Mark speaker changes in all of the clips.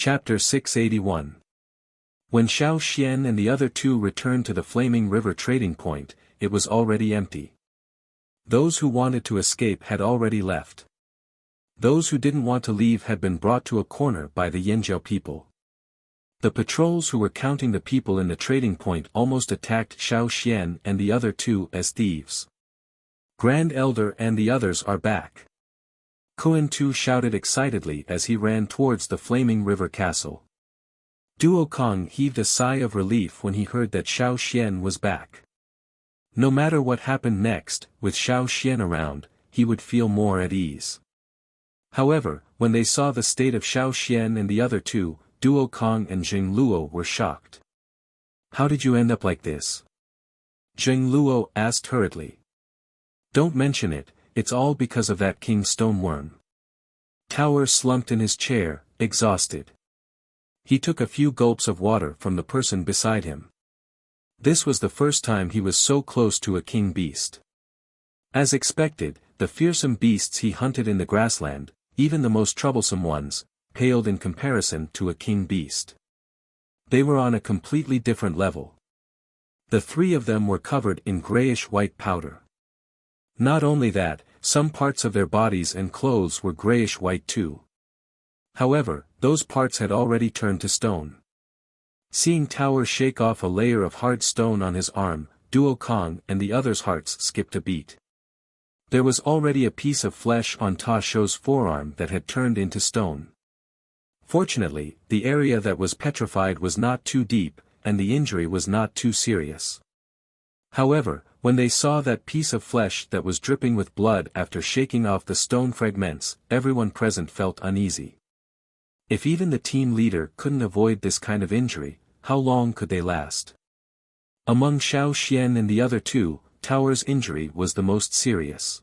Speaker 1: Chapter 681. When Xiao Xian and the other two returned to the Flaming River trading point, it was already empty. Those who wanted to escape had already left. Those who didn't want to leave had been brought to a corner by the Yanjiao people. The patrols who were counting the people in the trading point almost attacked Xiao Xian and the other two as thieves. Grand Elder and the others are back. Kuan Tu shouted excitedly as he ran towards the Flaming River Castle. Duo Kong heaved a sigh of relief when he heard that Xiao Xian was back. No matter what happened next, with Xiao Xian around, he would feel more at ease. However, when they saw the state of Xiao Xian and the other two, Duo Kong and Jing Luo were shocked. "How did you end up like this?" Jing Luo asked hurriedly. "Don't mention it, it's all because of that king stone worm." Tower slumped in his chair, exhausted. He took a few gulps of water from the person beside him. This was the first time he was so close to a king beast. As expected, the fearsome beasts he hunted in the grassland, even the most troublesome ones, paled in comparison to a king beast. They were on a completely different level. The three of them were covered in grayish-white powder. Not only that, some parts of their bodies and clothes were grayish-white too. However, those parts had already turned to stone. Seeing Tower shake off a layer of hard stone on his arm, Duo Kong and the others' hearts skipped a beat. There was already a piece of flesh on Ta Shou's forearm that had turned into stone. Fortunately, the area that was petrified was not too deep, and the injury was not too serious. However, when they saw that piece of flesh that was dripping with blood after shaking off the stone fragments, everyone present felt uneasy. If even the team leader couldn't avoid this kind of injury, how long could they last? Among Xiao Xian and the other two, Tower's injury was the most serious.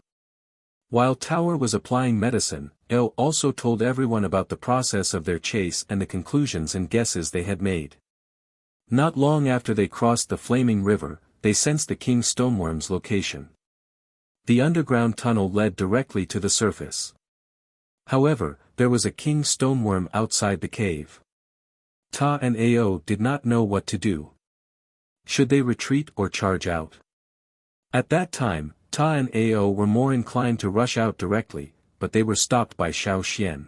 Speaker 1: While Tower was applying medicine, Eo also told everyone about the process of their chase and the conclusions and guesses they had made. Not long after they crossed the Flaming River, they sensed the King Stoneworm's location. The underground tunnel led directly to the surface. However, there was a King Stoneworm outside the cave. Ta and Ao did not know what to do. Should they retreat or charge out? At that time, Ta and Ao were more inclined to rush out directly, but they were stopped by Xiao Xian.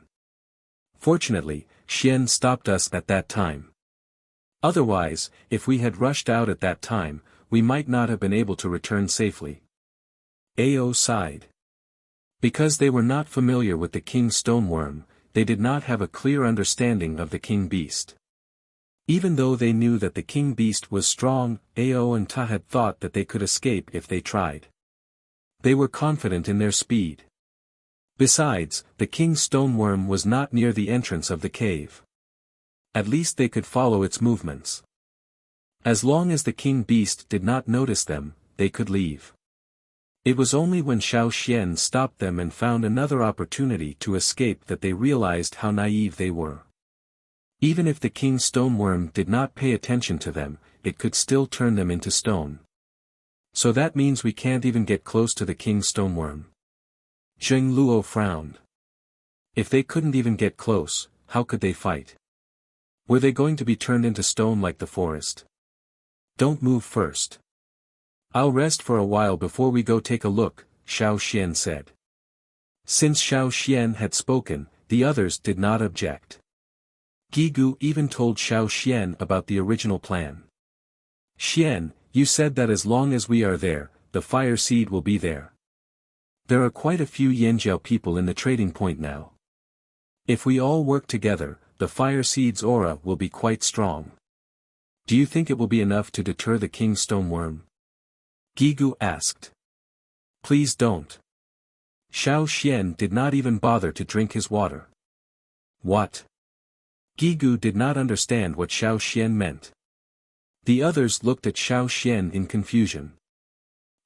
Speaker 1: Fortunately, Xian stopped us at that time. Otherwise, if we had rushed out at that time, we might not have been able to return safely. Ao sighed. Because they were not familiar with the King Stoneworm, they did not have a clear understanding of the King Beast. Even though they knew that the King Beast was strong, Ao and Ta had thought that they could escape if they tried. They were confident in their speed. Besides, the King Stoneworm was not near the entrance of the cave. At least they could follow its movements. As long as the King Beast did not notice them, they could leave. It was only when Xiao Xian stopped them and found another opportunity to escape that they realized how naive they were. Even if the King Stoneworm did not pay attention to them, it could still turn them into stone. So that means we can't even get close to the King Stoneworm. Jing Luo frowned. If they couldn't even get close, how could they fight? Were they going to be turned into stone like the forest? Don't move first. I'll rest for a while before we go take a look, Xiao Xian said. Since Xiao Xian had spoken, the others did not object. Gigu even told Xiao Xian about the original plan. Xian, you said that as long as we are there, the fire seed will be there. There are quite a few Yanjiao people in the trading point now. If we all work together, the fire seed's aura will be quite strong. Do you think it will be enough to deter the King Stoneworm? Gigu asked. Please don't. Xiao Xian did not even bother to drink his water. What? Gigu did not understand what Xiao Xian meant. The others looked at Xiao Xian in confusion.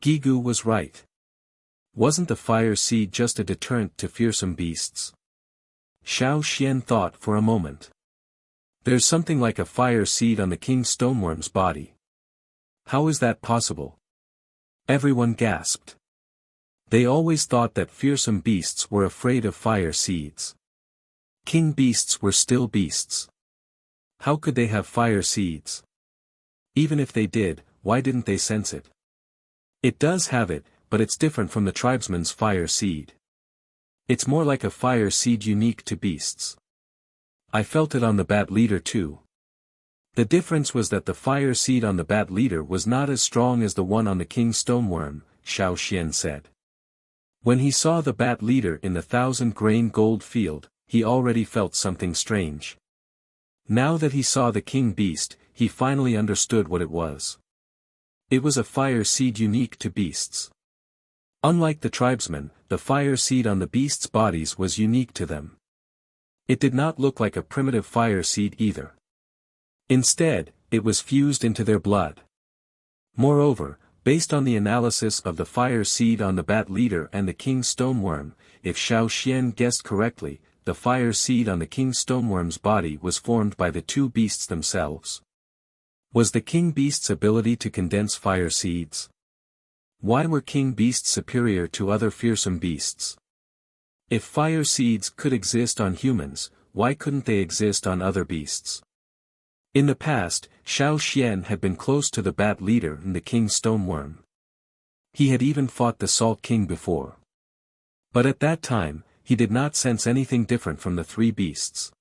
Speaker 1: Gigu was right. Wasn't the fire seed just a deterrent to fearsome beasts? Xiao Xian thought for a moment. There's something like a fire seed on the King Stoneworm's body. How is that possible? Everyone gasped. They always thought that fearsome beasts were afraid of fire seeds. King beasts were still beasts. How could they have fire seeds? Even if they did, why didn't they sense it? It does have it, but it's different from the tribesman's fire seed. It's more like a fire seed unique to beasts. I felt it on the bat leader too. The difference was that the fire seed on the bat leader was not as strong as the one on the king stoneworm, Xiao Xian said. When he saw the bat leader in the 1,000-grain gold field, he already felt something strange. Now that he saw the king beast, he finally understood what it was. It was a fire seed unique to beasts. Unlike the tribesmen, the fire seed on the beasts' bodies was unique to them. It did not look like a primitive fire seed either. Instead, it was fused into their blood. Moreover, based on the analysis of the fire seed on the bat leader and the king stoneworm, if Xiao Xian guessed correctly, the fire seed on the king stoneworm's body was formed by the two beasts themselves. Was the king beast's ability to condense fire seeds? Why were king beasts superior to other fearsome beasts? If fire seeds could exist on humans, why couldn't they exist on other beasts? In the past, Xiao Xian had been close to the bat leader and the king stoneworm. He had even fought the Salt King before. But at that time, he did not sense anything different from the three beasts.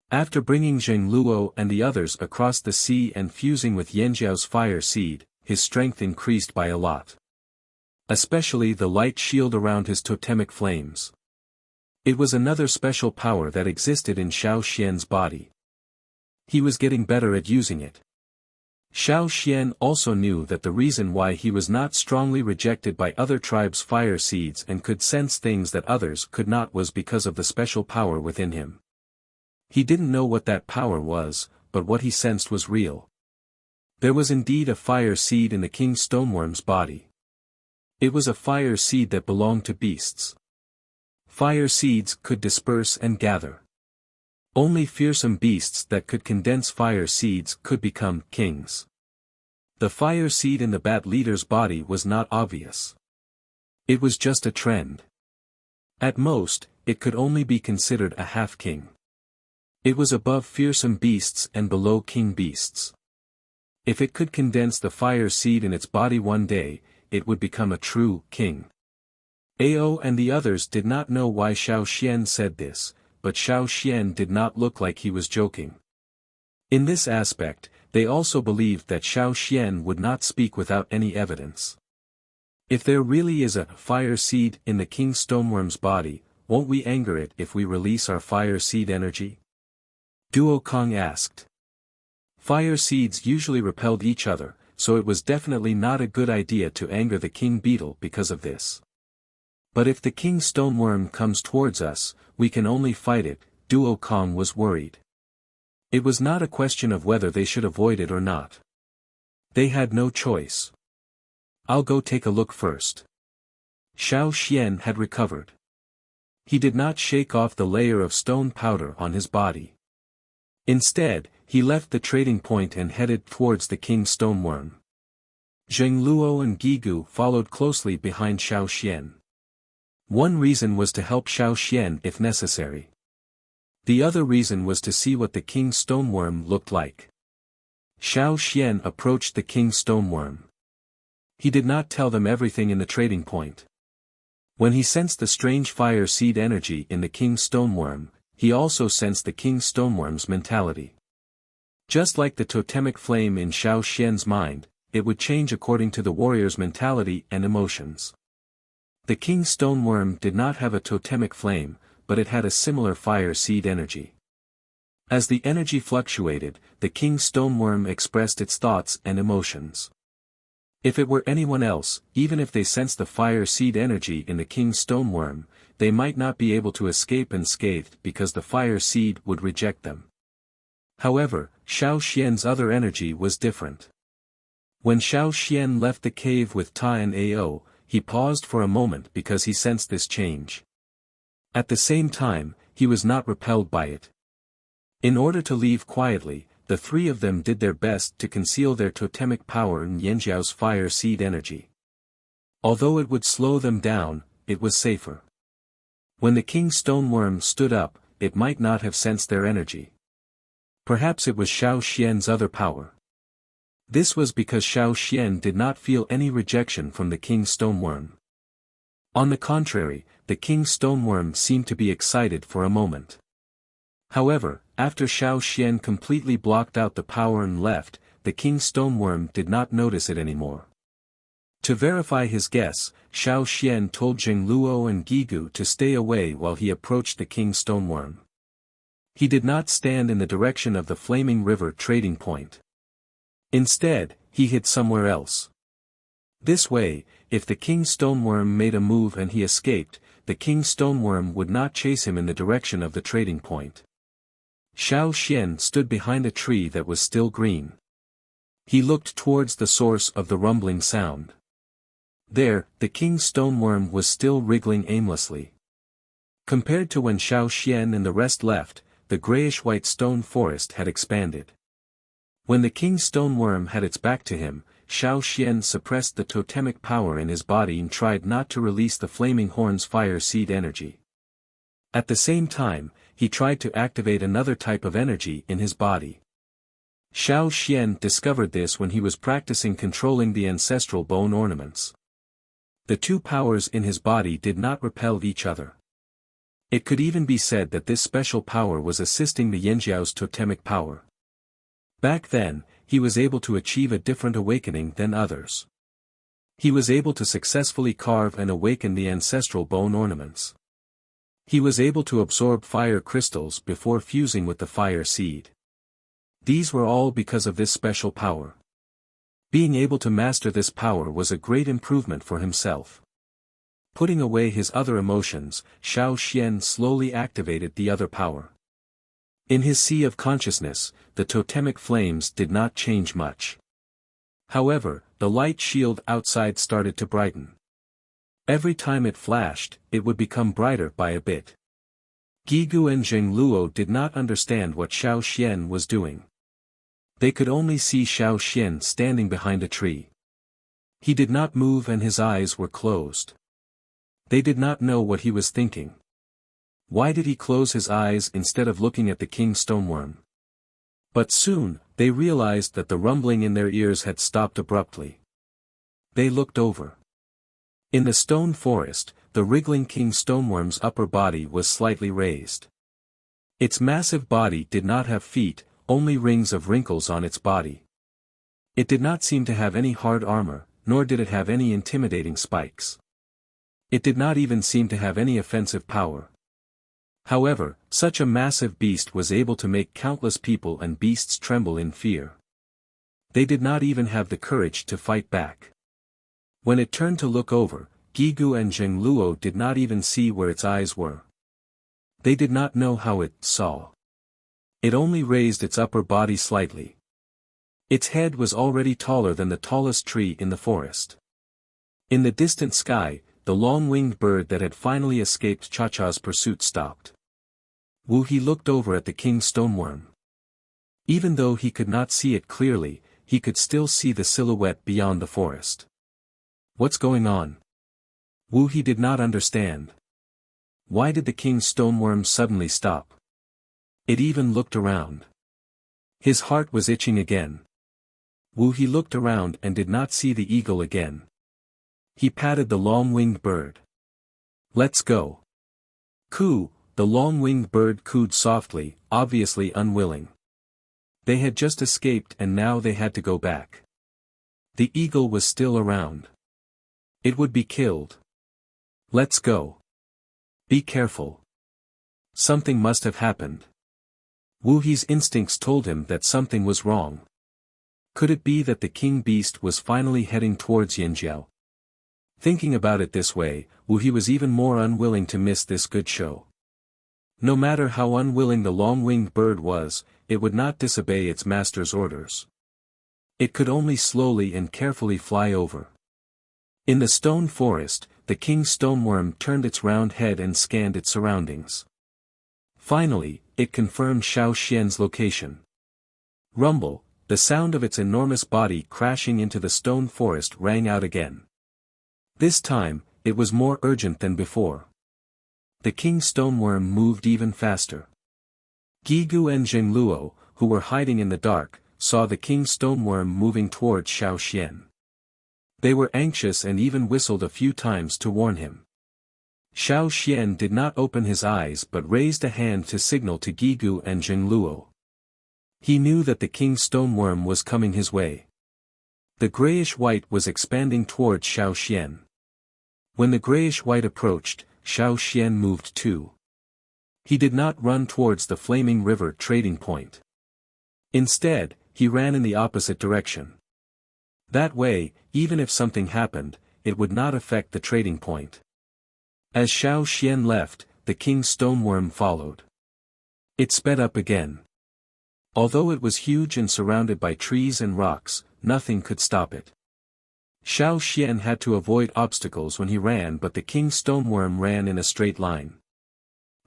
Speaker 1: After bringing Zheng Luo and the others across the sea and fusing with Yanjiao's fire seed, his strength increased by a lot. Especially the light shield around his totemic flames. It was another special power that existed in Xiao Xian's body. He was getting better at using it. Xiao Xian also knew that the reason why he was not strongly rejected by other tribes' fire seeds and could sense things that others could not was because of the special power within him. He didn't know what that power was, but what he sensed was real. There was indeed a fire seed in the king stoneworm's body. It was a fire seed that belonged to beasts. Fire seeds could disperse and gather. Only fearsome beasts that could condense fire seeds could become kings. The fire seed in the bat leader's body was not obvious. It was just a trend. At most, it could only be considered a half-king. It was above fearsome beasts and below king beasts. If it could condense the fire seed in its body one day, it would become a true king. Ao and the others did not know why Xiao Xian said this, but Xiao Xian did not look like he was joking. In this aspect, they also believed that Xiao Xian would not speak without any evidence. If there really is a fire seed in the king stoneworm's body, won't we anger it if we release our fire seed energy? Duo Kong asked. Fire seeds usually repelled each other, so it was definitely not a good idea to anger the king beetle because of this. But if the king stoneworm comes towards us, we can only fight it, Duo Kong was worried. It was not a question of whether they should avoid it or not. They had no choice. I'll go take a look first. Xiao Xian had recovered. He did not shake off the layer of stone powder on his body. Instead, he left the trading point and headed towards the king stoneworm. Zheng Luo and Gigu followed closely behind Xiao Xian. One reason was to help Xiao Xian if necessary. The other reason was to see what the king stoneworm looked like. Xiao Xian approached the king stoneworm. He did not tell them everything in the trading point. When he sensed the strange fire seed energy in the king stoneworm, he also sensed the king stoneworm's mentality. Just like the totemic flame in Xiao Xian's mind, it would change according to the warrior's mentality and emotions. The king stoneworm did not have a totemic flame, but it had a similar fire seed energy. As the energy fluctuated, the king stoneworm expressed its thoughts and emotions. If it were anyone else, even if they sensed the fire seed energy in the king stoneworm, they might not be able to escape unscathed because the fire seed would reject them. However, Xiao Xian's other energy was different. When Xiao Xian left the cave with Ta and Ao, he paused for a moment because he sensed this change. At the same time, he was not repelled by it. In order to leave quietly, the three of them did their best to conceal their totemic power in Yanjiao's fire seed energy. Although it would slow them down, it was safer. When the king stoneworm stood up, it might not have sensed their energy. Perhaps it was Xiao Xian's other power. This was because Xiao Xian did not feel any rejection from the King Stoneworm. On the contrary, the King Stoneworm seemed to be excited for a moment. However, after Xiao Xian completely blocked out the power and left, the King Stoneworm did not notice it anymore. To verify his guess, Xiao Xian told Jing Luo and Gigu to stay away while he approached the King Stoneworm. He did not stand in the direction of the Flaming River trading point. Instead, he hid somewhere else. This way, if the King Stoneworm made a move and he escaped, the King Stoneworm would not chase him in the direction of the trading point. Xiao Xian stood behind a tree that was still green. He looked towards the source of the rumbling sound. There, the King Stoneworm was still wriggling aimlessly. Compared to when Xiao Xian and the rest left, the grayish-white stone forest had expanded. When the King Stoneworm had its back to him, Xiao Xian suppressed the totemic power in his body and tried not to release the Flaming Horn's fire seed energy. At the same time, he tried to activate another type of energy in his body. Xiao Xian discovered this when he was practicing controlling the ancestral bone ornaments. The two powers in his body did not repel each other. It could even be said that this special power was assisting the Yanjiao's totemic power. Back then, he was able to achieve a different awakening than others. He was able to successfully carve and awaken the ancestral bone ornaments. He was able to absorb fire crystals before fusing with the fire seed. These were all because of this special power. Being able to master this power was a great improvement for himself. Putting away his other emotions, Xiao Xian slowly activated the other power. In his sea of consciousness, the totemic flames did not change much. However, the light shield outside started to brighten. Every time it flashed, it would become brighter by a bit. Gigu and Jing Luo did not understand what Xiao Xian was doing. They could only see Xiao Xian standing behind a tree. He did not move and his eyes were closed. They did not know what he was thinking. Why did he close his eyes instead of looking at the King Stoneworm? But soon, they realized that the rumbling in their ears had stopped abruptly. They looked over. In the stone forest, the wriggling King Stoneworm's upper body was slightly raised. Its massive body did not have feet, only rings of wrinkles on its body. It did not seem to have any hard armor, nor did it have any intimidating spikes. It did not even seem to have any offensive power. However, such a massive beast was able to make countless people and beasts tremble in fear. They did not even have the courage to fight back. When it turned to look over, Gigu and Jing Luo did not even see where its eyes were. They did not know how it saw. It only raised its upper body slightly. Its head was already taller than the tallest tree in the forest. In the distant sky, the long-winged bird that had finally escaped Cha-Cha's pursuit stopped. Wu He looked over at the King Stoneworm. Even though he could not see it clearly, he could still see the silhouette beyond the forest. What's going on? Wu He did not understand. Why did the King Stoneworm suddenly stop? It even looked around. His heart was itching again. Wu He looked around and did not see the eagle again. He patted the long-winged bird. Let's go. Coo, the long-winged bird cooed softly, obviously unwilling. They had just escaped and now they had to go back. The eagle was still around. It would be killed. Let's go. Be careful. Something must have happened. Wu He's instincts told him that something was wrong. Could it be that the king beast was finally heading towards Yanjiao? Thinking about it this way, Wu He was even more unwilling to miss this good show. No matter how unwilling the long-winged bird was, it would not disobey its master's orders. It could only slowly and carefully fly over. In the stone forest, the King Stoneworm turned its round head and scanned its surroundings. Finally, it confirmed Xiao Xian's location. Rumble, the sound of its enormous body crashing into the stone forest rang out again. This time, it was more urgent than before. The King Stoneworm moved even faster. Gigu and Jing Luo, who were hiding in the dark, saw the king stoneworm moving towards Xiao Xian. They were anxious and even whistled a few times to warn him. Xiao Xian did not open his eyes but raised a hand to signal to Gigu and Zhengluo. He knew that the king stoneworm was coming his way. The grayish-white was expanding towards Xiao Xian. When the grayish-white approached, Xiao Xian moved too. He did not run towards the flaming river trading point. Instead, he ran in the opposite direction. That way, even if something happened, it would not affect the trading point. As Xiao Xian left, the king stoneworm followed. It sped up again. Although it was huge and surrounded by trees and rocks, nothing could stop it. Xiao Xian had to avoid obstacles when he ran, but the king stoneworm ran in a straight line.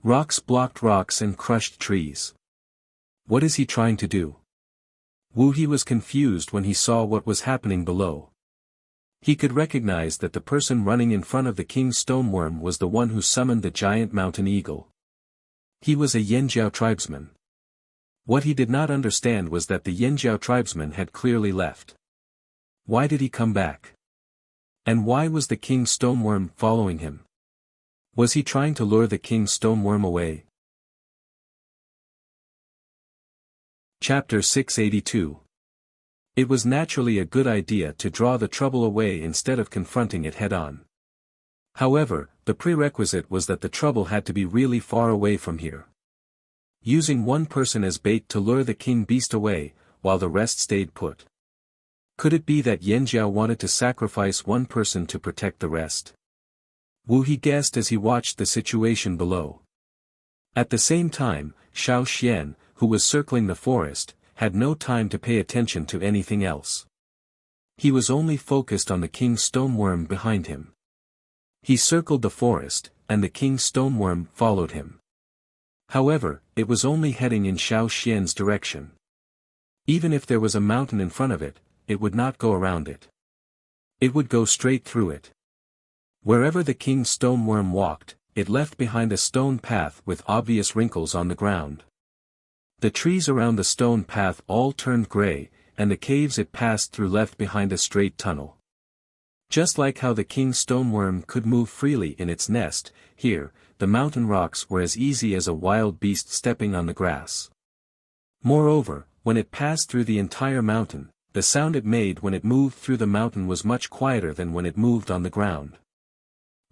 Speaker 1: Rocks blocked rocks and crushed trees. What is he trying to do? Wu He was confused when he saw what was happening below. He could recognize that the person running in front of the king stoneworm was the one who summoned the giant mountain eagle. He was a Yanjiao tribesman. What he did not understand was that the Yanjiao tribesman had clearly left. Why did he come back? And why was the king stoneworm following him? Was he trying to lure the king stoneworm away? Chapter 682. It was naturally a good idea to draw the trouble away instead of confronting it head-on. However, the prerequisite was that the trouble had to be really far away from here. Using one person as bait to lure the king beast away, while the rest stayed put. Could it be that Yanjiao wanted to sacrifice one person to protect the rest? Wu He guessed as he watched the situation below. At the same time, Xiao Xian, who was circling the forest, had no time to pay attention to anything else. He was only focused on the king stoneworm behind him. He circled the forest, and the king stoneworm followed him. However, it was only heading in Xiao Xian's direction. Even if there was a mountain in front of it, it would not go around it. It would go straight through it. Wherever the king stoneworm walked, it left behind a stone path with obvious wrinkles on the ground. The trees around the stone path all turned gray, and the caves it passed through left behind a straight tunnel. Just like how the king stoneworm could move freely in its nest, here, the mountain rocks were as easy as a wild beast stepping on the grass. Moreover, when it passed through the entire mountain, the sound it made when it moved through the mountain was much quieter than when it moved on the ground.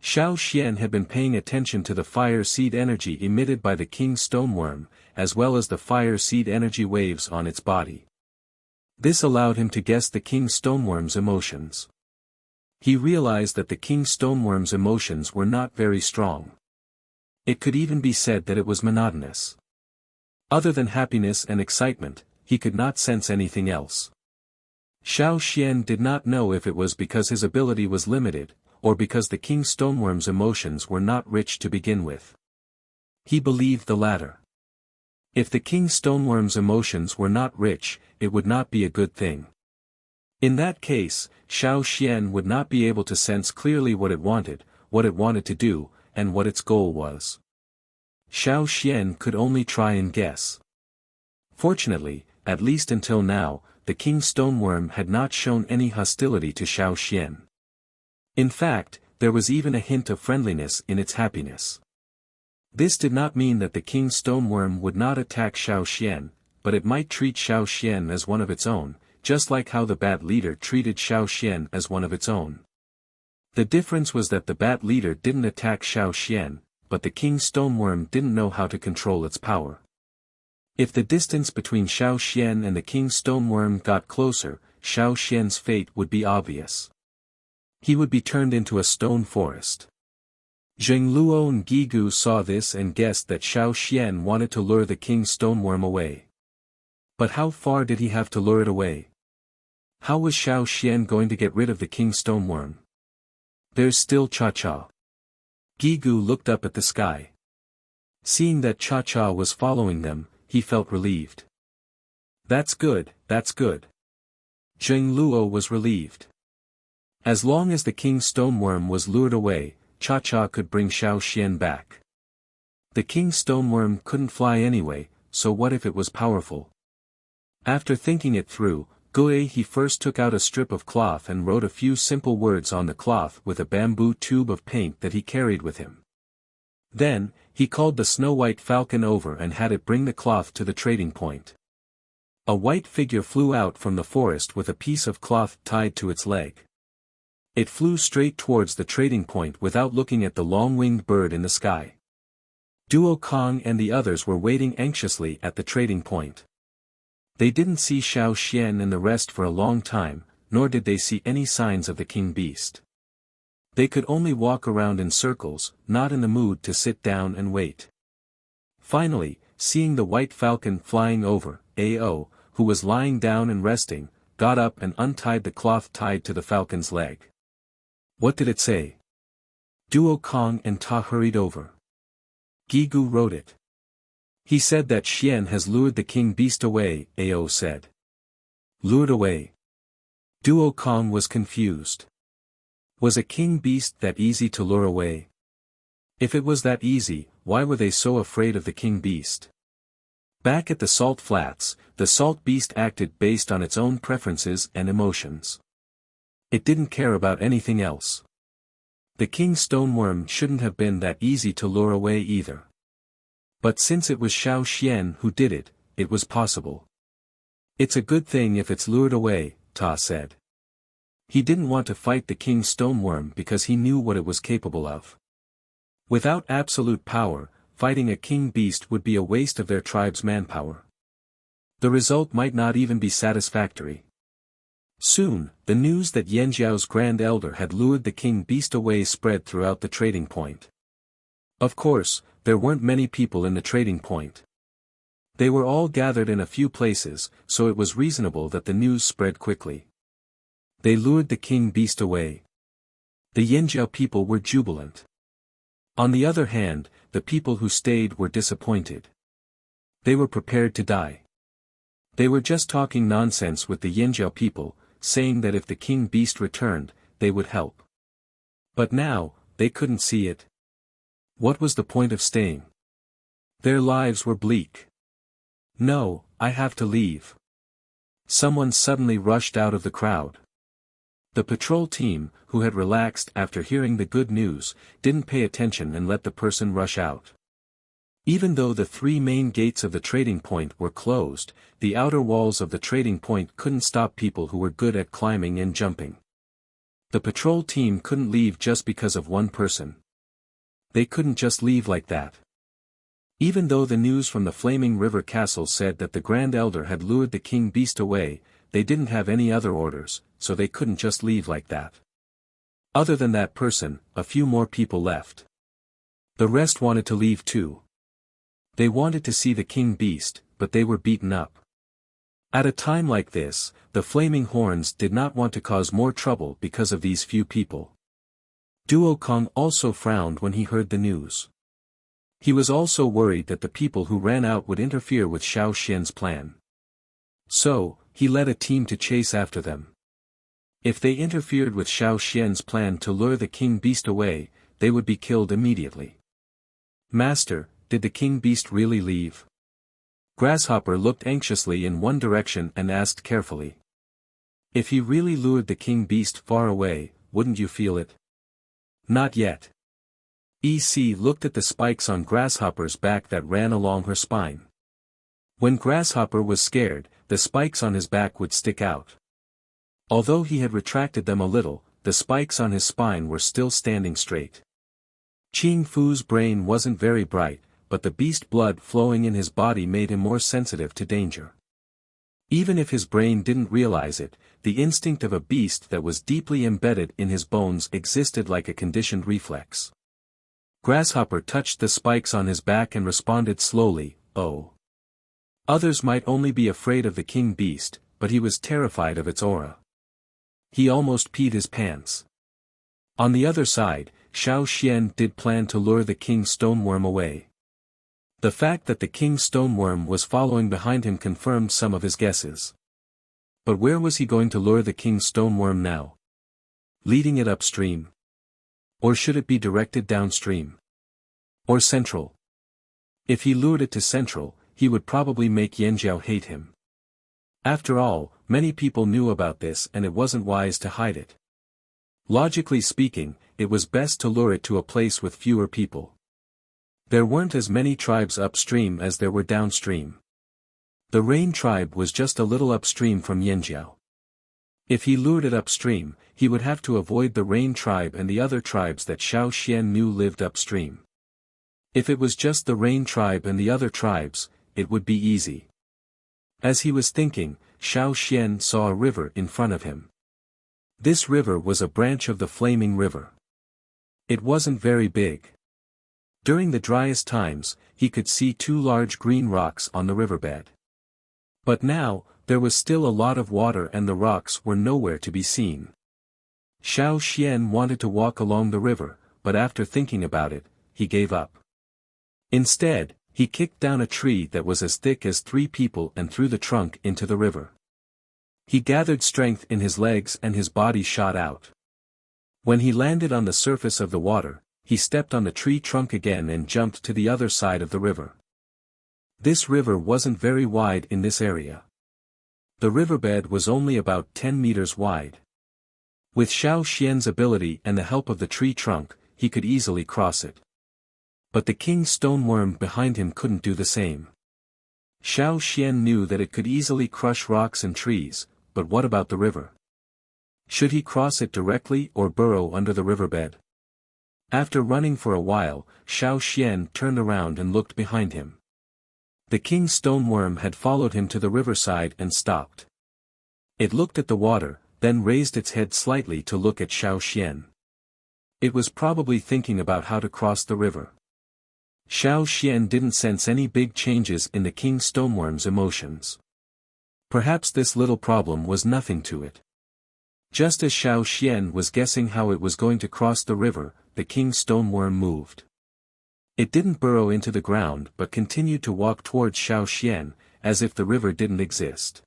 Speaker 1: Xiao Xian had been paying attention to the fire seed energy emitted by the king stoneworm, as well as the fire seed energy waves on its body. This allowed him to guess the king stoneworm's emotions. He realized that the king stoneworm's emotions were not very strong. It could even be said that it was monotonous. Other than happiness and excitement, he could not sense anything else. Xiao Xian did not know if it was because his ability was limited, or because the king stoneworm's emotions were not rich to begin with. He believed the latter. If the king stoneworm's emotions were not rich, it would not be a good thing. In that case, Xiao Xian would not be able to sense clearly what it wanted to do, and what its goal was. Xiao Xian could only try and guess. Fortunately, at least until now, the king stoneworm had not shown any hostility to Xiao Xian. In fact, there was even a hint of friendliness in its happiness. This did not mean that the king stoneworm would not attack Xiao Xian, but it might treat Xiao Xian as one of its own, just like how the bat leader treated Xiao Xian as one of its own. The difference was that the bat leader didn't attack Xiao Xian, but the king stoneworm didn't know how to control its power. If the distance between Xiao Xian and the king stoneworm got closer, Xiao Xian's fate would be obvious. He would be turned into a stone forest. Zhengluo and Gigu saw this and guessed that Xiao Xian wanted to lure the king stoneworm away. But how far did he have to lure it away? How was Xiao Xian going to get rid of the king stoneworm? There's still Cha-Cha. Gigu looked up at the sky. Seeing that Cha-Cha was following them, he felt relieved. That's good, that's good. Zhengluo was relieved. As long as the king stoneworm was lured away, Cha-Cha could bring Xiao Xian back. The king stoneworm couldn't fly anyway, so what if it was powerful? After thinking it through, he first took out a strip of cloth and wrote a few simple words on the cloth with a bamboo tube of paint that he carried with him. Then, he called the snow-white falcon over and had it bring the cloth to the trading point. A white figure flew out from the forest with a piece of cloth tied to its leg. It flew straight towards the trading point without looking at the long-winged bird in the sky. Duo Kong and the others were waiting anxiously at the trading point. They didn't see Xiao Xian and the rest for a long time, nor did they see any signs of the king beast. They could only walk around in circles, not in the mood to sit down and wait. Finally, seeing the white falcon flying over, Ao, who was lying down and resting, got up and untied the cloth tied to the falcon's leg. What did it say? Duo Kong and Ta hurried over. Gigu wrote it. He said that Xian has lured the king beast away, Ao said. Lured away? Duo Kong was confused. Was a king beast that easy to lure away? If it was that easy, why were they so afraid of the king beast? Back at the salt flats, the salt beast acted based on its own preferences and emotions. It didn't care about anything else. The king stoneworm shouldn't have been that easy to lure away either. But since it was Xiao Xian who did it, it was possible. It's a good thing if it's lured away, Ta said. He didn't want to fight the king stoneworm because he knew what it was capable of. Without absolute power, fighting a king beast would be a waste of their tribe's manpower. The result might not even be satisfactory. Soon, the news that Yanjiao's grand elder had lured the king beast away spread throughout the trading point. Of course, there weren't many people in the trading point. They were all gathered in a few places, so it was reasonable that the news spread quickly. They lured the king beast away. The Yanjiao people were jubilant. On the other hand, the people who stayed were disappointed. They were prepared to die. They were just talking nonsense with the Yanjiao people, saying that if the king beast returned, they would help. But now, they couldn't see it. What was the point of staying? Their lives were bleak. No, I have to leave. Someone suddenly rushed out of the crowd. The patrol team, who had relaxed after hearing the good news, didn't pay attention and let the person rush out. Even though the three main gates of the trading point were closed, the outer walls of the trading point couldn't stop people who were good at climbing and jumping. The patrol team couldn't leave just because of one person. They couldn't just leave like that. Even though the news from the Flaming River Castle said that the Grand Elder had lured the king beast away, they didn't have any other orders, so they couldn't just leave like that. Other than that person, a few more people left. The rest wanted to leave too. They wanted to see the king beast, but they were beaten up. At a time like this, the Flaming Horns did not want to cause more trouble because of these few people. Duo Kong also frowned when he heard the news. He was also worried that the people who ran out would interfere with Xiao Xian's plan. So, he led a team to chase after them. If they interfered with Xiao Xian's plan to lure the king beast away, they would be killed immediately. Master, did the king beast really leave? Grasshopper looked anxiously in one direction and asked carefully. If he really lured the king beast far away, wouldn't you feel it? Not yet. EC looked at the spikes on Grasshopper's back that ran along her spine. When Grasshopper was scared, the spikes on his back would stick out. Although he had retracted them a little, the spikes on his spine were still standing straight. Ching Fu's brain wasn't very bright, but the beast blood flowing in his body made him more sensitive to danger. Even if his brain didn't realize it, the instinct of a beast that was deeply embedded in his bones existed like a conditioned reflex. Grasshopper touched the spikes on his back and responded slowly, "Oh." Others might only be afraid of the king beast, but he was terrified of its aura. He almost peed his pants. On the other side, Xiao Xian did plan to lure the king stoneworm away. The fact that the king stoneworm was following behind him confirmed some of his guesses. But where was he going to lure the king stoneworm now? Leading it upstream? Or should it be directed downstream? Or central? If he lured it to central, he would probably make Yanjiao hate him. After all, many people knew about this and it wasn't wise to hide it. Logically speaking, it was best to lure it to a place with fewer people. There weren't as many tribes upstream as there were downstream. The Rain tribe was just a little upstream from Yanjiao. If he lured it upstream, he would have to avoid the Rain tribe and the other tribes that Xiao Xian knew lived upstream. If it was just the Rain tribe and the other tribes, it would be easy. As he was thinking, Xiao Xian saw a river in front of him. This river was a branch of the Flaming River. It wasn't very big. During the driest times, he could see two large green rocks on the riverbed. But now, there was still a lot of water and the rocks were nowhere to be seen. Xiao Xian wanted to walk along the river, but after thinking about it, he gave up. Instead, he kicked down a tree that was as thick as 3 people and threw the trunk into the river. He gathered strength in his legs and his body shot out. When he landed on the surface of the water, he stepped on the tree trunk again and jumped to the other side of the river. This river wasn't very wide in this area. The riverbed was only about 10 meters wide. With Xiao Xian's ability and the help of the tree trunk, he could easily cross it. But the king stoneworm behind him couldn't do the same. Xiao Xian knew that it could easily crush rocks and trees, but what about the river? Should he cross it directly or burrow under the riverbed? After running for a while, Xiao Xian turned around and looked behind him. The king stoneworm had followed him to the riverside and stopped. It looked at the water, then raised its head slightly to look at Xiao Xian. It was probably thinking about how to cross the river. Xiao Xian didn't sense any big changes in the king stoneworm's emotions. Perhaps this little problem was nothing to it. Just as Xiao Xian was guessing how it was going to cross the river, the king stoneworm moved. It didn't burrow into the ground but continued to walk towards Xiao Xian, as if the river didn't exist.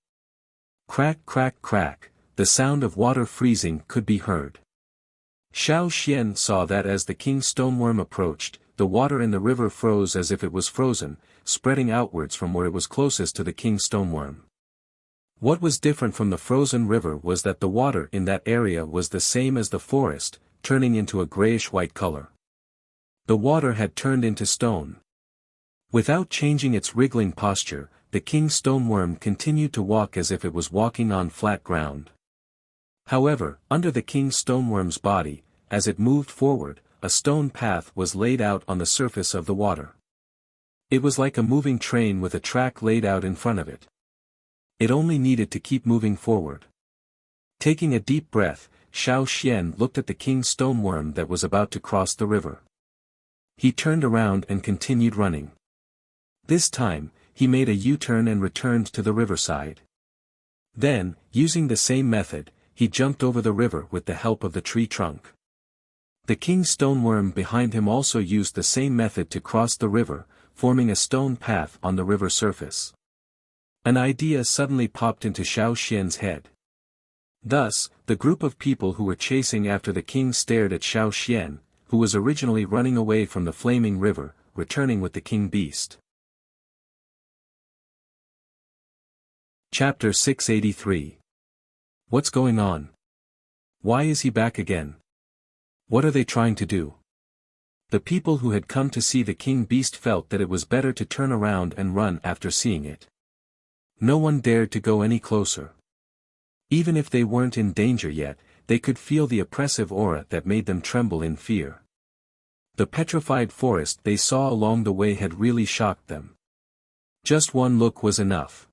Speaker 1: Crack crack crack, the sound of water freezing could be heard. Xiao Xian saw that as the king stoneworm approached, the water in the river froze as if it was frozen, spreading outwards from where it was closest to the king stoneworm. What was different from the frozen river was that the water in that area was the same as the forest, turning into a grayish-white color. The water had turned into stone. Without changing its wriggling posture, the king stoneworm continued to walk as if it was walking on flat ground. However, under the king stoneworm's body, as it moved forward, a stone path was laid out on the surface of the water. It was like a moving train with a track laid out in front of it. It only needed to keep moving forward. Taking a deep breath, Xiao Xian looked at the king stoneworm that was about to cross the river. He turned around and continued running. This time, he made a U-turn and returned to the riverside. Then, using the same method, he jumped over the river with the help of the tree trunk. The king stoneworm behind him also used the same method to cross the river, forming a stone path on the river surface. An idea suddenly popped into Xiao Xian's head. Thus, the group of people who were chasing after the king stared at Xiao Xian, who was originally running away from the flaming river, returning with the king beast. Chapter 683. What's going on? Why is he back again? What are they trying to do? The people who had come to see the king beast felt that it was better to turn around and run after seeing it. No one dared to go any closer. Even if they weren't in danger yet, they could feel the oppressive aura that made them tremble in fear. The petrified forest they saw along the way had really shocked them. Just one look was enough.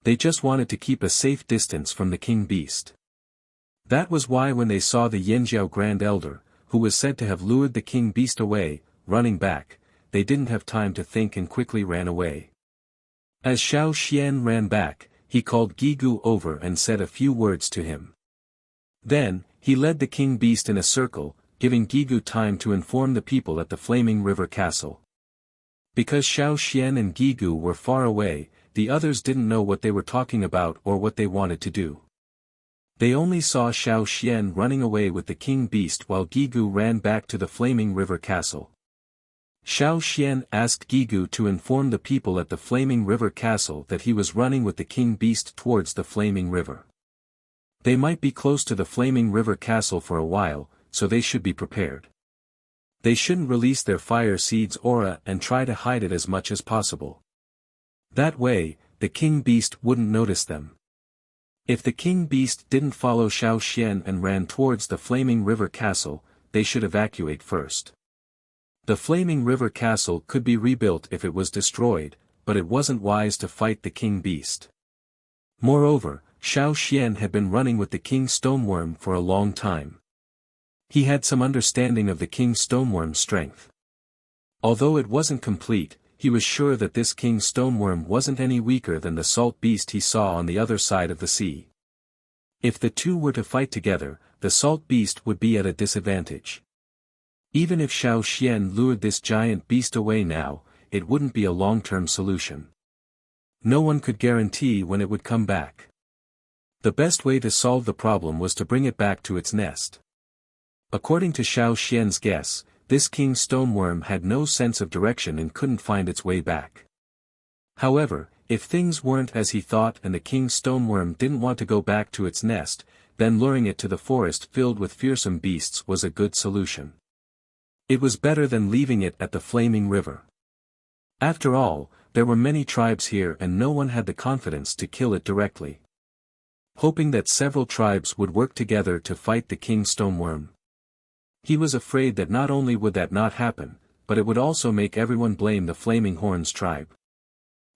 Speaker 1: They just wanted to keep a safe distance from the king beast. That was why when they saw the Yanjiao Grand Elder, who was said to have lured the king beast away, running back, they didn't have time to think and quickly ran away. As Xiao Xian ran back, he called Gigu over and said a few words to him. Then, he led the king beast in a circle, giving Gigu time to inform the people at the Flaming River Castle. Because Xiao Xian and Gigu were far away, the others didn't know what they were talking about or what they wanted to do. They only saw Xiao Xian running away with the king beast while Gigu ran back to the Flaming River Castle. Xiao Xian asked Gigu to inform the people at the Flaming River Castle that he was running with the king beast towards the Flaming River. They might be close to the Flaming River Castle for a while, so they should be prepared. They shouldn't release their fire seed's aura and try to hide it as much as possible. That way, the king beast wouldn't notice them. If the king beast didn't follow Xiao Xian and ran towards the Flaming River Castle, they should evacuate first. The Flaming River Castle could be rebuilt if it was destroyed, but it wasn't wise to fight the king beast. Moreover, Xiao Xian had been running with the king stoneworm for a long time. He had some understanding of the king stoneworm's strength. Although it wasn't complete, he was sure that this king stoneworm wasn't any weaker than the salt beast he saw on the other side of the sea. If the two were to fight together, the salt beast would be at a disadvantage. Even if Xiao Xian lured this giant beast away now, it wouldn't be a long-term solution. No one could guarantee when it would come back. The best way to solve the problem was to bring it back to its nest. According to Xiao Xian's guess, this king stoneworm had no sense of direction and couldn't find its way back. However, if things weren't as he thought and the king stoneworm didn't want to go back to its nest, then luring it to the forest filled with fearsome beasts was a good solution. It was better than leaving it at the Flaming River. After all, there were many tribes here and no one had the confidence to kill it directly. Hoping that several tribes would work together to fight the king stoneworm. He was afraid that not only would that not happen, but it would also make everyone blame the Flaming Horns tribe.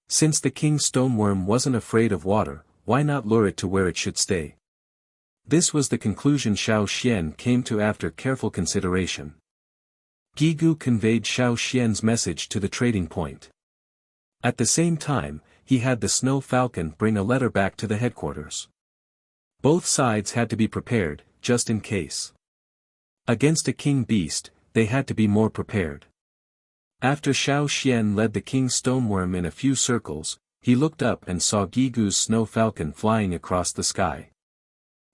Speaker 1: Since the king stoneworm wasn't afraid of water, why not lure it to where it should stay? This was the conclusion Xiao Xian came to after careful consideration. Gigu conveyed Xiao Xian's message to the trading point. At the same time, he had the snow falcon bring a letter back to the headquarters. Both sides had to be prepared, just in case. Against a king beast, they had to be more prepared. After Xiao Xian led the king stoneworm in a few circles, he looked up and saw Gigu's snow falcon flying across the sky.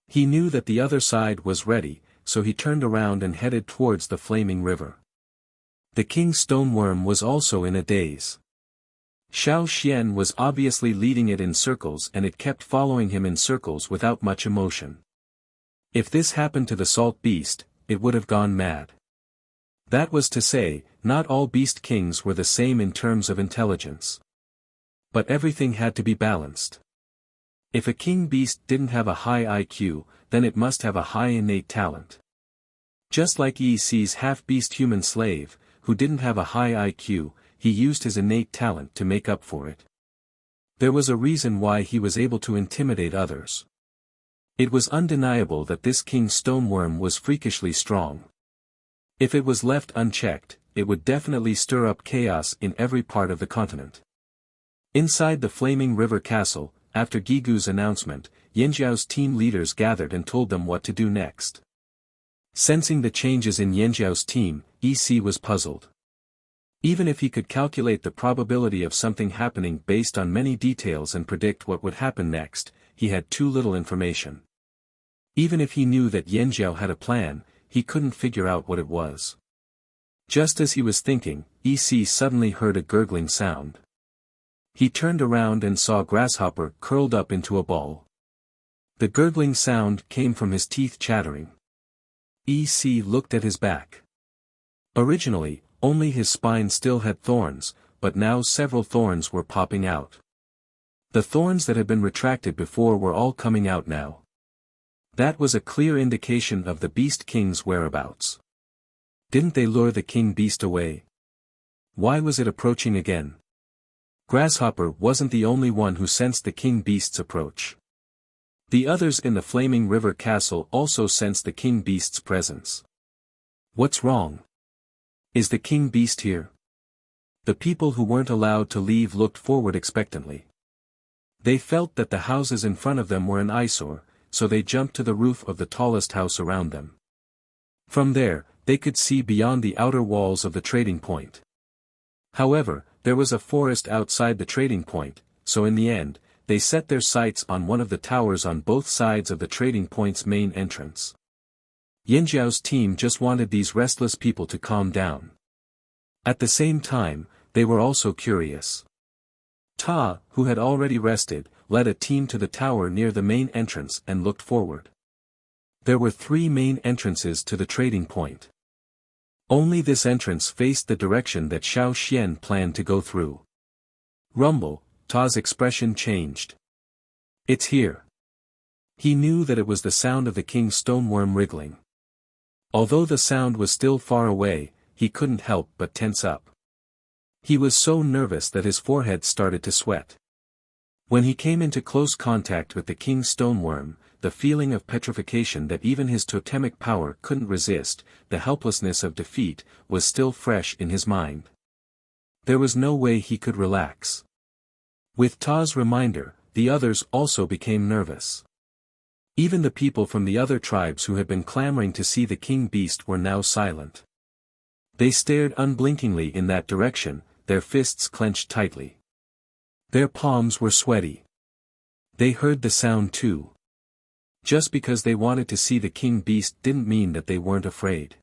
Speaker 1: He knew that the other side was ready, so he turned around and headed towards the Flaming River. The king stoneworm was also in a daze. Xiao Xian was obviously leading it in circles and it kept following him in circles without much emotion. If this happened to the salt beast, it would have gone mad. That was to say, not all beast kings were the same in terms of intelligence. But everything had to be balanced. If a king beast didn't have a high IQ, then it must have a high innate talent. Just like EC's half-beast human slave, who didn't have a high IQ, he used his innate talent to make up for it. There was a reason why he was able to intimidate others. It was undeniable that this king stoneworm was freakishly strong. If it was left unchecked, it would definitely stir up chaos in every part of the continent. Inside the Flaming River Castle, after Gigu's announcement, Yanjiao's team leaders gathered and told them what to do next. Sensing the changes in Yanjiao's team, EC was puzzled. Even if he could calculate the probability of something happening based on many details and predict what would happen next, he had too little information. Even if he knew that Yanjiao had a plan, he couldn't figure out what it was. Just as he was thinking, EC suddenly heard a gurgling sound. He turned around and saw Grasshopper curled up into a ball. The gurgling sound came from his teeth chattering. EC looked at his back. Originally, only his spine still had thorns, but now several thorns were popping out. The thorns that had been retracted before were all coming out now. That was a clear indication of the Beast King's whereabouts. Didn't they lure the King Beast away? Why was it approaching again? Grasshopper wasn't the only one who sensed the King Beast's approach. The others in the Flaming River Castle also sensed the King Beast's presence. What's wrong? Is the King Beast here? The people who weren't allowed to leave looked forward expectantly. They felt that the houses in front of them were an eyesore, so they jumped to the roof of the tallest house around them. From there, they could see beyond the outer walls of the trading point. However, there was a forest outside the trading point, so in the end, they set their sights on one of the towers on both sides of the trading point's main entrance. Yanjiao's team just wanted these restless people to calm down. At the same time, they were also curious. Ta, who had already rested, led a team to the tower near the main entrance and looked forward. There were 3 main entrances to the trading point. Only this entrance faced the direction that Xiao Xian planned to go through. Rumble, Ta's expression changed. It's here. He knew that it was the sound of the king's stoneworm wriggling. Although the sound was still far away, he couldn't help but tense up. He was so nervous that his forehead started to sweat. When he came into close contact with the king's stoneworm, the feeling of petrification that even his totemic power couldn't resist, the helplessness of defeat, was still fresh in his mind. There was no way he could relax. With Ta's reminder, the others also became nervous. Even the people from the other tribes who had been clamoring to see the king beast were now silent. They stared unblinkingly in that direction, their fists clenched tightly. Their palms were sweaty. They heard the sound too. Just because they wanted to see the king beast didn't mean that they weren't afraid.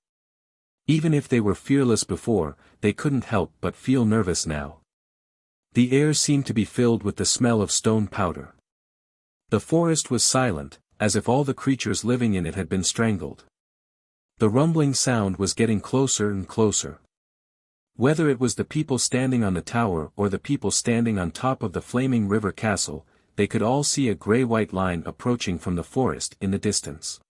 Speaker 1: Even if they were fearless before, they couldn't help but feel nervous now. The air seemed to be filled with the smell of stone powder. The forest was silent, as if all the creatures living in it had been strangled. The rumbling sound was getting closer and closer. Whether it was the people standing on the tower or the people standing on top of the flaming river castle, they could all see a gray-white line approaching from the forest in the distance.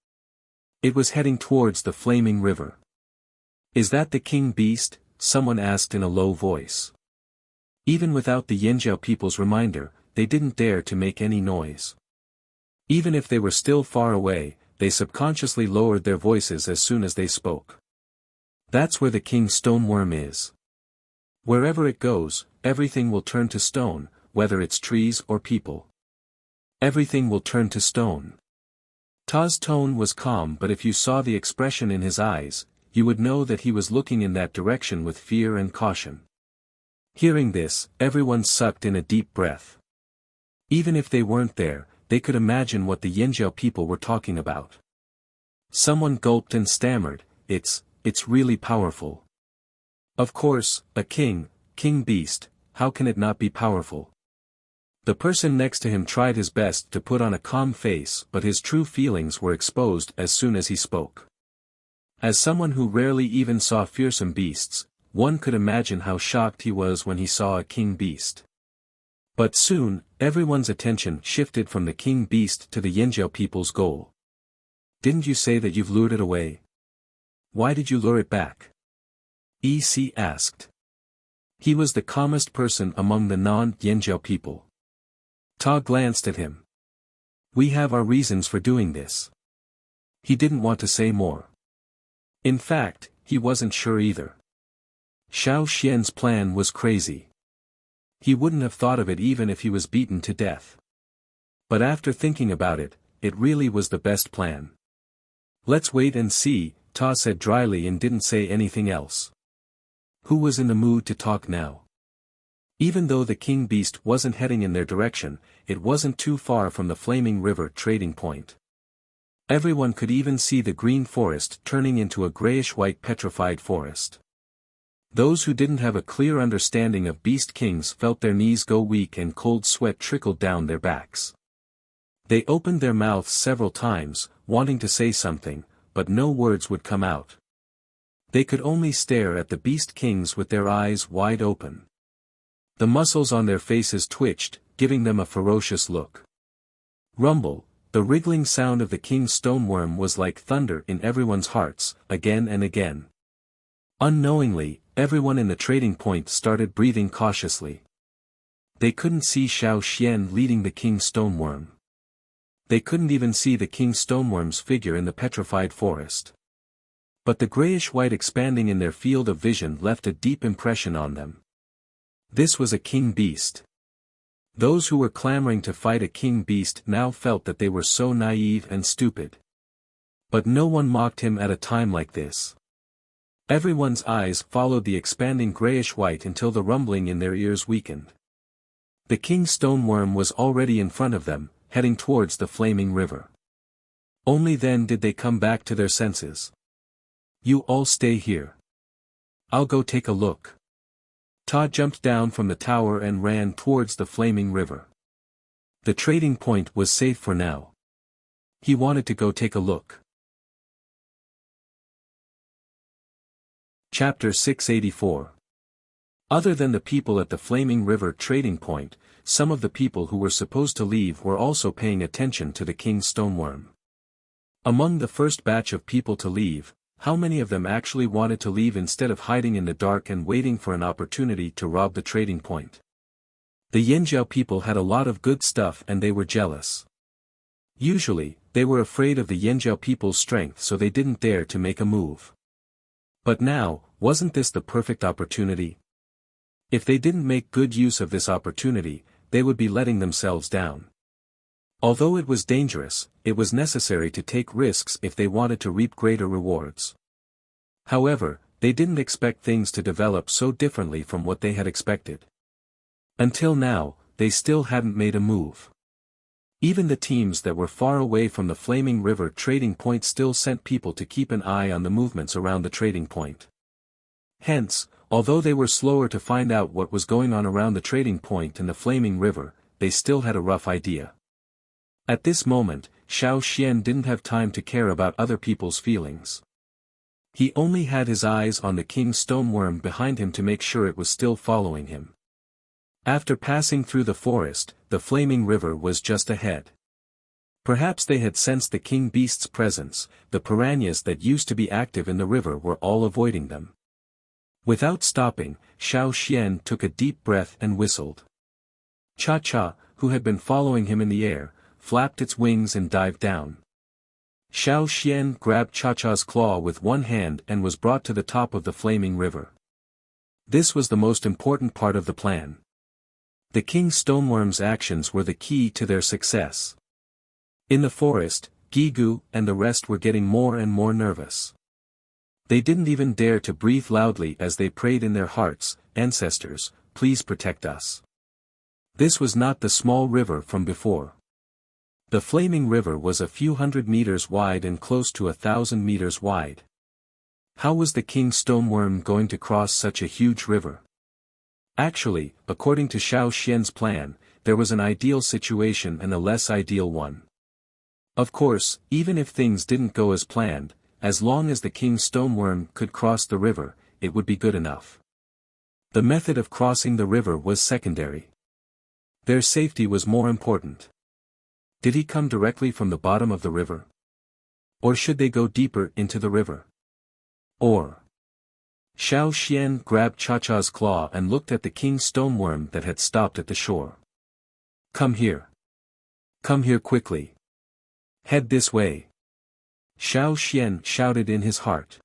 Speaker 1: It was heading towards the flaming river. "Is that the king beast?" someone asked in a low voice. Even without the Yanjiao people's reminder, they didn't dare to make any noise. Even if they were still far away, they subconsciously lowered their voices as soon as they spoke. "That's where the king's stoneworm is. Wherever it goes, everything will turn to stone, whether it's trees or people. Everything will turn to stone." Ta's tone was calm, but if you saw the expression in his eyes, you would know that he was looking in that direction with fear and caution. Hearing this, everyone sucked in a deep breath. Even if they weren't there, they could imagine what the Yanjiao people were talking about. Someone gulped and stammered, It's really powerful." Of course, a king beast, how can it not be powerful? The person next to him tried his best to put on a calm face, but his true feelings were exposed as soon as he spoke. As someone who rarely even saw fearsome beasts, one could imagine how shocked he was when he saw a king beast. But soon, everyone's attention shifted from the king beast to the Yanjiao people's goal. "Didn't you say that you've lured it away? Why did you lure it back?" EC asked. He was the calmest person among the non-Yanjiao people. Ta glanced at him. "We have our reasons for doing this." He didn't want to say more. In fact, he wasn't sure either. Xiao Xian's plan was crazy. He wouldn't have thought of it even if he was beaten to death. But after thinking about it, it really was the best plan. "Let's wait and see," Ta said dryly and didn't say anything else. Who was in the mood to talk now? Even though the king beast wasn't heading in their direction, it wasn't too far from the flaming river trading point. Everyone could even see the green forest turning into a grayish-white petrified forest. Those who didn't have a clear understanding of beast kings felt their knees go weak and cold sweat trickled down their backs. They opened their mouths several times, wanting to say something, but no words would come out. They could only stare at the beast kings with their eyes wide open. The muscles on their faces twitched, giving them a ferocious look. Rumble, the wriggling sound of the king's stoneworm was like thunder in everyone's hearts, again and again. Unknowingly, everyone in the trading point started breathing cautiously. They couldn't see Xiao Xian leading the king's stoneworm. They couldn't even see the king's stoneworm's figure in the petrified forest. But the grayish-white expanding in their field of vision left a deep impression on them. This was a king beast. Those who were clamoring to fight a king beast now felt that they were so naive and stupid. But no one mocked him at a time like this. Everyone's eyes followed the expanding grayish-white until the rumbling in their ears weakened. The king's stoneworm was already in front of them, heading towards the flaming river. Only then did they come back to their senses. "You all stay here. I'll go take a look." Ta jumped down from the tower and ran towards the flaming river. The trading point was safe for now. He wanted to go take a look. Chapter 684. Other than the people at the Flaming River trading point, some of the people who were supposed to leave were also paying attention to the king's stoneworm. Among the first batch of people to leave, how many of them actually wanted to leave instead of hiding in the dark and waiting for an opportunity to rob the trading point? The Yanjiao people had a lot of good stuff and they were jealous. Usually, they were afraid of the Yanjiao people's strength, so they didn't dare to make a move. But now, wasn't this the perfect opportunity? If they didn't make good use of this opportunity, they would be letting themselves down. Although it was dangerous, it was necessary to take risks if they wanted to reap greater rewards. However, they didn't expect things to develop so differently from what they had expected. Until now, they still hadn't made a move. Even the teams that were far away from the Flaming River trading point still sent people to keep an eye on the movements around the trading point. Hence, although they were slower to find out what was going on around the trading point and the Flaming River, they still had a rough idea. At this moment, Xiao Xian didn't have time to care about other people's feelings. He only had his eyes on the king's stoneworm behind him to make sure it was still following him. After passing through the forest, the Flaming River was just ahead. Perhaps they had sensed the king beast's presence. The piranhas that used to be active in the river were all avoiding them. Without stopping, Xiao Xian took a deep breath and whistled. Cha-Cha, who had been following him in the air, flapped its wings and dived down. Xiao Xian grabbed Cha-Cha's claw with one hand and was brought to the top of the Flaming River. This was the most important part of the plan. The king's stoneworm's actions were the key to their success. In the forest, Gigu and the rest were getting more and more nervous. They didn't even dare to breathe loudly as they prayed in their hearts, "Ancestors, please protect us." This was not the small river from before. The Flaming River was a few hundred meters wide and close to 1,000 meters wide. How was the king's stoneworm going to cross such a huge river? Actually, according to Xiao Xian's plan, there was an ideal situation and a less ideal one. Of course, even if things didn't go as planned, as long as the king's stoneworm could cross the river, it would be good enough. The method of crossing the river was secondary. Their safety was more important. Did he come directly from the bottom of the river? Or should they go deeper into the river? Or... Xiao Xian grabbed Cha-Cha's claw and looked at the king's stoneworm that had stopped at the shore. "Come here. Come here quickly. Head this way." Xiao Xian shouted in his heart.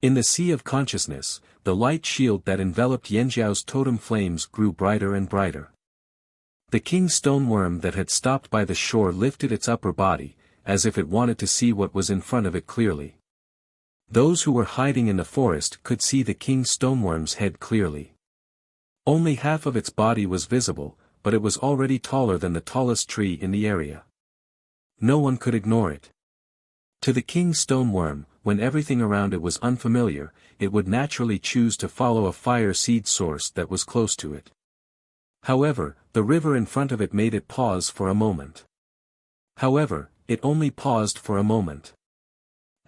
Speaker 1: In the sea of consciousness, the light shield that enveloped Yanjiao's totem flames grew brighter and brighter. The king's stoneworm that had stopped by the shore lifted its upper body, as if it wanted to see what was in front of it clearly. Those who were hiding in the forest could see the king's stoneworm's head clearly. Only half of its body was visible, but it was already taller than the tallest tree in the area. No one could ignore it. To the king's stoneworm, when everything around it was unfamiliar, it would naturally choose to follow a fire seed source that was close to it. However, the river in front of it made it pause for a moment. However, it only paused for a moment.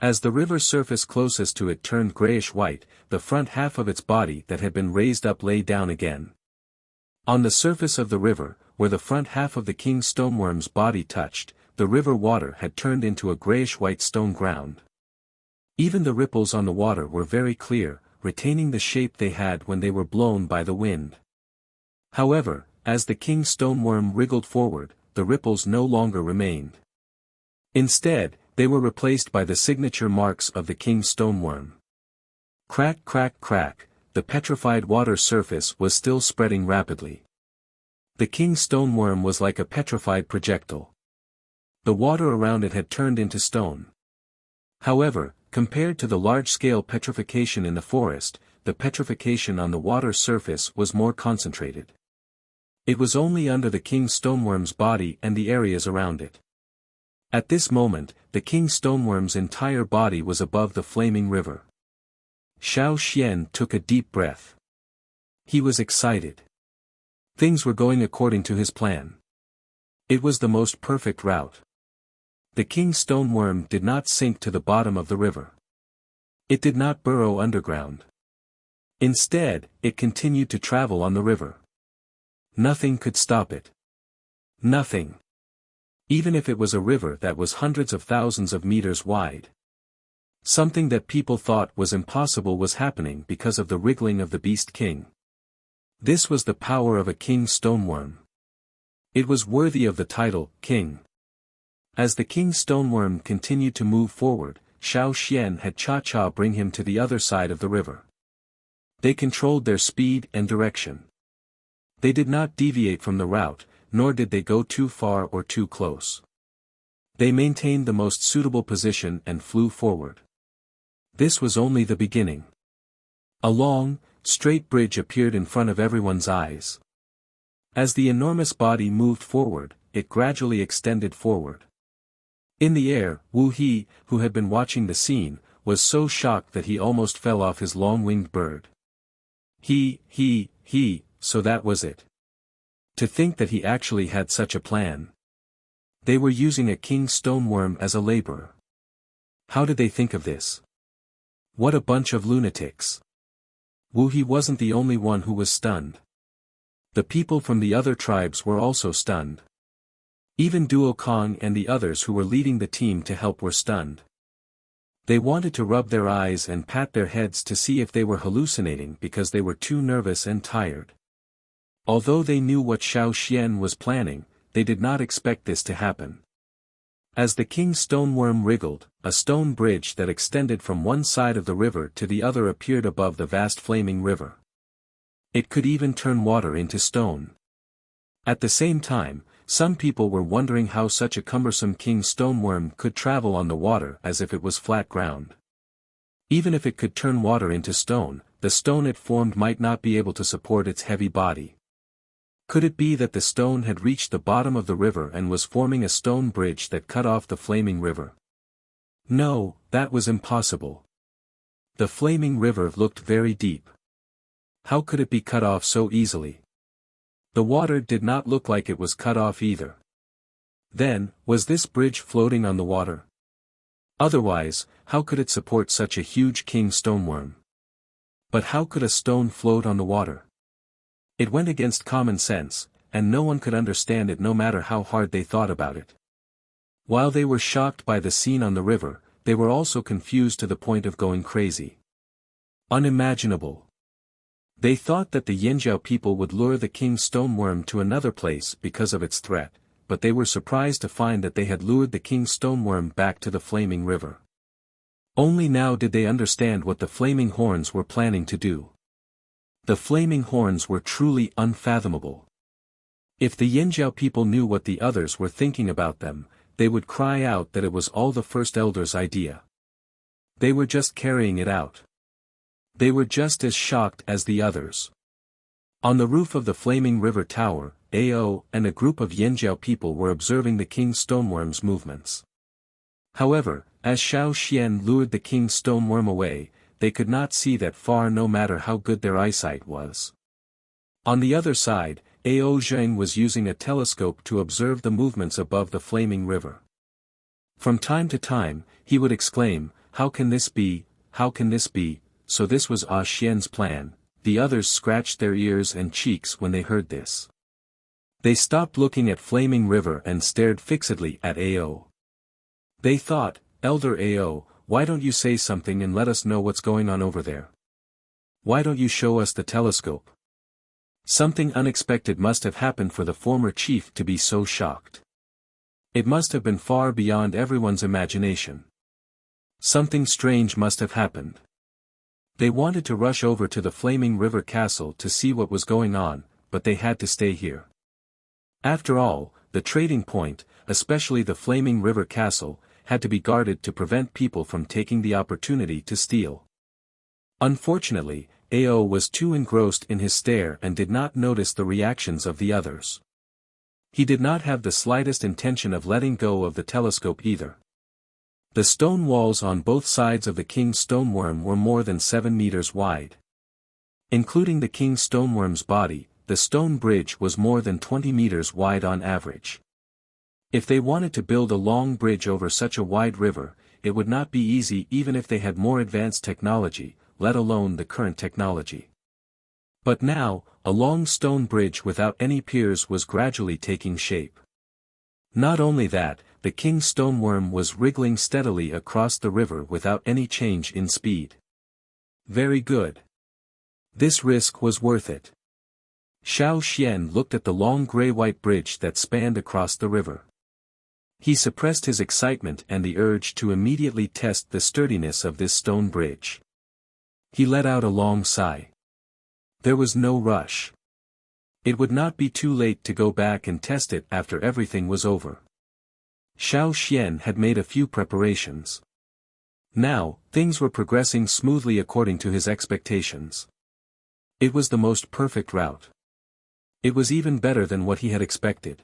Speaker 1: As the river surface closest to it turned grayish-white, the front half of its body that had been raised up lay down again. On the surface of the river, where the front half of the king's stoneworm's body touched, the river water had turned into a grayish-white stone ground. Even the ripples on the water were very clear, retaining the shape they had when they were blown by the wind. However, as the king's stoneworm wriggled forward, the ripples no longer remained. Instead, they were replaced by the signature marks of the king's stoneworm. Crack, crack, crack, the petrified water surface was still spreading rapidly. The king's stoneworm was like a petrified projectile. The water around it had turned into stone. However, compared to the large-scale petrification in the forest, the petrification on the water surface was more concentrated. It was only under the king's stoneworm's body and the areas around it. At this moment, the king's stoneworm's entire body was above the Flaming River. Xiao Xian took a deep breath. He was excited. Things were going according to his plan. It was the most perfect route. The king stoneworm did not sink to the bottom of the river. It did not burrow underground. Instead, it continued to travel on the river. Nothing could stop it. Nothing. Even if it was a river that was hundreds of thousands of meters wide. Something that people thought was impossible was happening because of the wriggling of the beast king. This was the power of a king stoneworm. It was worthy of the title, king. As the king stoneworm continued to move forward, Xiao Xian had Cha-Cha bring him to the other side of the river. They controlled their speed and direction. They did not deviate from the route, nor did they go too far or too close. They maintained the most suitable position and flew forward. This was only the beginning. A long, straight bridge appeared in front of everyone's eyes. As the enormous body moved forward, it gradually extended forward. In the air, Wu He, who had been watching the scene, was so shocked that he almost fell off his long-winged bird. So that was it. To think that he actually had such a plan. They were using a king stoneworm as a laborer. How did they think of this? What a bunch of lunatics. Wu He wasn't the only one who was stunned. The people from the other tribes were also stunned. Even Duo Kong and the others who were leading the team to help were stunned. They wanted to rub their eyes and pat their heads to see if they were hallucinating because they were too nervous and tired. Although they knew what Xiao Xian was planning, they did not expect this to happen. As the king stoneworm wriggled, a stone bridge that extended from one side of the river to the other appeared above the vast flaming river. It could even turn water into stone. At the same time, some people were wondering how such a cumbersome king stoneworm could travel on the water as if it was flat ground. Even if it could turn water into stone, the stone it formed might not be able to support its heavy body. Could it be that the stone had reached the bottom of the river and was forming a stone bridge that cut off the flaming river? No, that was impossible. The flaming river looked very deep. How could it be cut off so easily? The water did not look like it was cut off either. Then, was this bridge floating on the water? Otherwise, how could it support such a huge king stoneworm? But how could a stone float on the water? It went against common sense, and no one could understand it no matter how hard they thought about it. While they were shocked by the scene on the river, they were also confused to the point of going crazy. Unimaginable. They thought that the Yanjiao people would lure the king stoneworm to another place because of its threat, but they were surprised to find that they had lured the king stoneworm back to the flaming river. Only now did they understand what the flaming horns were planning to do. The flaming horns were truly unfathomable. If the Yanjiao people knew what the others were thinking about them, they would cry out that it was all the first elder's idea. They were just carrying it out. They were just as shocked as the others. On the roof of the flaming river tower, Ao and a group of Yanjiao people were observing the king stoneworm's movements. However, as Xiao Xian lured the king stoneworm away, they could not see that far no matter how good their eyesight was. On the other side, Ao Zheng was using a telescope to observe the movements above the flaming river. From time to time, he would exclaim, "How can this be, how can this be?" So this was Ah Xian's plan. The others scratched their ears and cheeks when they heard this. They stopped looking at flaming river and stared fixedly at Ao. They thought, "Elder Ao, why don't you say something and let us know what's going on over there? Why don't you show us the telescope?" Something unexpected must have happened for the former chief to be so shocked. It must have been far beyond everyone's imagination. Something strange must have happened. They wanted to rush over to the Flaming River Castle to see what was going on, but they had to stay here. After all, the trading point, especially the Flaming River Castle, had to be guarded to prevent people from taking the opportunity to steal. Unfortunately, Ao was too engrossed in his stare and did not notice the reactions of the others. He did not have the slightest intention of letting go of the telescope either. The stone walls on both sides of the king's stoneworm were more than 7 meters wide. Including the king stoneworm's body, the stone bridge was more than 20 meters wide on average. If they wanted to build a long bridge over such a wide river, it would not be easy even if they had more advanced technology, let alone the current technology. But now, a long stone bridge without any piers was gradually taking shape. Not only that, the king stoneworm was wriggling steadily across the river without any change in speed. Very good. This risk was worth it. Xiao Xian looked at the long gray-white bridge that spanned across the river. He suppressed his excitement and the urge to immediately test the sturdiness of this stone bridge. He let out a long sigh. There was no rush. It would not be too late to go back and test it after everything was over. Xiao Xian had made a few preparations. Now, things were progressing smoothly according to his expectations. It was the most perfect route. It was even better than what he had expected.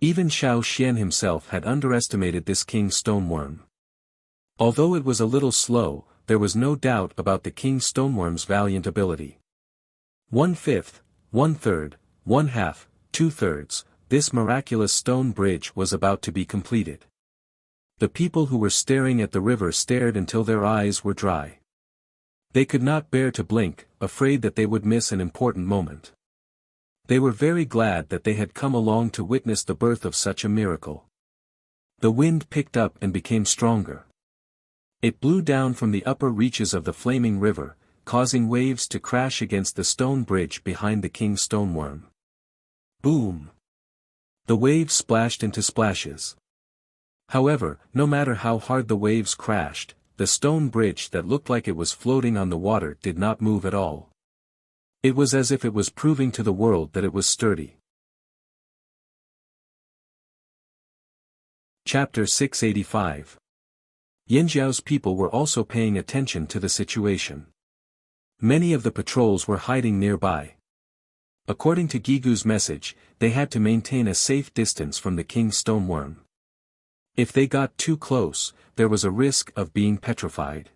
Speaker 1: Even Xiao Xian himself had underestimated this king stoneworm. Although it was a little slow, there was no doubt about the king stoneworm's valiant ability. 1/5, 1/3, 1/2, 2/3, this miraculous stone bridge was about to be completed. The people who were staring at the river stared until their eyes were dry. They could not bear to blink, afraid that they would miss an important moment. They were very glad that they had come along to witness the birth of such a miracle. The wind picked up and became stronger. It blew down from the upper reaches of the flaming river, causing waves to crash against the stone bridge behind the king stoneworm. Boom! The waves splashed into splashes. However, no matter how hard the waves crashed, the stone bridge that looked like it was floating on the water did not move at all. It was as if it was proving to the world that it was sturdy. Chapter 685. Yanjiao's people were also paying attention to the situation. Many of the patrols were hiding nearby. According to Gigu's message, they had to maintain a safe distance from the king stoneworm. If they got too close, there was a risk of being petrified.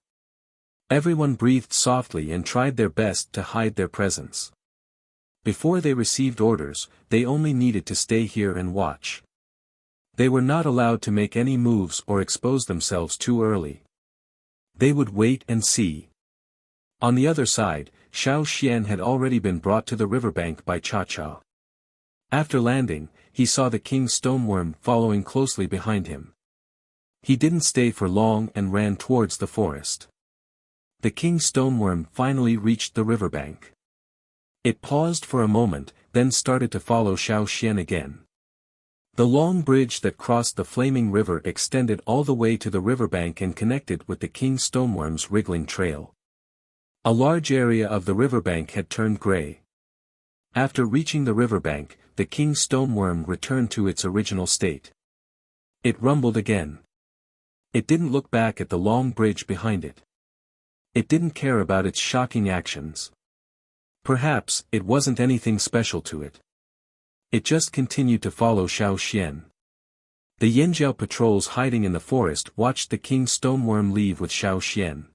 Speaker 1: Everyone breathed softly and tried their best to hide their presence. Before they received orders, they only needed to stay here and watch. They were not allowed to make any moves or expose themselves too early. They would wait and see. On the other side, Xiao Xian had already been brought to the riverbank by Cha Cha. After landing, he saw the king stoneworm following closely behind him. He didn't stay for long and ran towards the forest. The king stoneworm finally reached the riverbank. It paused for a moment, then started to follow Xiao Xian again. The long bridge that crossed the flaming river extended all the way to the riverbank and connected with the king stoneworm's wriggling trail. A large area of the riverbank had turned gray. After reaching the riverbank, the king stoneworm returned to its original state. It rumbled again. It didn't look back at the long bridge behind it. It didn't care about its shocking actions. Perhaps it wasn't anything special to it. It just continued to follow Xiao Xian. The Yanjiao patrols hiding in the forest watched the king stoneworm leave with Xiao Xian.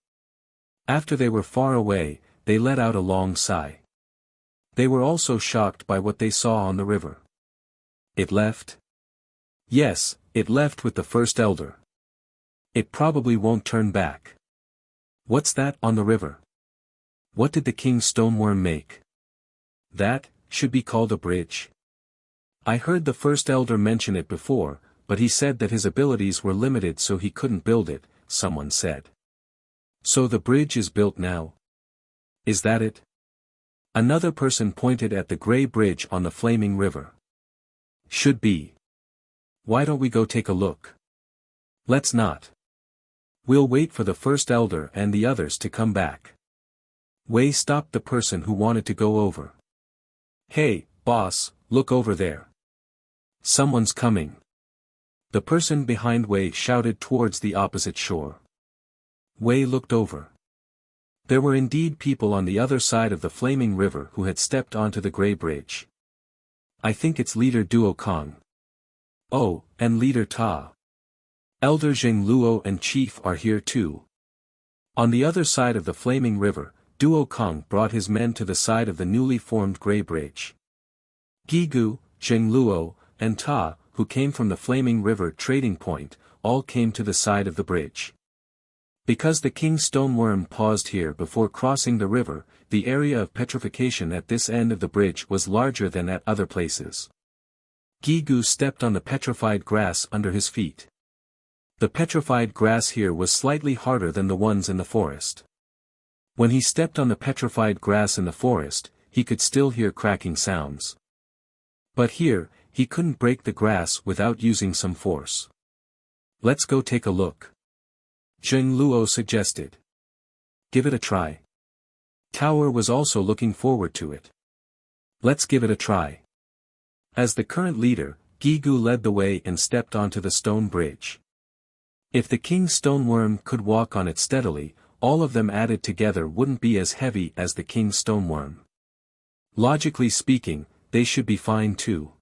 Speaker 1: After they were far away, they let out a long sigh. They were also shocked by what they saw on the river. It left? Yes, it left with the first elder. It probably won't turn back. What's that on the river? What did the king stoneworm make? That should be called a bridge. I heard the first elder mention it before, but he said that his abilities were limited so he couldn't build it, someone said. So the bridge is built now? Is that it? Another person pointed at the gray bridge on the flaming river. Should be. Why don't we go take a look? Let's not. We'll wait for the first elder and the others to come back. Wei stopped the person who wanted to go over. Hey, boss, look over there. Someone's coming. The person behind Wei shouted towards the opposite shore. Wei looked over. There were indeed people on the other side of the flaming river who had stepped onto the gray bridge. I think it's Leader Duo Kong. Oh, and Leader Ta. Elder Zheng Luo and Chief are here too. On the other side of the flaming river, Duo Kong brought his men to the side of the newly formed Grey Bridge. Gigu, Zhengluo, and Ta, who came from the Flaming River trading point, all came to the side of the bridge. Because the King Stoneworm paused here before crossing the river, the area of petrification at this end of the bridge was larger than at other places. Gigu stepped on the petrified grass under his feet. The petrified grass here was slightly harder than the ones in the forest. When he stepped on the petrified grass in the forest, he could still hear cracking sounds. But here, he couldn't break the grass without using some force. "Let's go take a look," Zheng Luo suggested. "Give it a try." Tower was also looking forward to it. "Let's give it a try." As the current leader, Gigu led the way and stepped onto the stone bridge. If the King Stoneworm could walk on it steadily, all of them added together wouldn't be as heavy as the King Stoneworm. Logically speaking, they should be fine too.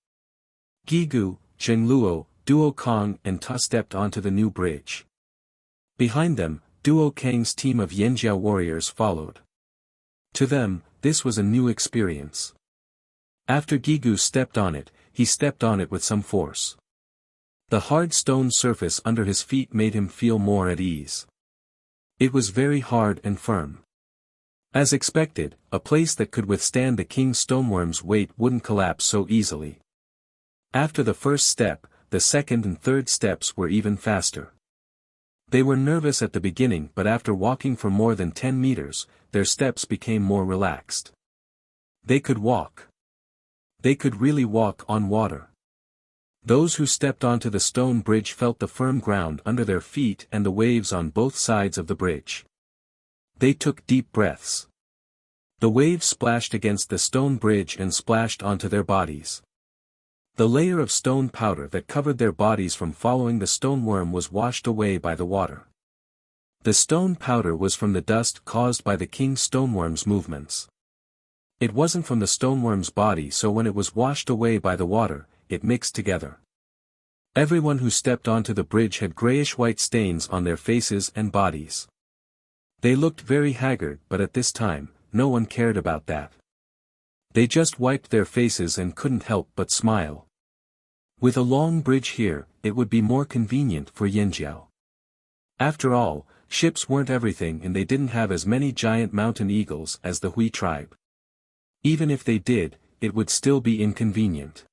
Speaker 1: Gigu, Zhengluo, Duo Kong and Ta stepped onto the new bridge. Behind them, Duo Kang's team of Yanjiao warriors followed. To them, this was a new experience. After Gigu stepped on it, he stepped on it with some force. The hard stone surface under his feet made him feel more at ease. It was very hard and firm. As expected, a place that could withstand the King Stoneworm's weight wouldn't collapse so easily. After the first step, the second and third steps were even faster. They were nervous at the beginning, but after walking for more than 10 meters, their steps became more relaxed. They could walk. They could really walk on water. Those who stepped onto the stone bridge felt the firm ground under their feet and the waves on both sides of the bridge. They took deep breaths. The waves splashed against the stone bridge and splashed onto their bodies. The layer of stone powder that covered their bodies from following the stoneworm was washed away by the water. The stone powder was from the dust caused by the King Stoneworm's movements. It wasn't from the stoneworm's body, so when it was washed away by the water, it mixed together. Everyone who stepped onto the bridge had grayish-white stains on their faces and bodies. They looked very haggard, but at this time, no one cared about that. They just wiped their faces and couldn't help but smile. With a long bridge here, it would be more convenient for Yanjiao. After all, ships weren't everything and they didn't have as many giant mountain eagles as the Hui tribe. Even if they did, it would still be inconvenient.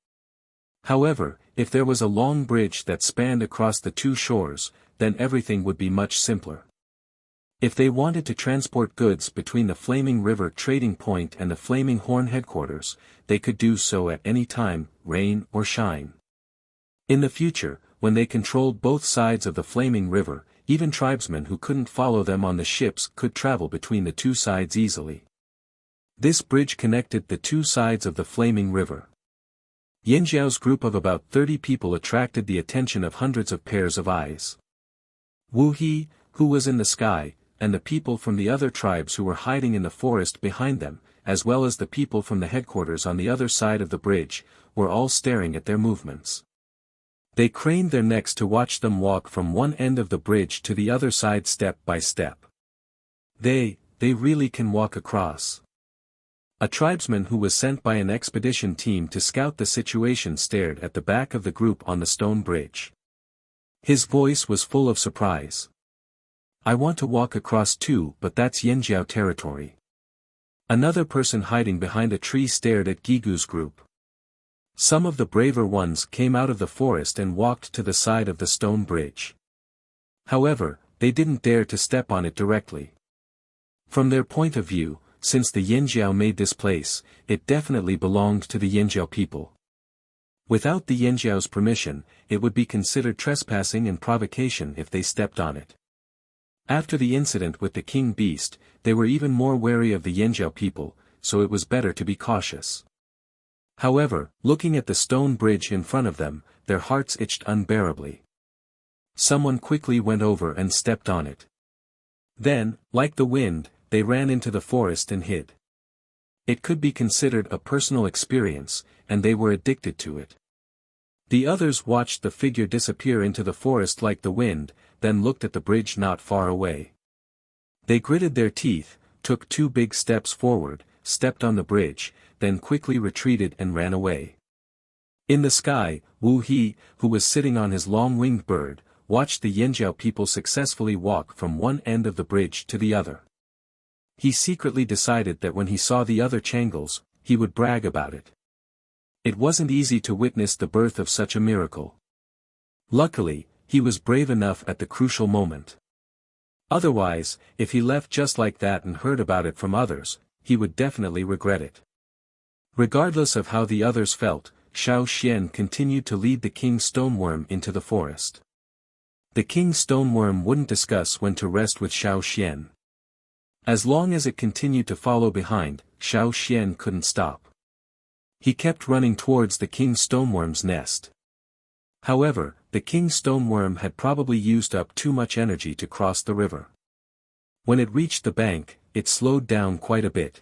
Speaker 1: However, if there was a long bridge that spanned across the two shores, then everything would be much simpler. If they wanted to transport goods between the Flaming River trading point and the Flaming Horn headquarters, they could do so at any time, rain or shine. In the future, when they controlled both sides of the Flaming River, even tribesmen who couldn't follow them on the ships could travel between the two sides easily. This bridge connected the two sides of the Flaming River. Yanjiao's group of about 30 people attracted the attention of hundreds of pairs of eyes. Wu He, who was in the sky, and the people from the other tribes who were hiding in the forest behind them, as well as the people from the headquarters on the other side of the bridge, were all staring at their movements. They craned their necks to watch them walk from one end of the bridge to the other side step by step. They really can walk across. A tribesman who was sent by an expedition team to scout the situation stared at the back of the group on the stone bridge. His voice was full of surprise. "I want to walk across too, but that's Yanjiao territory." Another person hiding behind a tree stared at Gigu's group. Some of the braver ones came out of the forest and walked to the side of the stone bridge. However, they didn't dare to step on it directly. From their point of view, since the Yanjiao made this place, it definitely belonged to the Yanjiao people. Without the Yanjiao's permission, it would be considered trespassing and provocation if they stepped on it. After the incident with the king beast, they were even more wary of the Yanjiao people, so it was better to be cautious. However, looking at the stone bridge in front of them, their hearts itched unbearably. Someone quickly went over and stepped on it. Then, like the wind, they ran into the forest and hid. It could be considered a personal experience, and they were addicted to it. The others watched the figure disappear into the forest like the wind, then looked at the bridge not far away. They gritted their teeth, took 2 big steps forward, stepped on the bridge, then quickly retreated and ran away. In the sky, Wu He, who was sitting on his long-winged bird, watched the Yanjiao people successfully walk from one end of the bridge to the other. He secretly decided that when he saw the other Changles, he would brag about it. It wasn't easy to witness the birth of such a miracle. Luckily, he was brave enough at the crucial moment. Otherwise, if he left just like that and heard about it from others, he would definitely regret it. Regardless of how the others felt, Xiao Xian continued to lead the King Stoneworm into the forest. The King Stoneworm wouldn't discuss when to rest with Xiao Xian. As long as it continued to follow behind, Xiao Xian couldn't stop. He kept running towards the King Stoneworm's nest. However, the King Stoneworm had probably used up too much energy to cross the river. When it reached the bank, it slowed down quite a bit.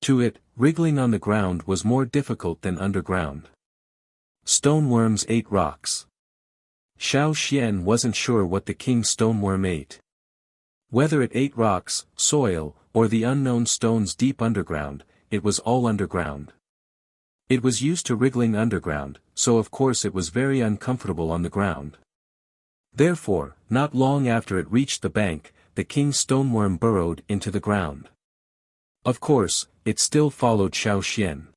Speaker 1: To it, wriggling on the ground was more difficult than underground. Stoneworms ate rocks. Xiao Xian wasn't sure what the King Stoneworm ate. Whether it ate rocks, soil, or the unknown stones deep underground, it was all underground. It was used to wriggling underground, so of course it was very uncomfortable on the ground. Therefore, not long after it reached the bank, the King Stoneworm burrowed into the ground. Of course, it still followed Xiao Xian.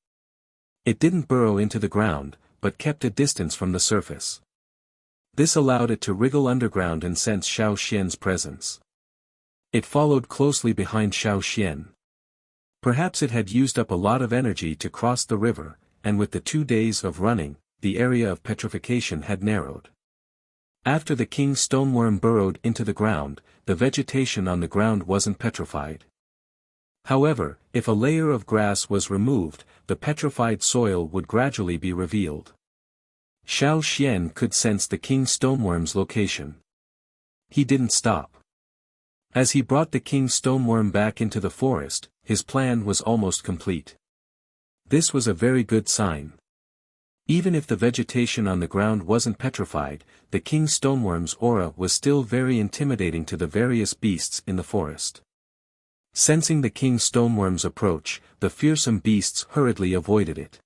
Speaker 1: It didn't burrow into the ground, but kept a distance from the surface. This allowed it to wriggle underground and sense Xiao Xian's presence. It followed closely behind Xiao Xian. Perhaps it had used up a lot of energy to cross the river, and with the 2 days of running, the area of petrification had narrowed. After the King Stoneworm burrowed into the ground, the vegetation on the ground wasn't petrified. However, if a layer of grass was removed, the petrified soil would gradually be revealed. Xiao Xian could sense the King Stoneworm's location. He didn't stop. As he brought the King Stoneworm back into the forest, his plan was almost complete. This was a very good sign. Even if the vegetation on the ground wasn't petrified, the King Stoneworm's aura was still very intimidating to the various beasts in the forest. Sensing the King Stoneworm's approach, the fearsome beasts hurriedly avoided it.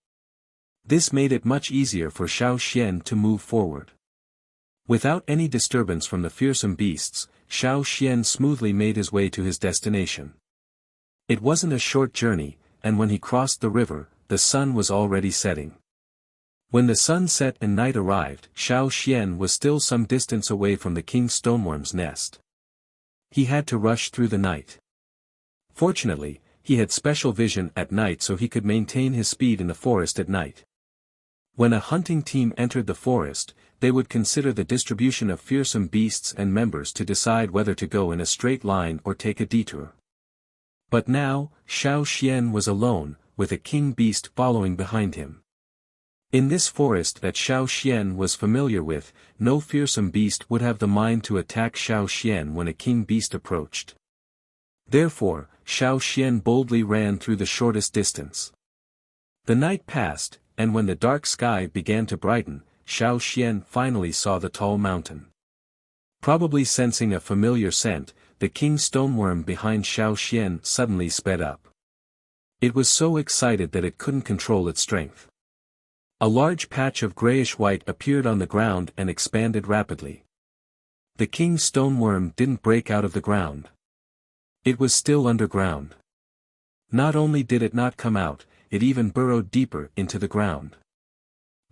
Speaker 1: This made it much easier for Xiao Xian to move forward. Without any disturbance from the fearsome beasts, Xiao Xian smoothly made his way to his destination. It wasn't a short journey, and when he crossed the river, the sun was already setting. When the sun set and night arrived, Xiao Xian was still some distance away from the King Stoneworm's nest. He had to rush through the night. Fortunately, he had special vision at night so he could maintain his speed in the forest at night. When a hunting team entered the forest, they would consider the distribution of fearsome beasts and members to decide whether to go in a straight line or take a detour. But now, Xiao Xian was alone, with a king beast following behind him. In this forest that Xiao Xian was familiar with, no fearsome beast would have the mind to attack Xiao Xian when a king beast approached. Therefore, Xiao Xian boldly ran through the shortest distance. The night passed, and when the dark sky began to brighten, Xiao Xian finally saw the tall mountain. Probably sensing a familiar scent, the King Stoneworm behind Xiao Xian suddenly sped up. It was so excited that it couldn't control its strength. A large patch of grayish-white appeared on the ground and expanded rapidly. The King Stoneworm didn't break out of the ground. It was still underground. Not only did it not come out, it even burrowed deeper into the ground.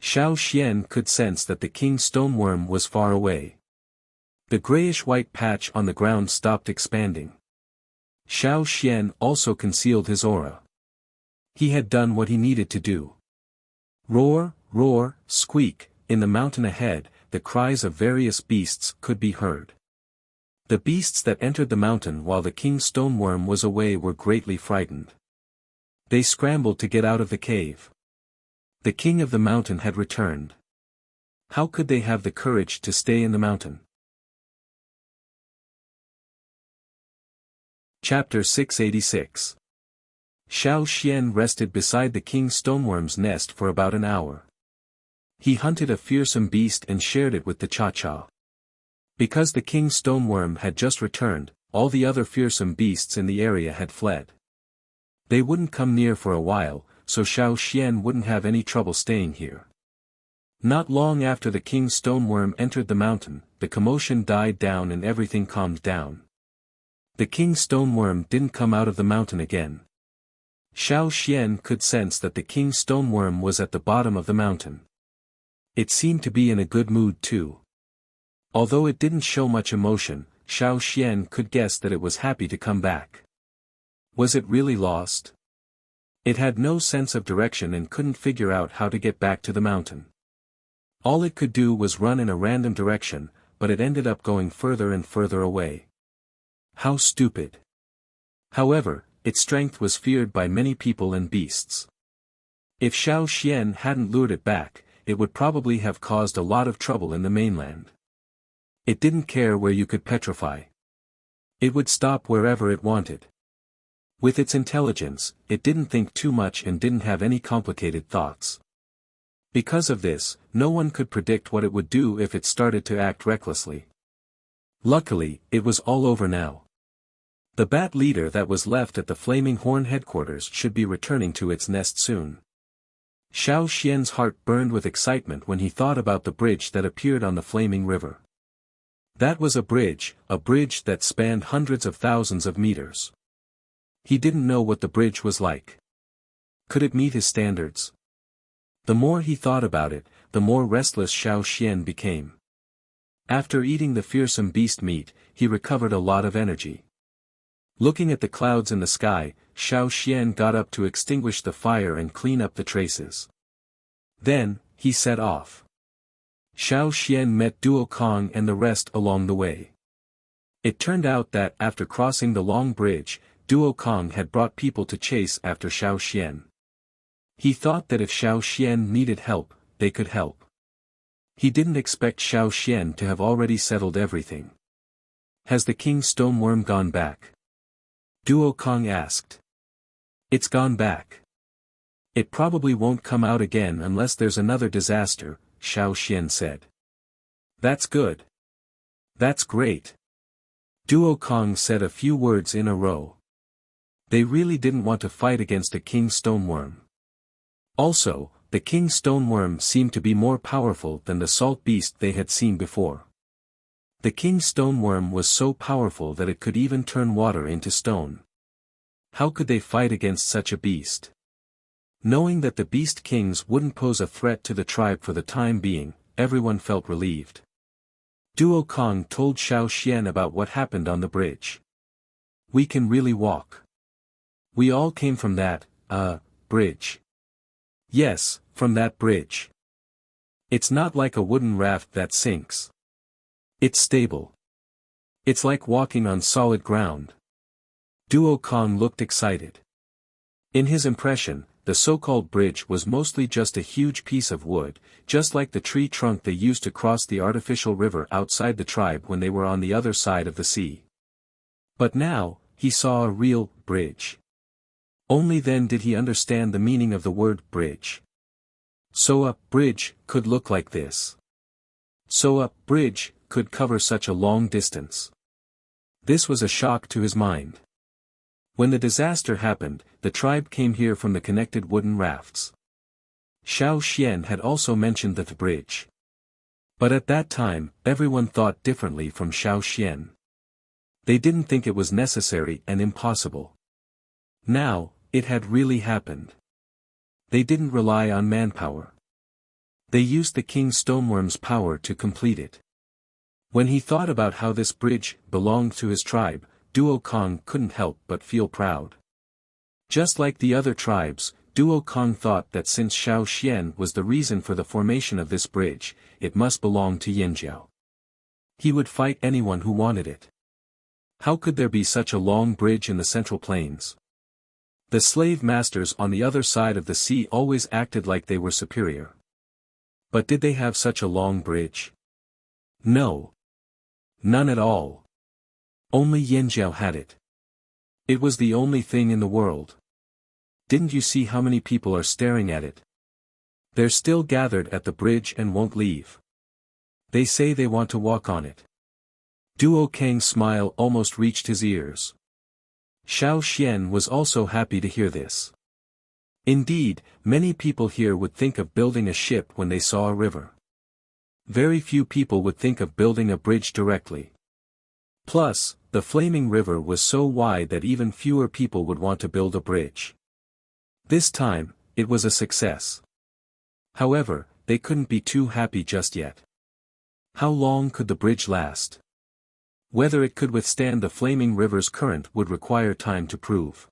Speaker 1: Xiao Xian could sense that the King Stoneworm was far away. The grayish-white patch on the ground stopped expanding. Xiao Xian also concealed his aura. He had done what he needed to do. Roar, roar, squeak, in the mountain ahead, the cries of various beasts could be heard. The beasts that entered the mountain while the King Stoneworm was away were greatly frightened. They scrambled to get out of the cave. The king of the mountain had returned. How could they have the courage to stay in the mountain? Chapter 686. Xiao Xian rested beside the King Stoneworm's nest for about an hour. He hunted a fearsome beast and shared it with the Cha-Cha. Because the King Stoneworm had just returned, all the other fearsome beasts in the area had fled. They wouldn't come near for a while, so Xiao Xian wouldn't have any trouble staying here. Not long after the king stoneworm entered the mountain, the commotion died down and everything calmed down. The king stoneworm didn't come out of the mountain again. Xiao Xian could sense that the king stoneworm was at the bottom of the mountain. It seemed to be in a good mood too. Although it didn't show much emotion, Xiao Xian could guess that it was happy to come back. Was it really lost? It had no sense of direction and couldn't figure out how to get back to the mountain. All it could do was run in a random direction, but it ended up going further and further away. How stupid. However, its strength was feared by many people and beasts. If Xiao Xian hadn't lured it back, it would probably have caused a lot of trouble in the mainland. It didn't care where you could petrify. It would stop wherever it wanted. With its intelligence, it didn't think too much and didn't have any complicated thoughts. Because of this, no one could predict what it would do if it started to act recklessly. Luckily, it was all over now. The bat leader that was left at the Flaming Horn headquarters should be returning to its nest soon. Xiao Xian's heart burned with excitement when he thought about the bridge that appeared on the flaming river. That was a bridge that spanned hundreds of thousands of meters. He didn't know what the bridge was like. Could it meet his standards? The more he thought about it, the more restless Xiao Xian became. After eating the fearsome beast meat, he recovered a lot of energy. Looking at the clouds in the sky, Xiao Xian got up to extinguish the fire and clean up the traces. Then, he set off. Xiao Xian met Duo Kong and the rest along the way. It turned out that after crossing the long bridge, Duo Kong had brought people to chase after Xiao Xian. He thought that if Xiao Xian needed help, they could help. He didn't expect Xiao Xian to have already settled everything. Has the king stoneworm gone back? Duo Kong asked. It's gone back. It probably won't come out again unless there's another disaster, Xiao Xian said. That's good. That's great. Duo Kong said a few words in a row. They really didn't want to fight against the king stoneworm. Also, the king stoneworm seemed to be more powerful than the salt beast they had seen before. The king stoneworm was so powerful that it could even turn water into stone. How could they fight against such a beast? Knowing that the beast kings wouldn't pose a threat to the tribe for the time being, everyone felt relieved. Duo Kong told Xiao Xian about what happened on the bridge. We can really walk. We all came from that, bridge. Yes, from that bridge. It's not like a wooden raft that sinks. It's stable. It's like walking on solid ground. Duo Kong looked excited. In his impression, the so-called bridge was mostly just a huge piece of wood, just like the tree trunk they used to cross the artificial river outside the tribe when they were on the other side of the sea. But now, he saw a real bridge. Only then did he understand the meaning of the word bridge. So a bridge could look like this. So a bridge could cover such a long distance. This was a shock to his mind. When the disaster happened, the tribe came here from the connected wooden rafts. Xiao Xian had also mentioned the bridge. But at that time, everyone thought differently from Xiao Xian. They didn't think it was necessary and impossible. Now, it had really happened. They didn't rely on manpower. They used the king stoneworm's power to complete it. When he thought about how this bridge belonged to his tribe, Duo Kong couldn't help but feel proud. Just like the other tribes, Duo Kong thought that since Xiao Xian was the reason for the formation of this bridge, it must belong to Yinjiao. He would fight anyone who wanted it. How could there be such a long bridge in the Central Plains? The slave masters on the other side of the sea always acted like they were superior. But did they have such a long bridge? No. None at all. Only Yinjiao had it. It was the only thing in the world. Didn't you see how many people are staring at it? They're still gathered at the bridge and won't leave. They say they want to walk on it. Duo Kang's smile almost reached his ears. Xiao Xian was also happy to hear this. Indeed, many people here would think of building a ship when they saw a river. Very few people would think of building a bridge directly. Plus, the flaming river was so wide that even fewer people would want to build a bridge. This time, it was a success. However, they couldn't be too happy just yet. How long could the bridge last? Whether it could withstand the flaming river's current would require time to prove.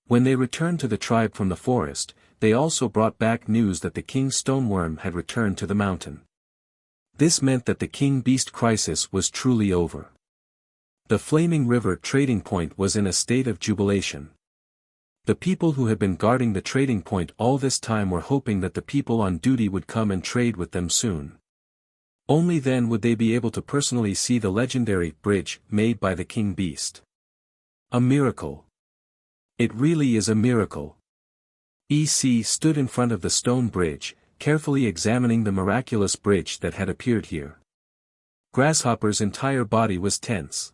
Speaker 1: When they returned to the tribe from the forest, they also brought back news that the King Stoneworm had returned to the mountain. This meant that the King Beast crisis was truly over. The Flaming River trading point was in a state of jubilation. The people who had been guarding the trading point all this time were hoping that the people on duty would come and trade with them soon. Only then would they be able to personally see the legendary bridge made by the King Beast. A miracle. It really is a miracle. EC stood in front of the stone bridge, carefully examining the miraculous bridge that had appeared here. Grasshopper's entire body was tense.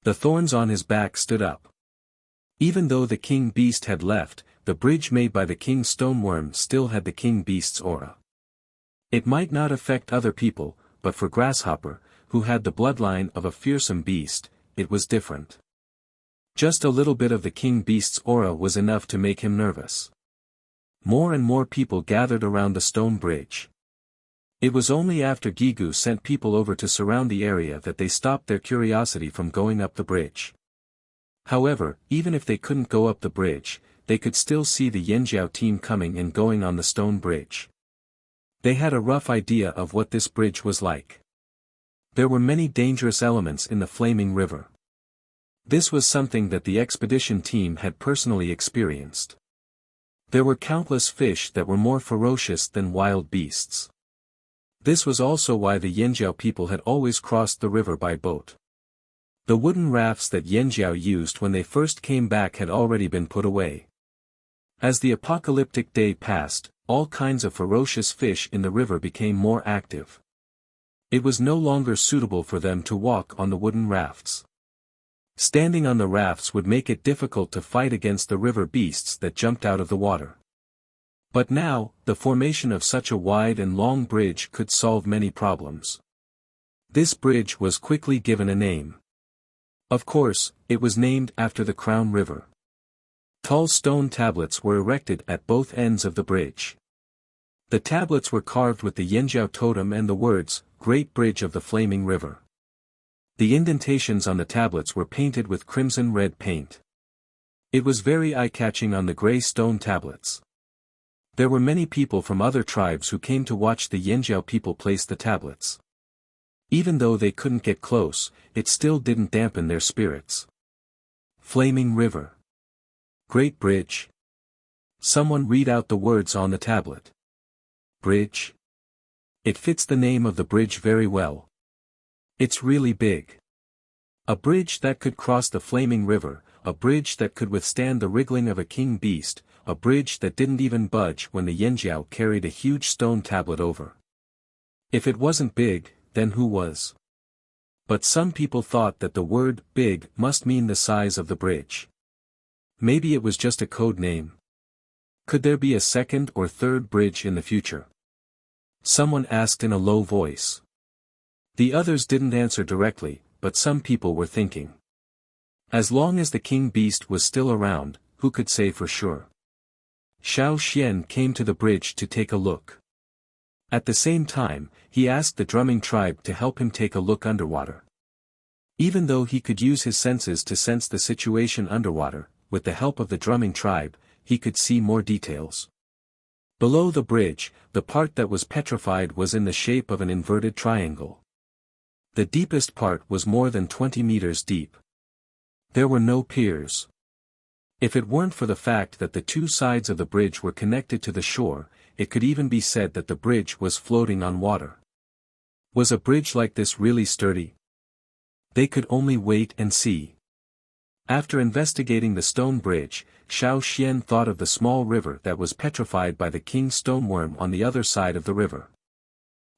Speaker 1: The thorns on his back stood up. Even though the King Beast had left, the bridge made by the King Stoneworm still had the King Beast's aura. It might not affect other people, but for Grasshopper, who had the bloodline of a fearsome beast, it was different. Just a little bit of the King Beast's aura was enough to make him nervous. More and more people gathered around the stone bridge. It was only after Gigu sent people over to surround the area that they stopped their curiosity from going up the bridge. However, even if they couldn't go up the bridge, they could still see the Yanjiao team coming and going on the stone bridge. They had a rough idea of what this bridge was like. There were many dangerous elements in the flaming river. This was something that the expedition team had personally experienced. There were countless fish that were more ferocious than wild beasts. This was also why the Yanjiao people had always crossed the river by boat. The wooden rafts that Yanjiao used when they first came back had already been put away. As the apocalyptic day passed, all kinds of ferocious fish in the river became more active. It was no longer suitable for them to walk on the wooden rafts. Standing on the rafts would make it difficult to fight against the river beasts that jumped out of the water. But now, the formation of such a wide and long bridge could solve many problems. This bridge was quickly given a name. Of course, it was named after the Crown River. Tall stone tablets were erected at both ends of the bridge. The tablets were carved with the Yanjiao totem and the words, Great Bridge of the Flaming River. The indentations on the tablets were painted with crimson-red paint. It was very eye-catching on the gray stone tablets. There were many people from other tribes who came to watch the Yanjiao people place the tablets. Even though they couldn't get close, it still didn't dampen their spirits. Flaming River. Great Bridge. Someone read out the words on the tablet. Bridge. It fits the name of the bridge very well. It's really big. A bridge that could cross the flaming river, a bridge that could withstand the wriggling of a king beast, a bridge that didn't even budge when the Yanjiao carried a huge stone tablet over. If it wasn't big, then who was? But some people thought that the word big must mean the size of the bridge. Maybe it was just a code name. Could there be a second or third bridge in the future? Someone asked in a low voice. The others didn't answer directly, but some people were thinking. As long as the king beast was still around, who could say for sure? Xiao Xian came to the bridge to take a look. At the same time, he asked the drumming tribe to help him take a look underwater. Even though he could use his senses to sense the situation underwater, with the help of the drumming tribe, he could see more details. Below the bridge, the part that was petrified was in the shape of an inverted triangle. The deepest part was more than 20 meters deep. There were no piers. If it weren't for the fact that the two sides of the bridge were connected to the shore, it could even be said that the bridge was floating on water. Was a bridge like this really sturdy? They could only wait and see. After investigating the stone bridge, Xiao Xian thought of the small river that was petrified by the king stoneworm on the other side of the river.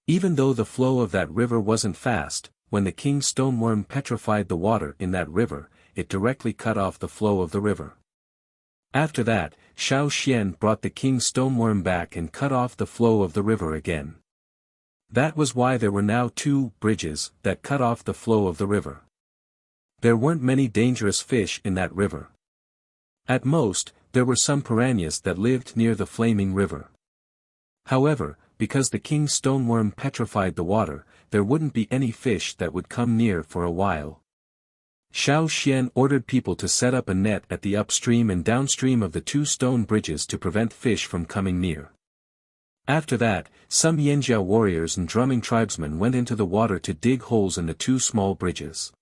Speaker 1: Even though the flow of that river wasn't fast, when the king stoneworm petrified the water in that river, it directly cut off the flow of the river. After that, Xiao Xian brought the king stoneworm back and cut off the flow of the river again. That was why there were now 2 bridges that cut off the flow of the river. There weren't many dangerous fish in that river. At most, there were some piranhas that lived near the flaming river. However, because the king stoneworm petrified the water, there wouldn't be any fish that would come near for a while. Xiao Xian ordered people to set up a net at the upstream and downstream of the 2 stone bridges to prevent fish from coming near. After that, some Yanjiao warriors and drumming tribesmen went into the water to dig holes in the 2 small bridges.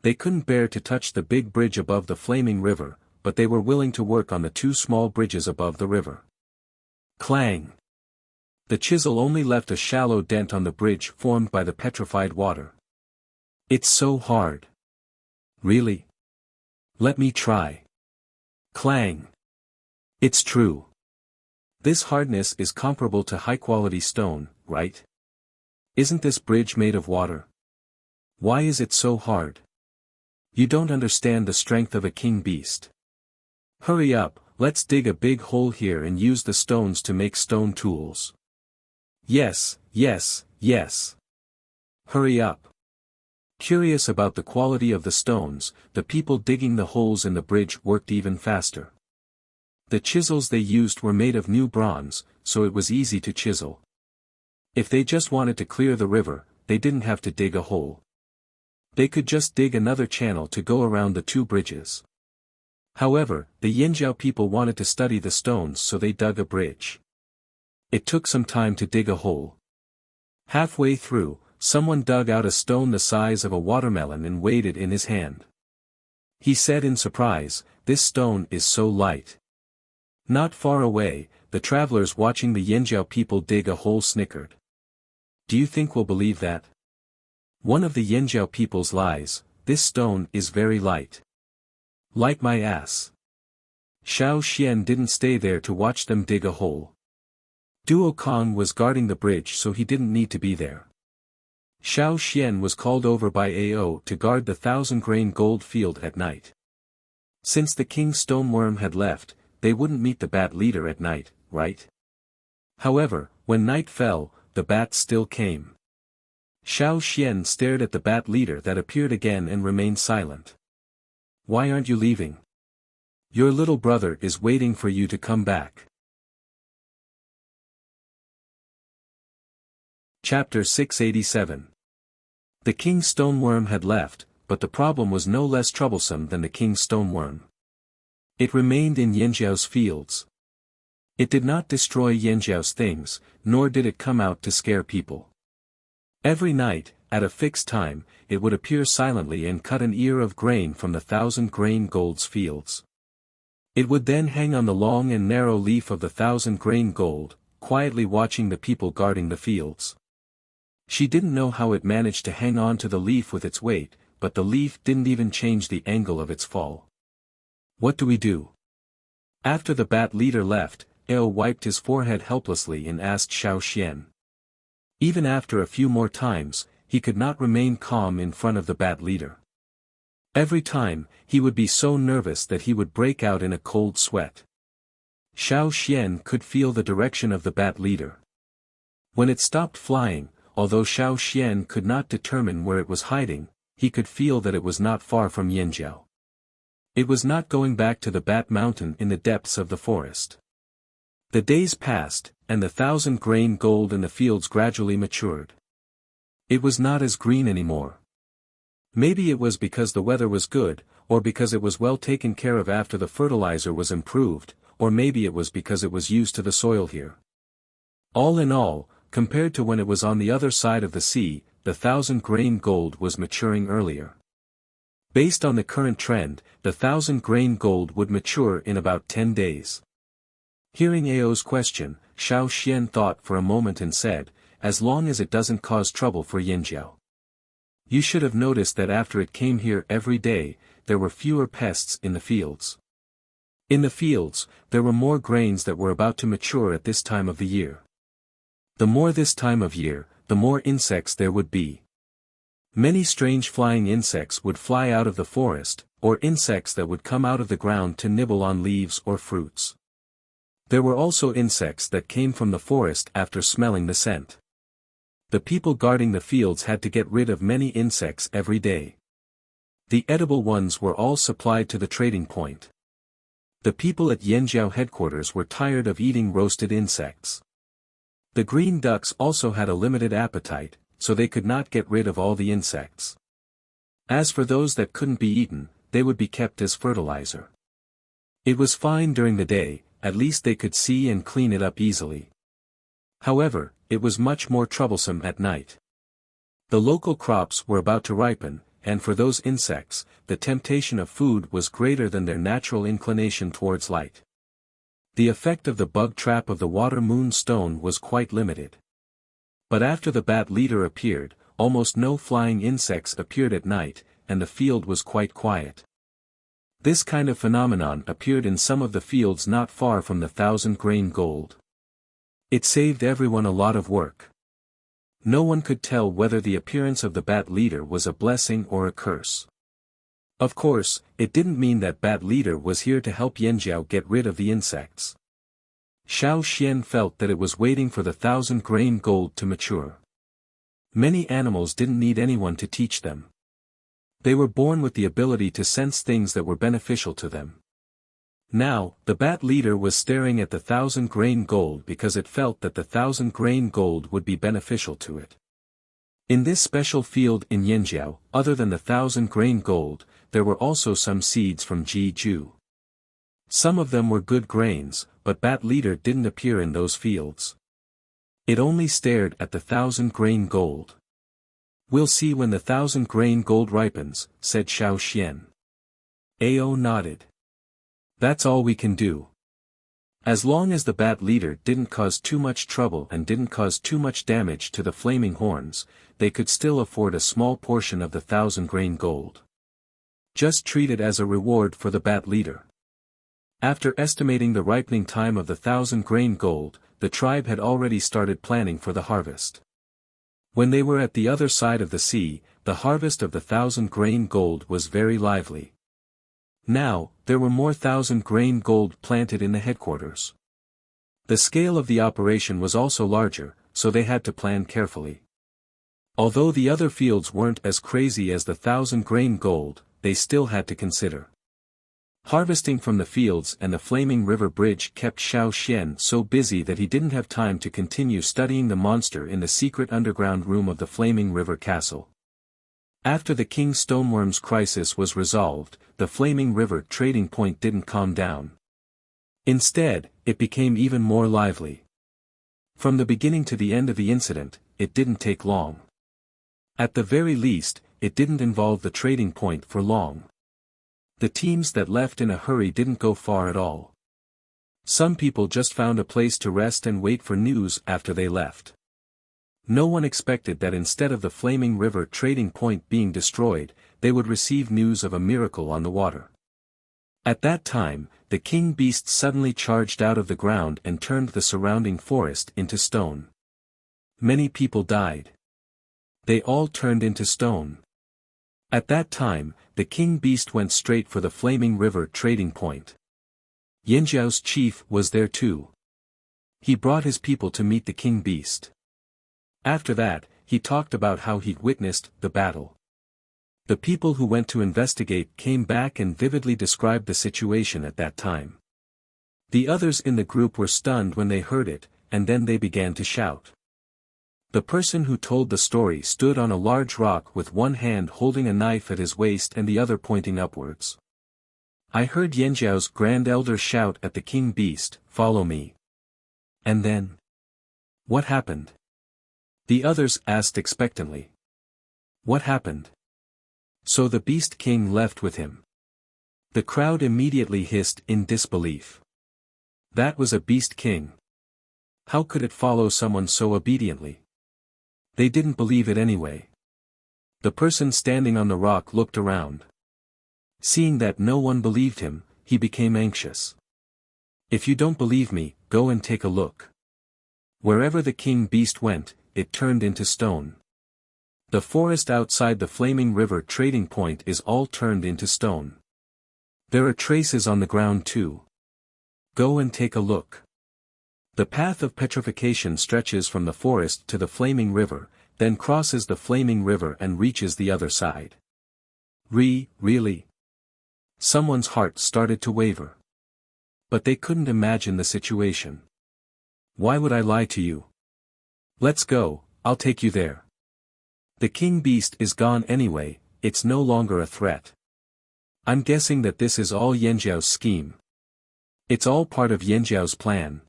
Speaker 1: They couldn't bear to touch the big bridge above the flaming river, but they were willing to work on the 2 small bridges above the river. Clang! The chisel only left a shallow dent on the bridge formed by the petrified water. It's so hard. Really? Let me try. Clang! It's true. This hardness is comparable to high-quality stone, right? Isn't this bridge made of water? Why is it so hard? You don't understand the strength of a king beast. Hurry up, let's dig a big hole here and use the stones to make stone tools. Yes, yes, yes. Hurry up. Curious about the quality of the stones, the people digging the holes in the bridge worked even faster. The chisels they used were made of new bronze, so it was easy to chisel. If they just wanted to clear the river, they didn't have to dig a hole. They could just dig another channel to go around the 2 bridges. However, the Yanjiao people wanted to study the stones, so they dug a bridge. It took some time to dig a hole. Halfway through, someone dug out a stone the size of a watermelon and weighed it in his hand. He said in surprise, "This stone is so light." Not far away, the travelers watching the Yanjiao people dig a hole snickered. Do you think we'll believe that? One of the Yanjiao people's lies, "This stone is very light." Like my ass. Xiao Xian didn't stay there to watch them dig a hole. Duo Kong was guarding the bridge, so he didn't need to be there. Xiao Xian was called over by Ao to guard the 1,000-grain gold field at night. Since the king stoneworm had left, they wouldn't meet the bat leader at night, right? However, when night fell, the bat still came. Xiao Xian stared at the bat leader that appeared again and remained silent. Why aren't you leaving? Your little brother is waiting for you to come back. Chapter 687. The king stoneworm had left, but the problem was no less troublesome than the king stoneworm. It remained in Yanjiao's fields. It did not destroy Yanjiao's things, nor did it come out to scare people. Every night, at a fixed time, it would appear silently and cut an ear of grain from the 1,000-grain gold's fields. It would then hang on the long and narrow leaf of the 1,000-grain gold, quietly watching the people guarding the fields. She didn't know how it managed to hang on to the leaf with its weight, but the leaf didn't even change the angle of its fall. What do we do? After the bat leader left, Ao wiped his forehead helplessly and asked Xiao Xian. Even after a few more times, he could not remain calm in front of the bat leader. Every time, he would be so nervous that he would break out in a cold sweat. Xiao Xian could feel the direction of the bat leader. When it stopped flying, although Xiao Xian could not determine where it was hiding, he could feel that it was not far from Yanjiao. It was not going back to the Bat Mountain in the depths of the forest. The days passed, and the 1,000-grain gold in the fields gradually matured. It was not as green anymore. Maybe it was because the weather was good, or because it was well taken care of after the fertilizer was improved, or maybe it was because it was used to the soil here. All in all, compared to when it was on the other side of the sea, the 1,000-grain gold was maturing earlier. Based on the current trend, the 1,000-grain gold would mature in about 10 days. Hearing Ao's question, Xiao Xian thought for a moment and said, "As long as it doesn't cause trouble for Yanjiao." You should have noticed that after it came here every day, there were fewer pests in the fields. In the fields, there were more grains that were about to mature at this time of the year. The more this time of year, the more insects there would be. Many strange flying insects would fly out of the forest, or insects that would come out of the ground to nibble on leaves or fruits. There were also insects that came from the forest after smelling the scent. The people guarding the fields had to get rid of many insects every day. The edible ones were all supplied to the trading point. The people at Yanjiao headquarters were tired of eating roasted insects. The green ducks also had a limited appetite, so they could not get rid of all the insects. As for those that couldn't be eaten, they would be kept as fertilizer. It was fine during the day, at least they could see and clean it up easily. However, it was much more troublesome at night. The local crops were about to ripen, and for those insects, the temptation of food was greater than their natural inclination towards light. The effect of the bug trap of the water moon stone was quite limited. But after the bat leader appeared, almost no flying insects appeared at night, and the field was quite quiet. This kind of phenomenon appeared in some of the fields not far from the 1,000-grain gold. It saved everyone a lot of work. No one could tell whether the appearance of the bat leader was a blessing or a curse. Of course, it didn't mean that bat leader was here to help Yanjiao get rid of the insects. Xiao Xian felt that it was waiting for the 1,000-grain gold to mature. Many animals didn't need anyone to teach them. They were born with the ability to sense things that were beneficial to them. Now, the bat leader was staring at the 1,000-grain gold because it felt that the 1,000-grain gold would be beneficial to it. In this special field in Yanjiao, other than the 1,000-grain gold, there were also some seeds from Jiju. Some of them were good grains, but bat leader didn't appear in those fields. It only stared at the 1,000-grain gold. "We'll see when the 1,000-grain gold ripens," said Xiao Xian. Ao nodded. "That's all we can do. As long as the bat leader didn't cause too much trouble and didn't cause too much damage to the flaming horns, they could still afford a small portion of the 1,000-grain gold. Just treat it as a reward for the bat leader." After estimating the ripening time of the 1,000-grain gold, the tribe had already started planning for the harvest. When they were at the other side of the sea, the harvest of the 1,000-grain gold was very lively. Now, there were more 1,000-grain gold planted in the headquarters. The scale of the operation was also larger, so they had to plan carefully. Although the other fields weren't as crazy as the 1,000-grain gold, they still had to consider. Harvesting from the fields and the flaming river bridge kept Xiao Xian so busy that he didn't have time to continue studying the monster in the secret underground room of the flaming river castle. After the King Stoneworm's crisis was resolved, the flaming river trading point didn't calm down. Instead, it became even more lively. From the beginning to the end of the incident, it didn't take long. At the very least, it didn't involve the trading point for long. The teams that left in a hurry didn't go far at all. Some people just found a place to rest and wait for news after they left. No one expected that instead of the flaming river trading point being destroyed, they would receive news of a miracle on the water. At that time, the king beast suddenly charged out of the ground and turned the surrounding forest into stone. Many people died. They all turned into stone. At that time, the king beast went straight for the flaming river trading point. Yanjiao's chief was there too. He brought his people to meet the king beast. After that, he talked about how he'd witnessed the battle. The people who went to investigate came back and vividly described the situation at that time. The others in the group were stunned when they heard it, and then they began to shout. The person who told the story stood on a large rock with one hand holding a knife at his waist and the other pointing upwards. I heard Yanjiao's grand elder shout at the king beast, "Follow me." And then? What happened? The others asked expectantly. What happened? So the beast king left with him. The crowd immediately hissed in disbelief. That was a beast king. How could it follow someone so obediently? They didn't believe it anyway. The person standing on the rock looked around. Seeing that no one believed him, he became anxious. If you don't believe me, go and take a look. Wherever the king beast went, it turned into stone. The forest outside the Flaming River trading point is all turned into stone. There are traces on the ground too. Go and take a look. The path of petrification stretches from the forest to the Flaming River, then crosses the Flaming River and reaches the other side. Really? Someone's heart started to waver. But they couldn't imagine the situation. Why would I lie to you? Let's go, I'll take you there. The king beast is gone anyway, it's no longer a threat. I'm guessing that this is all Yanjiao's scheme. It's all part of Yanjiao's plan.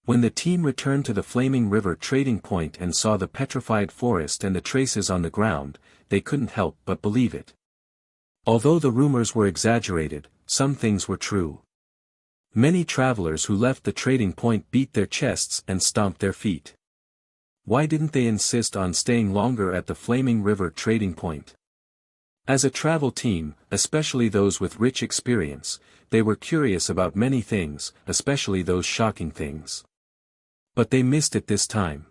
Speaker 1: When the team returned to the Flaming River trading point and saw the petrified forest and the traces on the ground, they couldn't help but believe it. Although the rumors were exaggerated, some things were true. Many travelers who left the trading point beat their chests and stomped their feet. Why didn't they insist on staying longer at the Flaming River trading point? As a travel team, especially those with rich experience, they were curious about many things, especially those shocking things. But they missed it this time.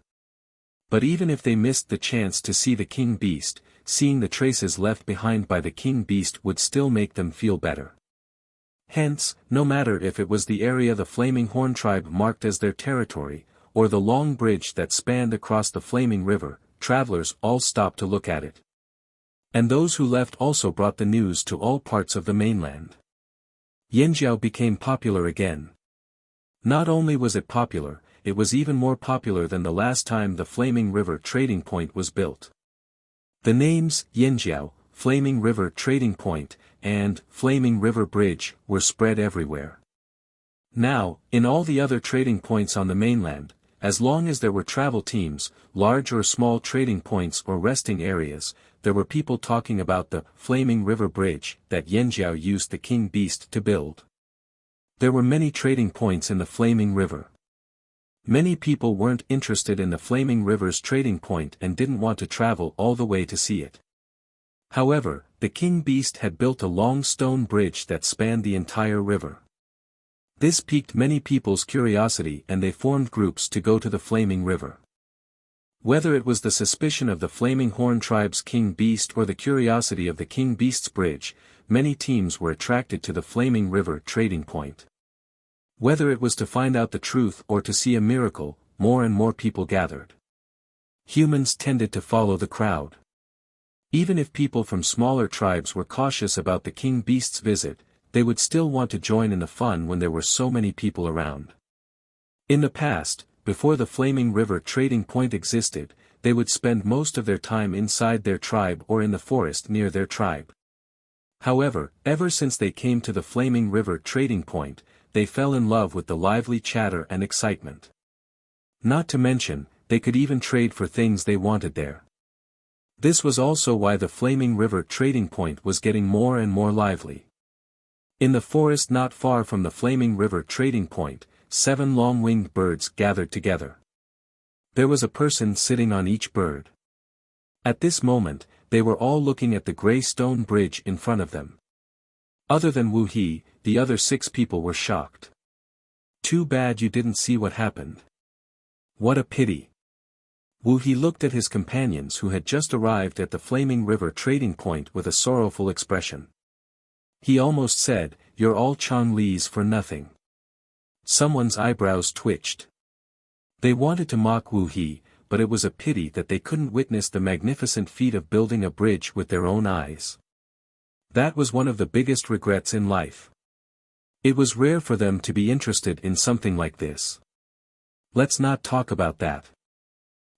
Speaker 1: But even if they missed the chance to see the king beast, seeing the traces left behind by the king beast would still make them feel better. Hence, no matter if it was the area the Flaming Horn tribe marked as their territory, or the long bridge that spanned across the Flaming River, travelers all stopped to look at it. And those who left also brought the news to all parts of the mainland. Yanjiao became popular again. Not only was it popular, it was even more popular than the last time the Flaming River trading point was built. The names, Yanjiao, Flaming River trading point, and Flaming River bridge, were spread everywhere. Now, in all the other trading points on the mainland, as long as there were travel teams, large or small trading points or resting areas, there were people talking about the Flaming River bridge that Yanjiao used the king beast to build. There were many trading points in the Flaming River. Many people weren't interested in the Flaming River's trading point and didn't want to travel all the way to see it. However, the king beast had built a long stone bridge that spanned the entire river. This piqued many people's curiosity and they formed groups to go to the Flaming River. Whether it was the suspicion of the Flaming Horn tribe's king beast or the curiosity of the king beast's bridge, many teams were attracted to the Flaming River trading point. Whether it was to find out the truth or to see a miracle, more and more people gathered. Humans tended to follow the crowd. Even if people from smaller tribes were cautious about the king beast's visit, they would still want to join in the fun when there were so many people around. In the past, before the Flaming River trading point existed, they would spend most of their time inside their tribe or in the forest near their tribe. However, ever since they came to the Flaming River trading point, they fell in love with the lively chatter and excitement. Not to mention, they could even trade for things they wanted there. This was also why the Flaming River trading point was getting more and more lively. In the forest not far from the Flaming River trading point, 7 long-winged birds gathered together. There was a person sitting on each bird. At this moment, they were all looking at the gray stone bridge in front of them. Other than Wu He, the other 6 people were shocked. Too bad you didn't see what happened. What a pity. Wu He looked at his companions who had just arrived at the Flaming River trading point with a sorrowful expression. He almost said, "You're all Changlis for nothing." Someone's eyebrows twitched. They wanted to mock Wu He, but it was a pity that they couldn't witness the magnificent feat of building a bridge with their own eyes. That was one of the biggest regrets in life. It was rare for them to be interested in something like this. Let's not talk about that.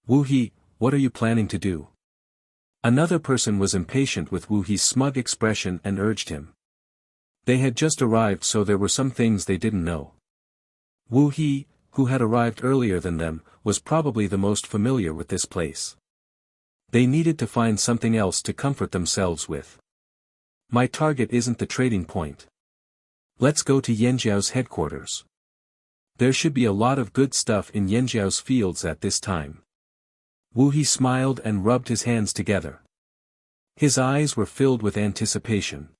Speaker 1: Wu He, what are you planning to do? Another person was impatient with Wu He's smug expression and urged him. They had just arrived, so there were some things they didn't know. Wu He, who had arrived earlier than them, was probably the most familiar with this place. They needed to find something else to comfort themselves with. My target isn't the trading point. Let's go to Yanjiao's headquarters. There should be a lot of good stuff in Yanjiao's fields at this time. Wu He smiled and rubbed his hands together. His eyes were filled with anticipation.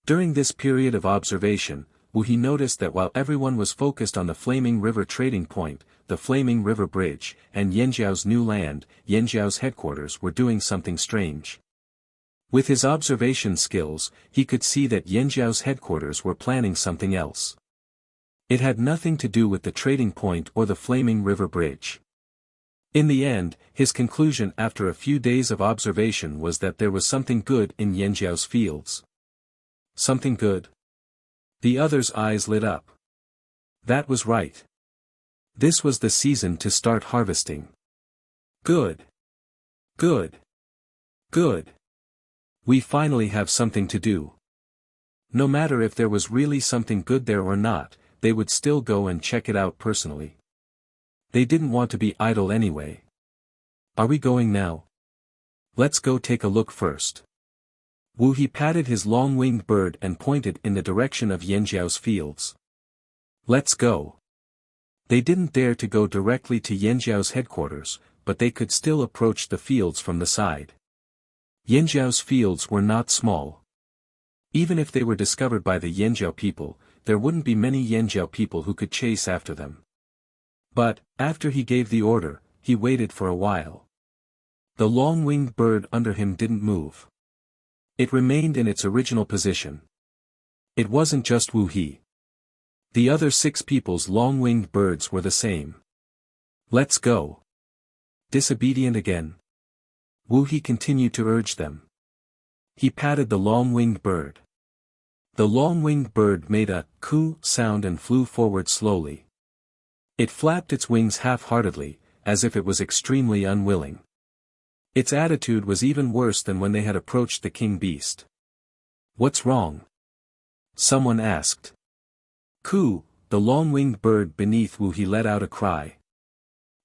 Speaker 1: During this period of observation, Wu He noticed that while everyone was focused on the Flaming River trading point, the Flaming River Bridge, and Yanjiao's new land, Yanjiao's headquarters were doing something strange. With his observation skills, he could see that Yanjiao's headquarters were planning something else. It had nothing to do with the trading point or the Flaming River Bridge. In the end, his conclusion after a few days of observation was that there was something good in Yanjiao's fields. Something good? The others' eyes lit up. That was right. This was the season to start harvesting. Good. Good. Good. We finally have something to do. No matter if there was really something good there or not, they would still go and check it out personally. They didn't want to be idle anyway. Are we going now? Let's go take a look first. Wu He patted his long-winged bird and pointed in the direction of Yanjiao's fields. Let's go. They didn't dare to go directly to Yanjiao's headquarters, but they could still approach the fields from the side. Yanjiao's fields were not small. Even if they were discovered by the Yanjiao people, there wouldn't be many Yanjiao people who could chase after them. But, after he gave the order, he waited for a while. The long-winged bird under him didn't move. It remained in its original position. It wasn't just Wu He. The other 6 people's long-winged birds were the same. Let's go. Disobedient again? Wu He continued to urge them. He patted the long-winged bird. The long-winged bird made a coo sound and flew forward slowly. It flapped its wings half-heartedly, as if it was extremely unwilling. Its attitude was even worse than when they had approached the king beast. What's wrong? Someone asked. Coo, the long-winged bird beneath Wu He let out a cry.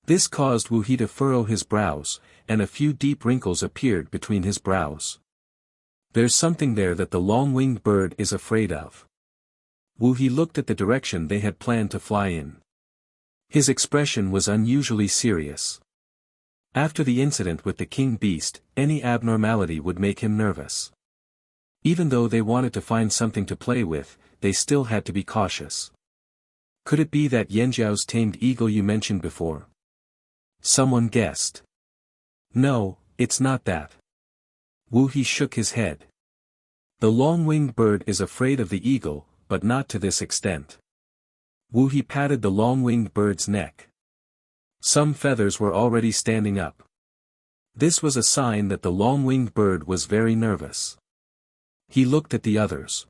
Speaker 1: This caused Wu He to furrow his brows, and a few deep wrinkles appeared between his brows. There's something there that the long-winged bird is afraid of. Wu He looked at the direction they had planned to fly in. His expression was unusually serious. After the incident with the king beast, any abnormality would make him nervous. Even though they wanted to find something to play with, they still had to be cautious. Could it be that Yanjiao's tamed eagle you mentioned before? Someone guessed. No, it's not that. Wu He shook his head. The long-winged bird is afraid of the eagle, but not to this extent. Wu He patted the long-winged bird's neck. Some feathers were already standing up. This was a sign that the long-winged bird was very nervous. He looked at the others.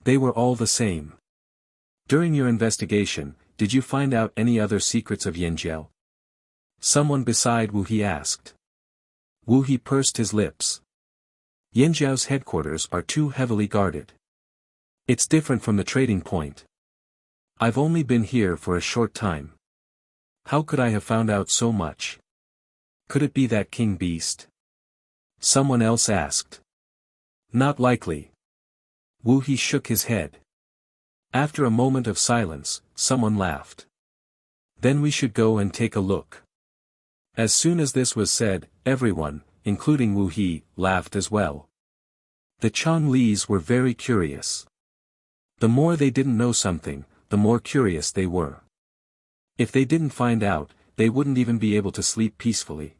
Speaker 1: They were all the same. During your investigation, did you find out any other secrets of Yanjiao? Someone beside Wu He asked. Wu He pursed his lips. Yanjiao's headquarters are too heavily guarded. It's different from the trading point. I've only been here for a short time. How could I have found out so much? Could it be that king beast? Someone else asked. Not likely. Wu He shook his head. After a moment of silence, someone laughed. Then we should go and take a look. As soon as this was said, everyone, including Wu He, laughed as well. The Chonglis were very curious. The more they didn't know something, the more curious they were. If they didn't find out, they wouldn't even be able to sleep peacefully.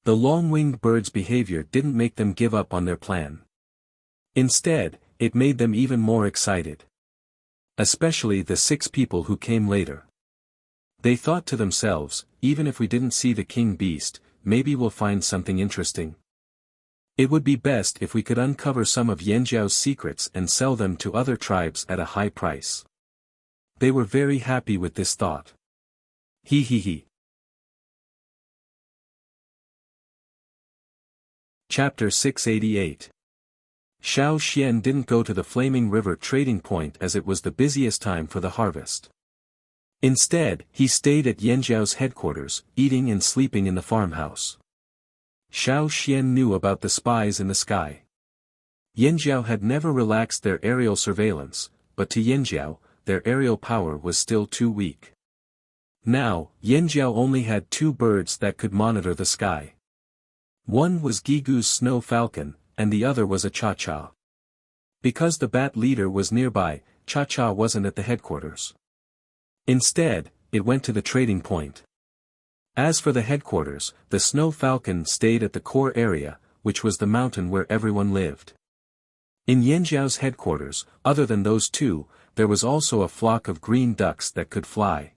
Speaker 1: The long-winged bird's behavior didn't make them give up on their plan. Instead, it made them even more excited. Especially the 6 people who came later. They thought to themselves, even if we didn't see the king beast, maybe we'll find something interesting. It would be best if we could uncover some of Yanjiao's secrets and sell them to other tribes at a high price. They were very happy with this thought. He he he. Chapter 688. Xiao Xian didn't go to the Flaming River trading point as it was the busiest time for the harvest. Instead, he stayed at Yanjiao's headquarters, eating and sleeping in the farmhouse. Xiao Xian knew about the spies in the sky. Yanjiao had never relaxed their aerial surveillance, but to Yanjiao, their aerial power was still too weak. Now, Yanjiao only had 2 birds that could monitor the sky. One was Gigu's snow falcon, and the other was a cha-cha. Because the bat leader was nearby, cha-cha wasn't at the headquarters. Instead, it went to the trading point. As for the headquarters, the Snow Falcon stayed at the core area, which was the mountain where everyone lived. In Yanjiao's headquarters, other than those two, there was also a flock of green ducks that could fly.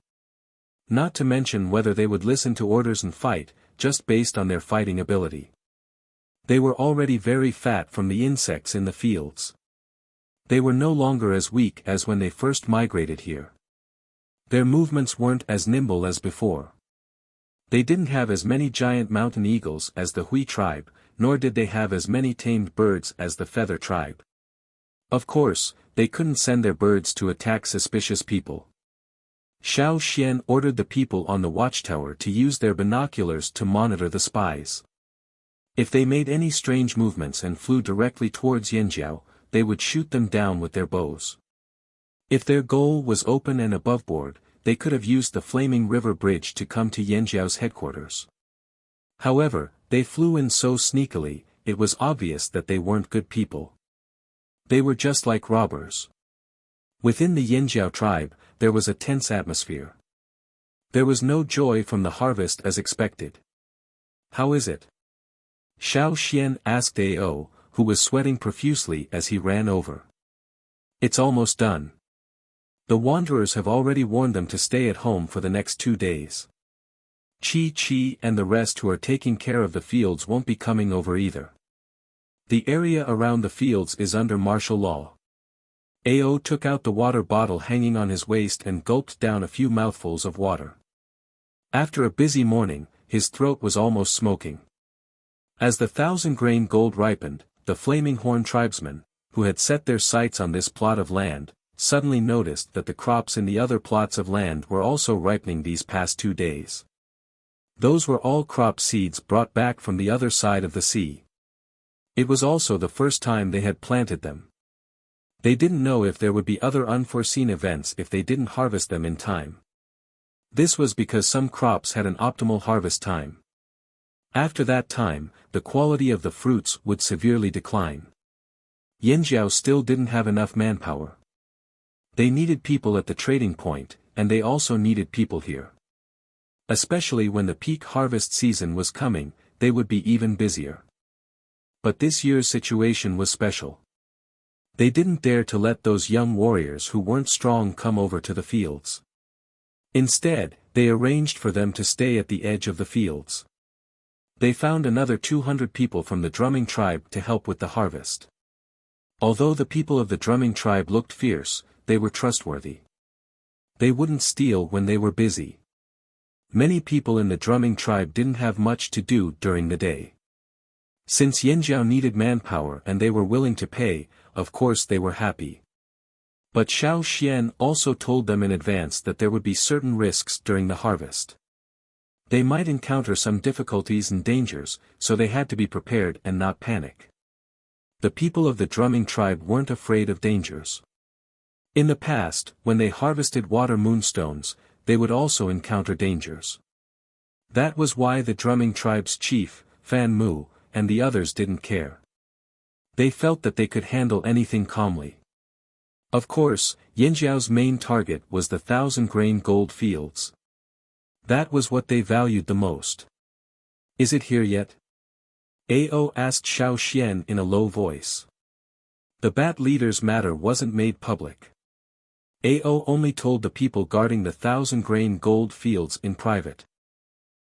Speaker 1: Not to mention whether they would listen to orders and fight, just based on their fighting ability. They were already very fat from the insects in the fields. They were no longer as weak as when they first migrated here. Their movements weren't as nimble as before. They didn't have as many giant mountain eagles as the Hui tribe, nor did they have as many tamed birds as the Feather tribe. Of course, they couldn't send their birds to attack suspicious people. Xiao Xian ordered the people on the watchtower to use their binoculars to monitor the spies. If they made any strange movements and flew directly towards Yanjiao, they would shoot them down with their bows. If their goal was open and aboveboard, they could have used the Flaming River Bridge to come to Yanjiao's headquarters. However, they flew in so sneakily, it was obvious that they weren't good people. They were just like robbers. Within the Yanjiao tribe, there was a tense atmosphere. There was no joy from the harvest as expected. "How is it?" Xiao Xian asked Ao, who was sweating profusely as he ran over. "It's almost done. The wanderers have already warned them to stay at home for the next 2 days. Chi and the rest who are taking care of the fields won't be coming over either. The area around the fields is under martial law." Ao took out the water bottle hanging on his waist and gulped down a few mouthfuls of water. After a busy morning, his throat was almost smoking. As the 1,000-grain gold ripened, the Flaming Horn tribesmen, who had set their sights on this plot of land, suddenly noticed that the crops in the other plots of land were also ripening these past 2 days. Those were all crop seeds brought back from the other side of the sea. It was also the first time they had planted them. They didn't know if there would be other unforeseen events if they didn't harvest them in time. This was because some crops had an optimal harvest time. After that time, the quality of the fruits would severely decline. Yanjiao still didn't have enough manpower. They needed people at the trading point, and they also needed people here. Especially when the peak harvest season was coming, they would be even busier. But this year's situation was special. They didn't dare to let those young warriors who weren't strong come over to the fields. Instead, they arranged for them to stay at the edge of the fields. They found another 200 people from the drumming tribe to help with the harvest. Although the people of the drumming tribe looked fierce, they were trustworthy. They wouldn't steal when they were busy. Many people in the drumming tribe didn't have much to do during the day. Since Yanjiao needed manpower and they were willing to pay, of course they were happy. But Xiao Xian also told them in advance that there would be certain risks during the harvest. They might encounter some difficulties and dangers, so they had to be prepared and not panic. The people of the drumming tribe weren't afraid of dangers. In the past, when they harvested water moonstones, they would also encounter dangers. That was why the drumming tribe's chief, Fan Mu, and the others didn't care. They felt that they could handle anything calmly. Of course, Yanjiao's main target was the 1,000-grain gold fields. That was what they valued the most. "Is it here yet?" Ao asked Xiao Xian in a low voice. The bat leader's matter wasn't made public. Ao only told the people guarding the 1,000-grain gold fields in private.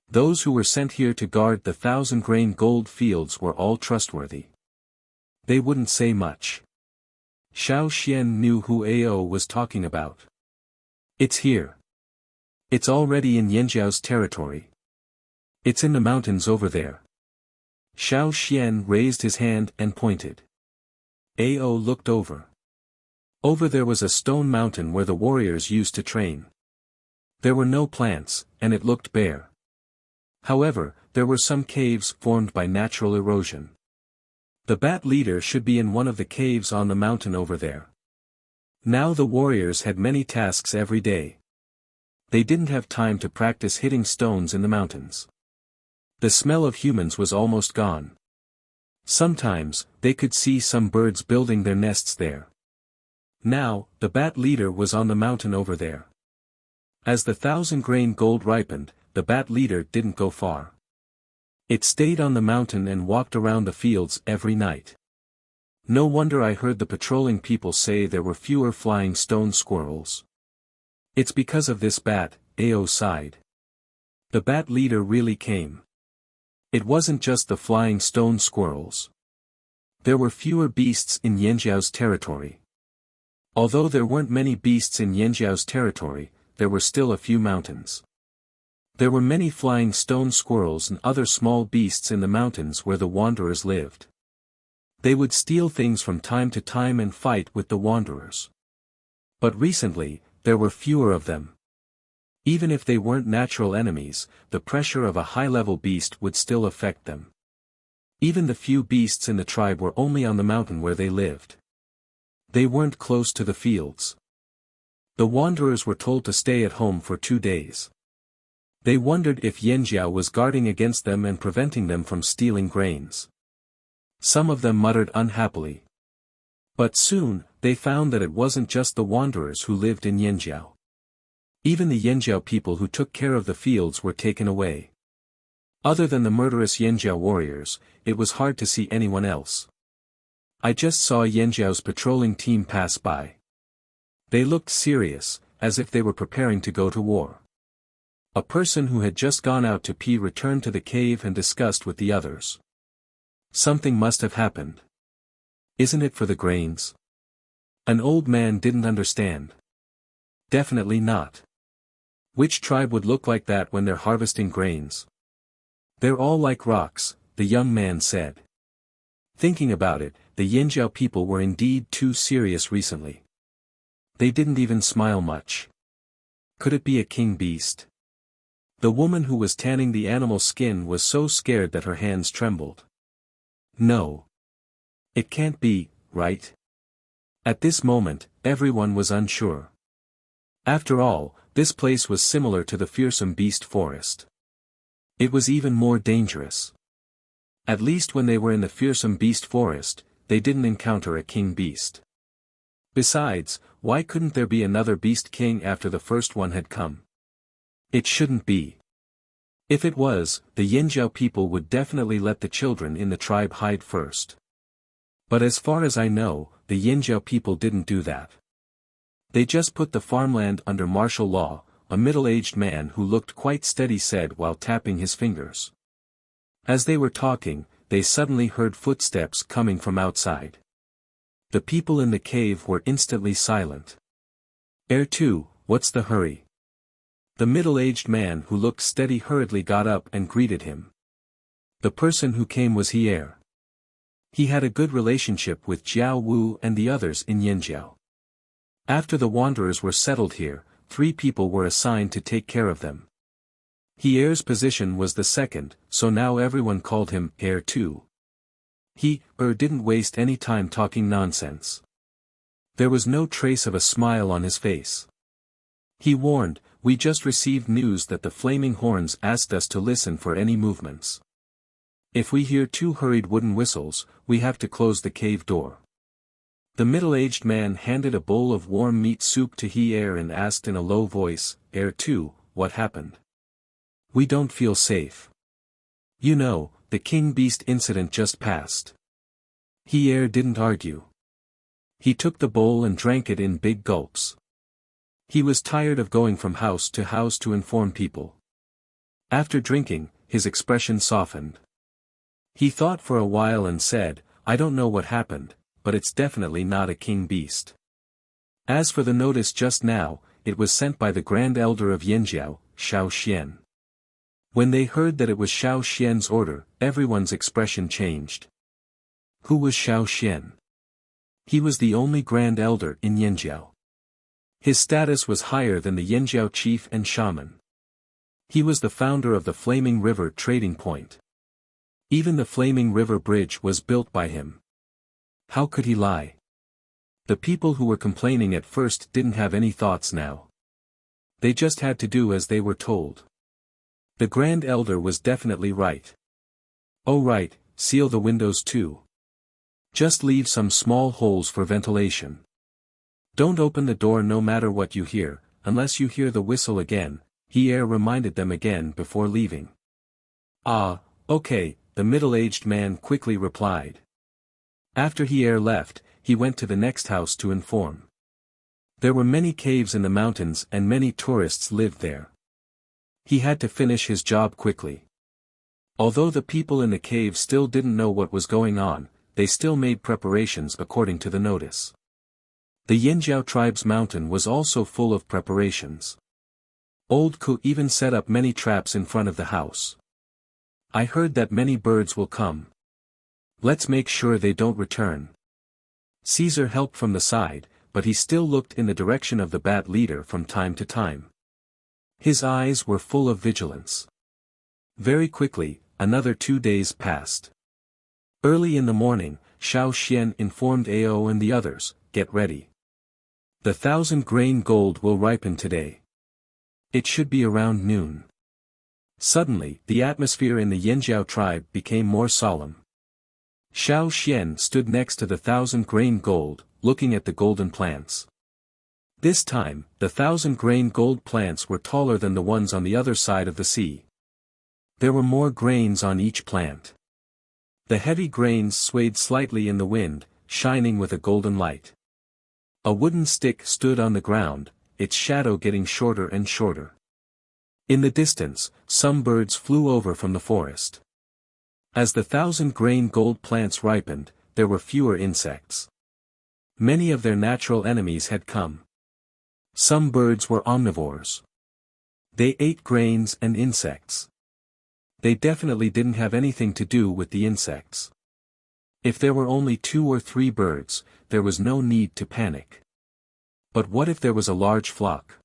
Speaker 1: Those who were sent here to guard the 1,000-grain gold fields were all trustworthy. They wouldn't say much. Xiao Xian knew who Ao was talking about. "It's here. It's already in Yanjiao's territory. It's in the mountains over there." Xiao Xian raised his hand and pointed. Ao looked over. Over there was a stone mountain where the warriors used to train. There were no plants, and it looked bare. However, there were some caves formed by natural erosion. The bat leader should be in one of the caves on the mountain over there. Now the warriors had many tasks every day. They didn't have time to practice hitting stones in the mountains. The smell of humans was almost gone. Sometimes, they could see some birds building their nests there. Now, the bat leader was on the mountain over there. As the 1,000-grain gold ripened, the bat leader didn't go far. It stayed on the mountain and walked around the fields every night. No wonder I heard the patrolling people say there were fewer flying stone squirrels. It's because of this bat, Ao sighed. The bat leader really came. It wasn't just the flying stone squirrels. There were fewer beasts in Yanjiao's territory. Although there weren't many beasts in Yanjiao's territory, there were still a few mountains. There were many flying stone squirrels and other small beasts in the mountains where the wanderers lived. They would steal things from time to time and fight with the wanderers. But recently, there were fewer of them. Even if they weren't natural enemies, the pressure of a high-level beast would still affect them. Even the few beasts in the tribe were only on the mountain where they lived. They weren't close to the fields. The wanderers were told to stay at home for 2 days. They wondered if Yanjiao was guarding against them and preventing them from stealing grains. Some of them muttered unhappily. But soon, they found that it wasn't just the wanderers who lived in Yanjiao. Even the Yanjiao people who took care of the fields were taken away. Other than the murderous Yanjiao warriors, it was hard to see anyone else. I just saw Yanjiao's patrolling team pass by. They looked serious, as if they were preparing to go to war. A person who had just gone out to pee returned to the cave and discussed with the others. Something must have happened. Isn't it for the grains? An old man didn't understand. Definitely not. Which tribe would look like that when they're harvesting grains? They're all like rocks, the young man said. Thinking about it, the Yanjiao people were indeed too serious recently. They didn't even smile much. Could it be a king beast? The woman who was tanning the animal's skin was so scared that her hands trembled. No. It can't be, right? At this moment, everyone was unsure. After all, this place was similar to the fearsome beast forest. It was even more dangerous. At least when they were in the fearsome beast forest, they didn't encounter a king beast. Besides, why couldn't there be another beast king after the first one had come? It shouldn't be. If it was, the Yanjiao people would definitely let the children in the tribe hide first. But as far as I know, the Yanjiao people didn't do that. They just put the farmland under martial law, a middle-aged man who looked quite steady said while tapping his fingers. As they were talking, they suddenly heard footsteps coming from outside. The people in the cave were instantly silent. "2, what's the hurry?" The middle-aged man who looked steady hurriedly got up and greeted him. The person who came was Hier. He had a good relationship with Jiao Wu and the others in Yanjiao. After the wanderers were settled here, 3 people were assigned to take care of them. Hier's position was the second, so now everyone called him Heir 2. He didn't waste any time talking nonsense. There was no trace of a smile on his face. He warned, "We just received news that the Flaming Horns asked us to listen for any movements. If we hear 2 hurried wooden whistles, we have to close the cave door." The middle-aged man handed a bowl of warm meat soup to Hier and asked in a low voice, "Heir 2, what happened? We don't feel safe. You know, the king beast incident just passed." Hier didn't argue. He took the bowl and drank it in big gulps. He was tired of going from house to inform people. After drinking, his expression softened. He thought for a while and said, "I don't know what happened, but it's definitely not a king beast. As for the notice just now, it was sent by the Grand Elder of Yanjiao, Shao Xian." When they heard that it was Shao Xian's order, everyone's expression changed. Who was Shao Xian? He was the only Grand Elder in Yanjiao. His status was higher than the Yanjiao chief and shaman. He was the founder of the Flaming River trading point. Even the Flaming River Bridge was built by him. How could he lie? The people who were complaining at first didn't have any thoughts now. They just had to do as they were told. The Grand Elder was definitely right. "Oh right, seal the windows too. Just leave some small holes for ventilation. Don't open the door no matter what you hear, unless you hear the whistle again," He reminded them again before leaving. "Ah, okay," the middle-aged man quickly replied. After he left, he went to the next house to inform. There were many caves in the mountains and many tourists lived there. He had to finish his job quickly. Although the people in the cave still didn't know what was going on, they still made preparations according to the notice. The Yinjiao tribe's mountain was also full of preparations. Old Ku even set up many traps in front of the house. "I heard that many birds will come. Let's make sure they don't return." Caesar helped from the side, but he still looked in the direction of the bat leader from time to time. His eyes were full of vigilance. Very quickly, another 2 days passed. Early in the morning, Xiao Xian informed Ao and the others, "Get ready. The 1,000-grain gold will ripen today. It should be around noon." Suddenly, the atmosphere in the Yinjiao tribe became more solemn. Xiao Xian stood next to the 1,000-grain gold, looking at the golden plants. This time, the 1,000-grain gold plants were taller than the ones on the other side of the sea. There were more grains on each plant. The heavy grains swayed slightly in the wind, shining with a golden light. A wooden stick stood on the ground, its shadow getting shorter and shorter. In the distance, some birds flew over from the forest. As the 1,000-grain gold plants ripened, there were fewer insects. Many of their natural enemies had come. Some birds were omnivores. They ate grains and insects. They definitely didn't have anything to do with the insects. If there were only 2 or 3 birds, there was no need to panic. But what if there was a large flock?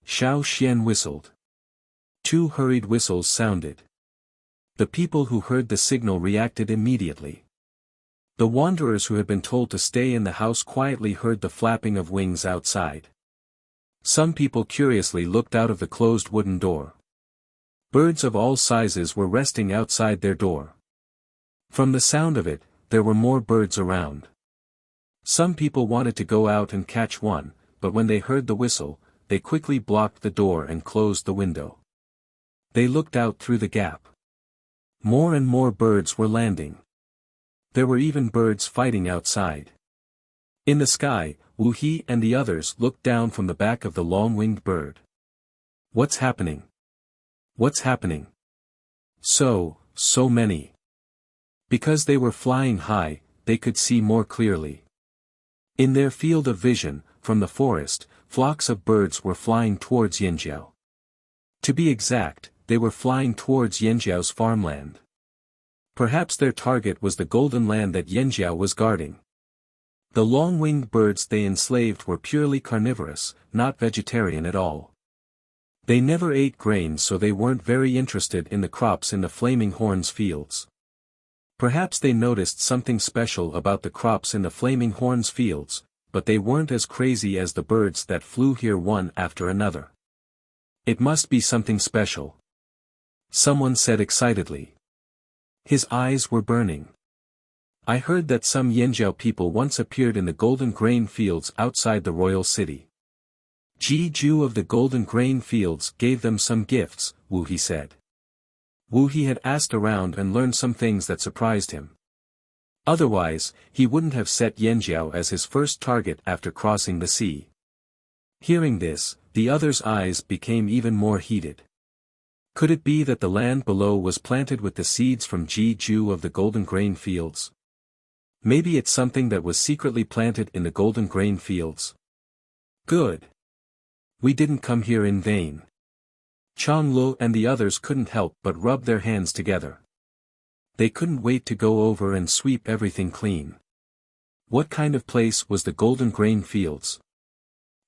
Speaker 1: Xiao Xian whistled. 2 hurried whistles sounded. The people who heard the signal reacted immediately. The wanderers who had been told to stay in the house quietly heard the flapping of wings outside. Some people curiously looked out of the closed wooden door. Birds of all sizes were resting outside their door. From the sound of it, there were more birds around. Some people wanted to go out and catch one, but when they heard the whistle, they quickly blocked the door and closed the window. They looked out through the gap. More and more birds were landing. There were even birds fighting outside. In the sky, Wu He and the others looked down from the back of the long-winged bird. "What's happening? What's happening? So many." Because they were flying high, they could see more clearly. In their field of vision, from the forest, flocks of birds were flying towards Yinjiao. To be exact, they were flying towards Yinjiao's farmland. Perhaps their target was the golden land that Yinjiao was guarding. The long-winged birds they enslaved were purely carnivorous, not vegetarian at all. They never ate grains, so they weren't very interested in the crops in the Flaming Horns fields. Perhaps they noticed something special about the crops in the Flaming Horns fields, but they weren't as crazy as the birds that flew here one after another. "It must be something special," someone said excitedly. His eyes were burning. "I heard that some Yinjiao people once appeared in the golden grain fields outside the royal city. Ji Ju of the golden grain fields gave them some gifts," Wu He said. Wu He had asked around and learned some things that surprised him. Otherwise, he wouldn't have set Yinjiao as his first target after crossing the sea. Hearing this, the others' eyes became even more heated. Could it be that the land below was planted with the seeds from Ji Ju of the golden grain fields? Maybe it's something that was secretly planted in the golden grain fields. Good. We didn't come here in vain. Chang Lu and the others couldn't help but rub their hands together. They couldn't wait to go over and sweep everything clean. What kind of place was the golden grain fields?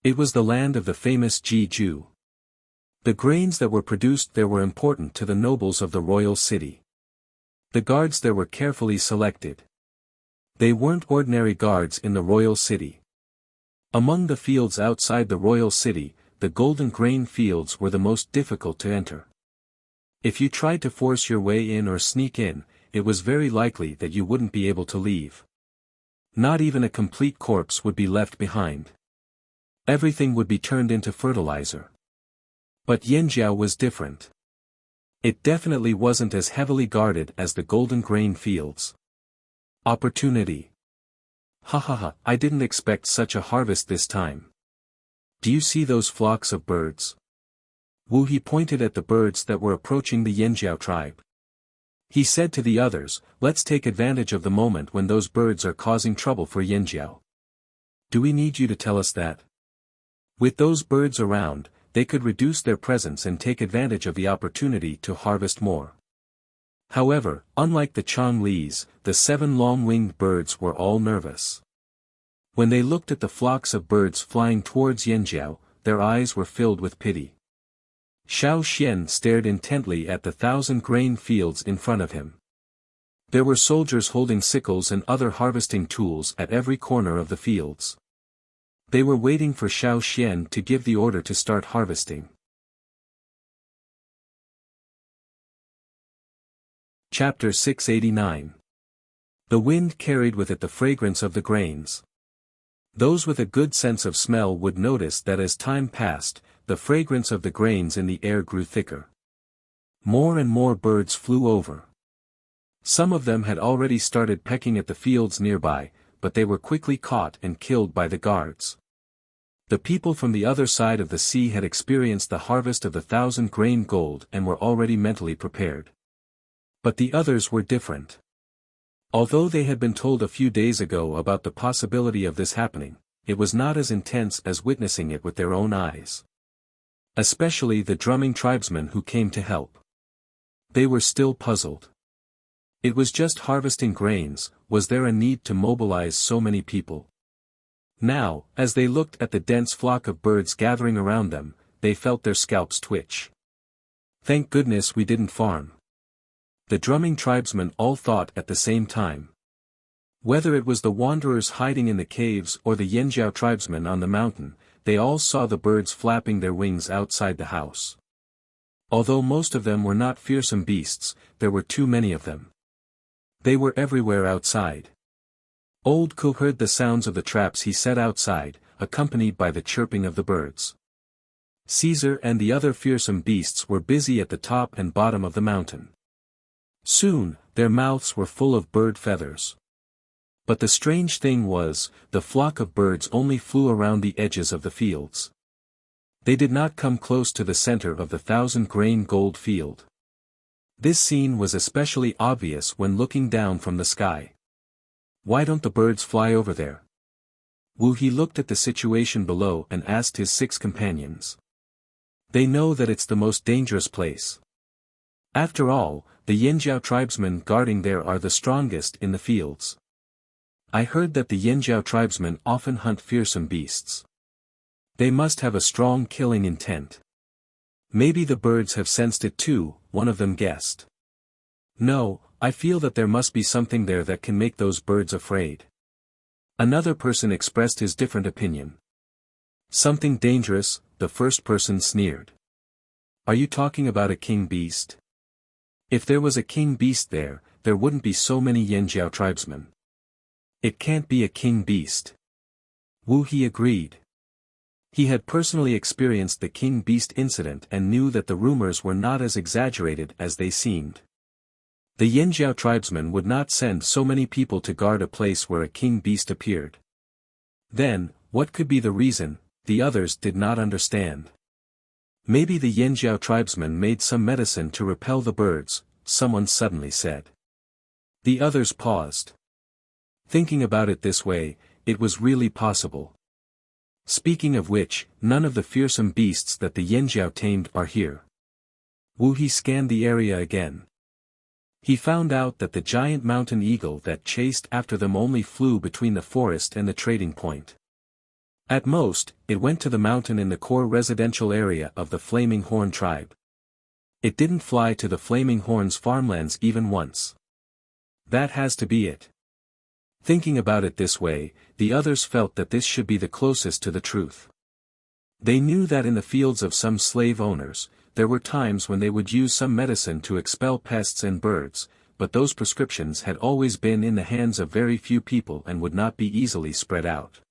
Speaker 1: It was the land of the famous Ji Ju. The grains that were produced there were important to the nobles of the royal city. The guards there were carefully selected. They weren't ordinary guards in the royal city. Among the fields outside the royal city, the golden grain fields were the most difficult to enter. If you tried to force your way in or sneak in, it was very likely that you wouldn't be able to leave. Not even a complete corpse would be left behind. Everything would be turned into fertilizer. But Yanjiao was different. It definitely wasn't as heavily guarded as the golden grain fields. Opportunity. Ha ha ha, I didn't expect such a harvest this time. Do you see those flocks of birds? Wu He pointed at the birds that were approaching the Yanjiao tribe. He said to the others, let's take advantage of the moment when those birds are causing trouble for Yanjiao. Do we need you to tell us that? With those birds around, they could reduce their presence and take advantage of the opportunity to harvest more. However, unlike the Chonglis, the 7 long-winged birds were all nervous. When they looked at the flocks of birds flying towards Yanjiao, their eyes were filled with pity. Xiao Xian stared intently at the 1,000-grain fields in front of him. There were soldiers holding sickles and other harvesting tools at every corner of the fields. They were waiting for Xiao Xian to give the order to start harvesting. Chapter 689. The wind carried with it the fragrance of the grains. Those with a good sense of smell would notice that as time passed, the fragrance of the grains in the air grew thicker. More and more birds flew over. Some of them had already started pecking at the fields nearby, but they were quickly caught and killed by the guards. The people from the other side of the sea had experienced the harvest of the 1,000-grain gold and were already mentally prepared. But the others were different. Although they had been told a few days ago about the possibility of this happening, it was not as intense as witnessing it with their own eyes. Especially the drumming tribesmen who came to help. They were still puzzled. It was just harvesting grains, was there a need to mobilize so many people? Now, as they looked at the dense flock of birds gathering around them, they felt their scalps twitch. Thank goodness we didn't farm. The drumming tribesmen all thought at the same time. Whether it was the wanderers hiding in the caves or the Yanjiao tribesmen on the mountain, they all saw the birds flapping their wings outside the house. Although most of them were not fearsome beasts, there were too many of them. They were everywhere outside. Old Ku heard the sounds of the traps he set outside, accompanied by the chirping of the birds. Caesar and the other fearsome beasts were busy at the top and bottom of the mountain. Soon, their mouths were full of bird feathers. But the strange thing was, the flock of birds only flew around the edges of the fields. They did not come close to the center of the 1,000-grain gold field. This scene was especially obvious when looking down from the sky. Why don't the birds fly over there? Wu He looked at the situation below and asked his 6 companions. They know that it's the most dangerous place. After all, the Yanjiao tribesmen guarding there are the strongest in the fields. I heard that the Yanjiao tribesmen often hunt fearsome beasts. They must have a strong killing intent. Maybe the birds have sensed it too, one of them guessed. No, I feel that there must be something there that can make those birds afraid. Another person expressed his different opinion. Something dangerous, the first person sneered. Are you talking about a king beast? If there was a king beast there wouldn't be so many Yanjiao tribesmen. It can't be a king beast. Wu He agreed. He had personally experienced the king beast incident and knew that the rumors were not as exaggerated as they seemed. The Yanjiao tribesmen would not send so many people to guard a place where a king beast appeared. Then, what could be the reason? The others did not understand. Maybe the Yanjiao tribesmen made some medicine to repel the birds, someone suddenly said. The others paused. Thinking about it this way, it was really possible. Speaking of which, none of the fearsome beasts that the Yanjiao tamed are here. Wu He scanned the area again. He found out that the giant mountain eagle that chased after them only flew between the forest and the trading point. At most, it went to the mountain in the core residential area of the Flaming Horn tribe. It didn't fly to the Flaming Horn's farmlands even once. That has to be it. Thinking about it this way, the others felt that this should be the closest to the truth. They knew that in the fields of some slave owners, there were times when they would use some medicine to expel pests and birds, but those prescriptions had always been in the hands of very few people and would not be easily spread out.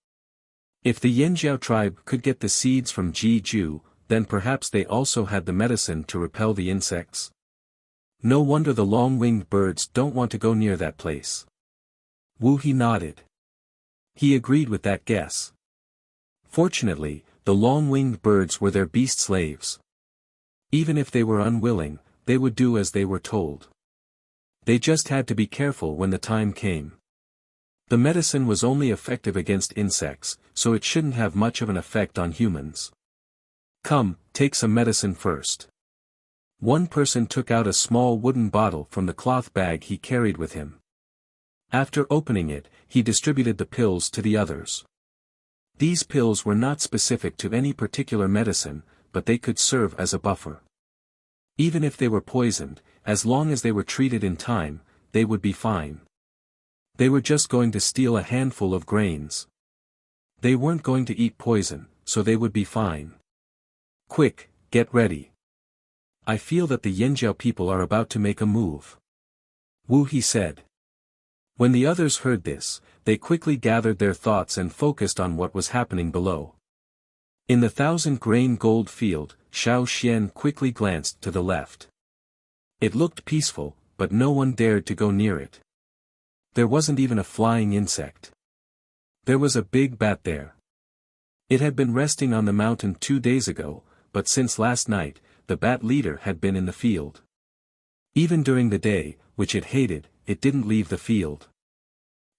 Speaker 1: If the Yanjiao tribe could get the seeds from Ji-ju, then perhaps they also had the medicine to repel the insects. No wonder the long-winged birds don't want to go near that place. Wu He nodded. He agreed with that guess. Fortunately, the long-winged birds were their beast slaves. Even if they were unwilling, they would do as they were told. They just had to be careful when the time came. The medicine was only effective against insects, so it shouldn't have much of an effect on humans. Come, take some medicine first. One person took out a small wooden bottle from the cloth bag he carried with him. After opening it, he distributed the pills to the others. These pills were not specific to any particular medicine, but they could serve as a buffer. Even if they were poisoned, as long as they were treated in time, they would be fine. They were just going to steal a handful of grains. They weren't going to eat poison, so they would be fine. Quick, get ready. I feel that the Yanjiao people are about to make a move. Wu He said. When the others heard this, they quickly gathered their thoughts and focused on what was happening below. In the 1,000-grain gold field, Xiao Xian quickly glanced to the left. It looked peaceful, but no one dared to go near it. There wasn't even a flying insect. There was a big bat there. It had been resting on the mountain 2 days ago, but since last night, the bat leader had been in the field. Even during the day, which it hated, it didn't leave the field.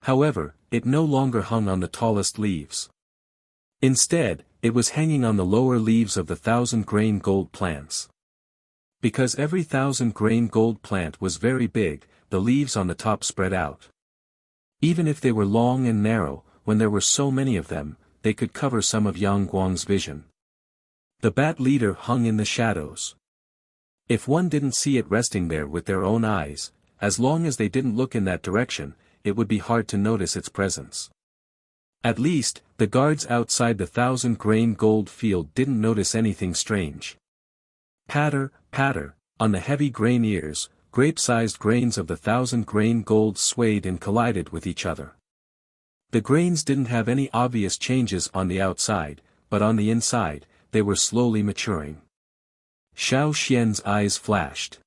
Speaker 1: However, it no longer hung on the tallest leaves. Instead, it was hanging on the lower leaves of the 1,000-grain gold plants. Because every 1,000-grain gold plant was very big, the leaves on the top spread out. Even if they were long and narrow, when there were so many of them, they could cover some of Yang Guang's vision. The bat leader hung in the shadows. If one didn't see it resting there with their own eyes, as long as they didn't look in that direction, it would be hard to notice its presence. At least, the guards outside the 1,000-grain gold field didn't notice anything strange. Patter, patter, on the heavy grain ears, grape-sized grains of the 1,000-grain gold swayed and collided with each other. The grains didn't have any obvious changes on the outside, but on the inside, they were slowly maturing. Xiao Xian's eyes flashed.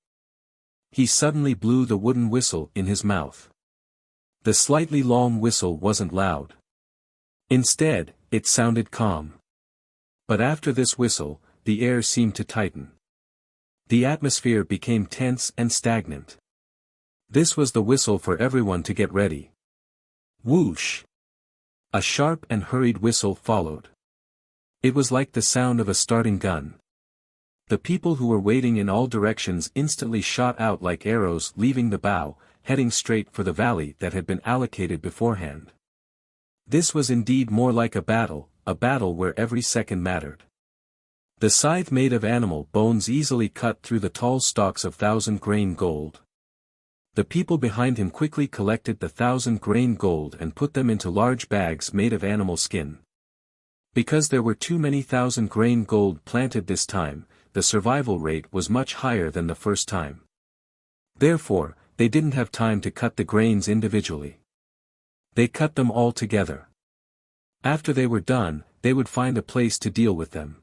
Speaker 1: He suddenly blew the wooden whistle in his mouth. The slightly long whistle wasn't loud. Instead, it sounded calm. But after this whistle, the air seemed to tighten. The atmosphere became tense and stagnant. This was the whistle for everyone to get ready. Whoosh! A sharp and hurried whistle followed. It was like the sound of a starting gun. The people who were waiting in all directions instantly shot out like arrows leaving the bow, heading straight for the valley that had been allocated beforehand. This was indeed more like a battle where every second mattered. The scythe made of animal bones easily cut through the tall stalks of 1,000-grain gold. The people behind him quickly collected the 1,000-grain gold and put them into large bags made of animal skin. Because there were too many 1,000-grain gold planted this time, the survival rate was much higher than the first time. Therefore, they didn't have time to cut the grains individually. They cut them all together. After they were done, they would find a place to deal with them.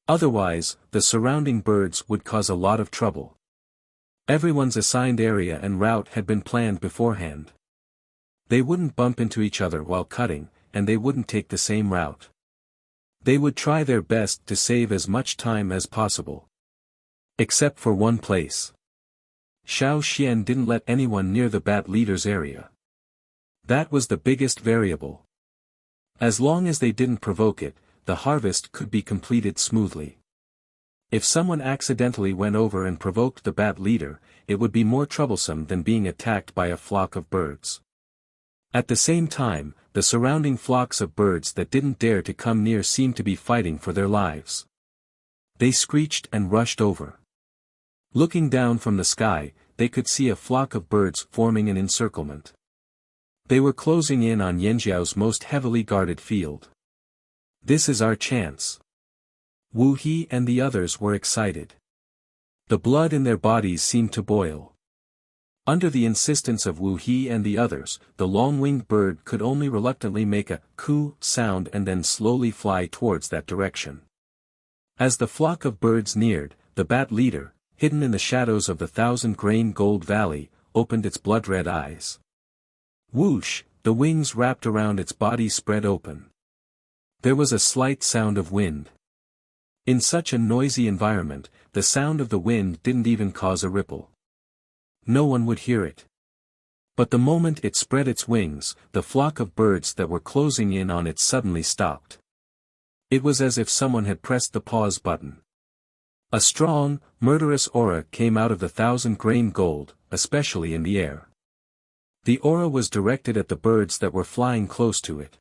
Speaker 1: Otherwise, the surrounding birds would cause a lot of trouble. Everyone's assigned area and route had been planned beforehand. They wouldn't bump into each other while cutting, and they wouldn't take the same route. They would try their best to save as much time as possible. Except for one place. Xiao Xian didn't let anyone near the bat leader's area. That was the biggest variable. As long as they didn't provoke it, the harvest could be completed smoothly. If someone accidentally went over and provoked the bat leader, it would be more troublesome than being attacked by a flock of birds. At the same time, the surrounding flocks of birds that didn't dare to come near seemed to be fighting for their lives. They screeched and rushed over. Looking down from the sky, they could see a flock of birds forming an encirclement. They were closing in on Yanjiao's most heavily guarded field. This is our chance. Wu He and the others were excited. The blood in their bodies seemed to boil. Under the insistence of Wu He and the others, the long-winged bird could only reluctantly make a coo sound and then slowly fly towards that direction. As the flock of birds neared, the bat leader, hidden in the shadows of the 1,000-grain gold valley, opened its blood-red eyes. Whoosh, the wings wrapped around its body spread open. There was a slight sound of wind. In such a noisy environment, the sound of the wind didn't even cause a ripple. No one would hear it. But the moment it spread its wings, the flock of birds that were closing in on it suddenly stopped. It was as if someone had pressed the pause button. A strong, murderous aura came out of the 1,000-grain gold, especially in the air. The aura was directed at the birds that were flying close to it.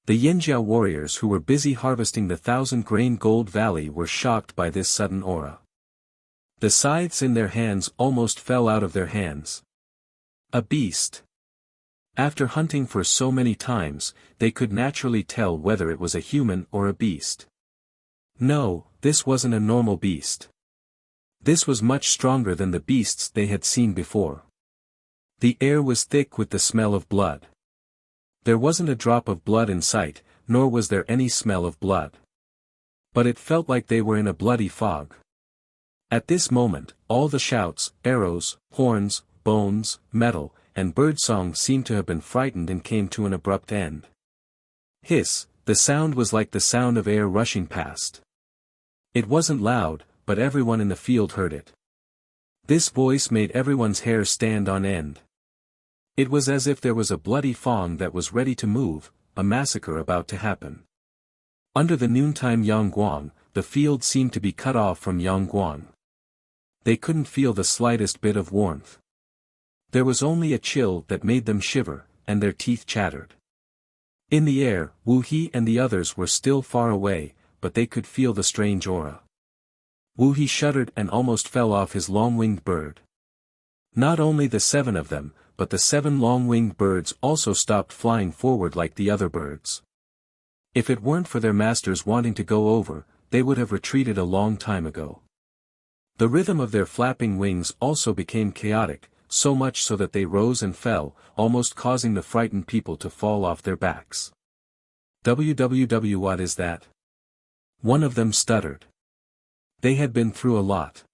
Speaker 1: The Yinjiao warriors who were busy harvesting the 1,000-grain gold valley were shocked by this sudden aura. The scythes in their hands almost fell out of their hands. A beast. After hunting for so many times, they could naturally tell whether it was a human or a beast. No, this wasn't a normal beast. This was much stronger than the beasts they had seen before. The air was thick with the smell of blood. There wasn't a drop of blood in sight, nor was there any smell of blood. But it felt like they were in a bloody fog. At this moment, all the shouts, arrows, horns, bones, metal, and birdsong seemed to have been frightened and came to an abrupt end. Hiss, the sound was like the sound of air rushing past. It wasn't loud, but everyone in the field heard it. This voice made everyone's hair stand on end. It was as if there was a bloody fawn that was ready to move, a massacre about to happen. Under the noontime Yangguang, the field seemed to be cut off from Yangguang. They couldn't feel the slightest bit of warmth. There was only a chill that made them shiver, and their teeth chattered. In the air, Wu He and the others were still far away, but they could feel the strange aura. Wu He shuddered and almost fell off his long-winged bird. Not only the 7 of them, but the 7 long-winged birds also stopped flying forward like the other birds. If it weren't for their masters wanting to go over, they would have retreated a long time ago. The rhythm of their flapping wings also became chaotic, so much so that they rose and fell, almost causing the frightened people to fall off their backs. "WWW, what is that?" One of them stuttered. They had been through a lot.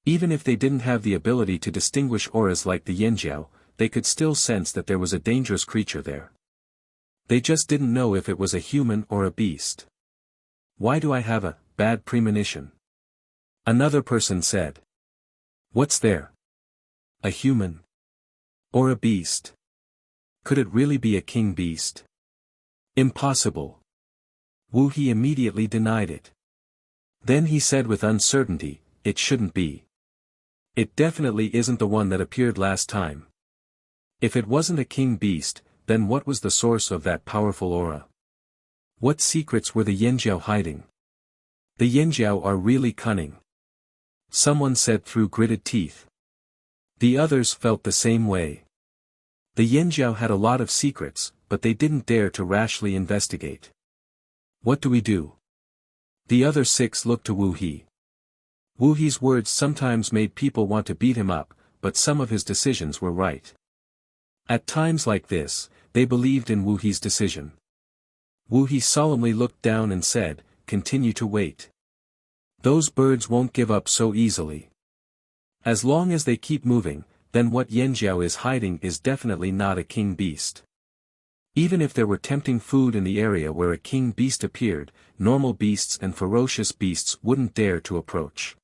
Speaker 1: Even if they didn't have the ability to distinguish auras like the Yinjiao, they could still sense that there was a dangerous creature there. They just didn't know if it was a human or a beast. "Why do I have a bad premonition?" Another person said. "What's there? A human? Or a beast? Could it really be a king beast?" "Impossible." Wu He immediately denied it. Then he said with uncertainty, "It shouldn't be. It definitely isn't the one that appeared last time. If it wasn't a king beast, then what was the source of that powerful aura? What secrets were the Yinjiao hiding? The Yinjiao are really cunning," someone said through gritted teeth. The others felt the same way. The Yinjiao had a lot of secrets, but they didn't dare to rashly investigate. "What do we do?" The other 6 looked to Wu He. Wu He's words sometimes made people want to beat him up, but some of his decisions were right. At times like this, they believed in Wu He's decision. Wu He solemnly looked down and said, "Continue to wait. Those birds won't give up so easily. As long as they keep moving, then what Yinjiao is hiding is definitely not a king beast. Even if there were tempting food in the area where a king beast appeared, normal beasts and ferocious beasts wouldn't dare to approach."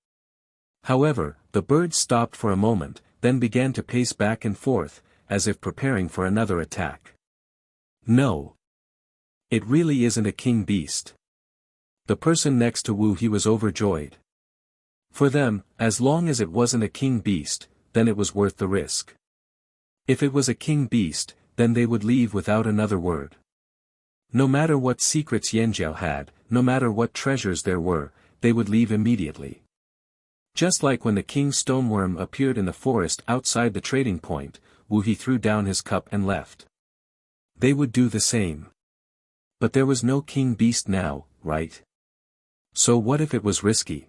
Speaker 1: However, the birds stopped for a moment, then began to pace back and forth, as if preparing for another attack. "No. It really isn't a king beast." The person next to Wu He was overjoyed. For them, as long as it wasn't a king beast, then it was worth the risk. If it was a king beast, then they would leave without another word. No matter what secrets Yinjiao had, no matter what treasures there were, they would leave immediately. Just like when the king stoneworm appeared in the forest outside the trading point, Wu He threw down his cup and left. They would do the same. But there was no king beast now, right? So what if it was risky?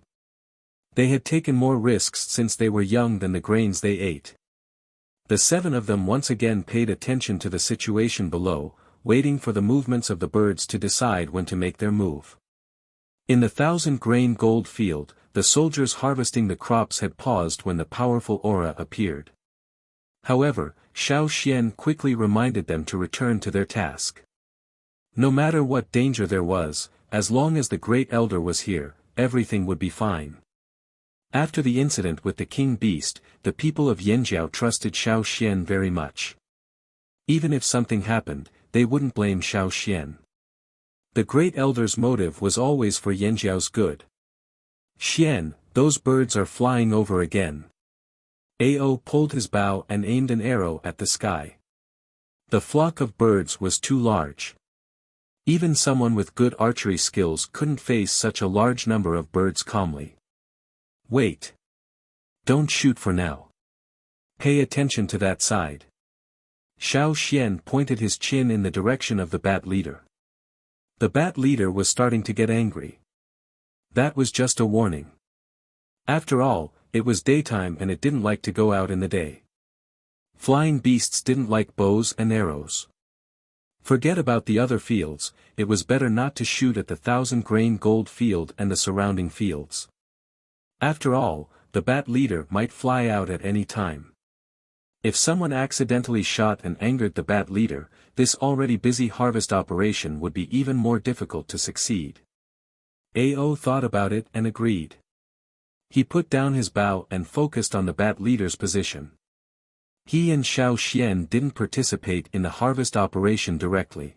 Speaker 1: They had taken more risks since they were young than the grains they ate. The 7 of them once again paid attention to the situation below, waiting for the movements of the birds to decide when to make their move. In the 1,000-grain gold field, the soldiers harvesting the crops had paused when the powerful aura appeared. However, Xiao Xian quickly reminded them to return to their task. No matter what danger there was, as long as the Great Elder was here, everything would be fine. After the incident with the king beast, the people of Yanjiao trusted Xiao Xian very much. Even if something happened, they wouldn't blame Xiao Xian. The Great Elder's motive was always for Yanjiao's good. Xian, those birds are flying over again. Ao pulled his bow and aimed an arrow at the sky. The flock of birds was too large. Even someone with good archery skills couldn't face such a large number of birds calmly. Wait. Don't shoot for now. Pay attention to that side. Xiao Xian pointed his chin in the direction of the bat leader. The bat leader was starting to get angry. That was just a warning. After all, it was daytime and it didn't like to go out in the day. Flying beasts didn't like bows and arrows. Forget about the other fields, it was better not to shoot at the 1,000-grain gold field and the surrounding fields. After all, the bat leader might fly out at any time. If someone accidentally shot and angered the bat leader, this already busy harvest operation would be even more difficult to succeed. Ao thought about it and agreed. He put down his bow and focused on the bat leader's position. He and Xiao Xian didn't participate in the harvest operation directly.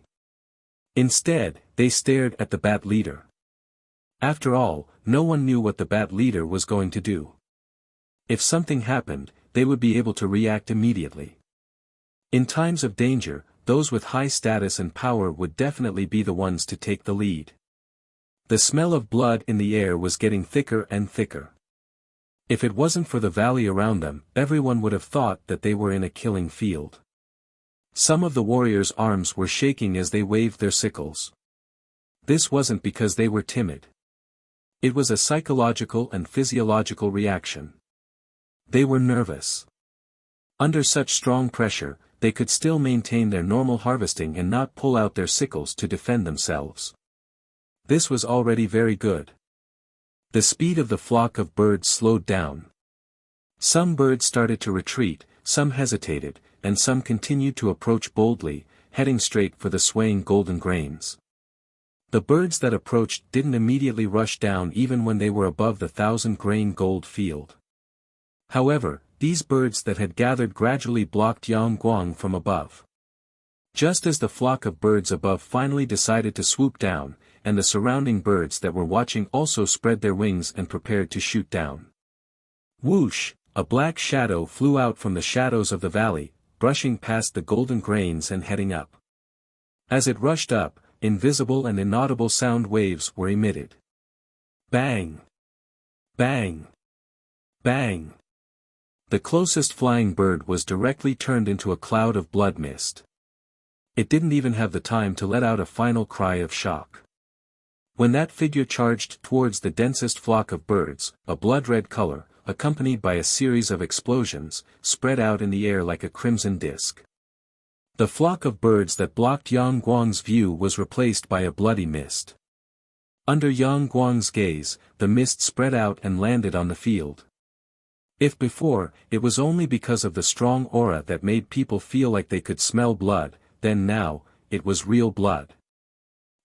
Speaker 1: Instead, they stared at the bat leader. After all, no one knew what the bat leader was going to do. If something happened, they would be able to react immediately. In times of danger, those with high status and power would definitely be the ones to take the lead. The smell of blood in the air was getting thicker and thicker. If it wasn't for the valley around them, everyone would have thought that they were in a killing field. Some of the warriors' arms were shaking as they waved their sickles. This wasn't because they were timid. It was a psychological and physiological reaction. They were nervous. Under such strong pressure, they could still maintain their normal harvesting and not pull out their sickles to defend themselves. This was already very good. The speed of the flock of birds slowed down. Some birds started to retreat, some hesitated, and some continued to approach boldly, heading straight for the swaying golden grains. The birds that approached didn't immediately rush down even when they were above the 1,000-grain gold field. However, these birds that had gathered gradually blocked Yang Guang from above. Just as the flock of birds above finally decided to swoop down, and the surrounding birds that were watching also spread their wings and prepared to shoot down. Whoosh, a black shadow flew out from the shadows of the valley, brushing past the golden grains and heading up. As it rushed up, invisible and inaudible sound waves were emitted. Bang! Bang! Bang! The closest flying bird was directly turned into a cloud of blood mist. It didn't even have the time to let out a final cry of shock. When that figure charged towards the densest flock of birds, a blood-red color, accompanied by a series of explosions, spread out in the air like a crimson disk. The flock of birds that blocked Yang Guang's view was replaced by a bloody mist. Under Yang Guang's gaze, the mist spread out and landed on the field. If before, it was only because of the strong aura that made people feel like they could smell blood, then now, it was real blood.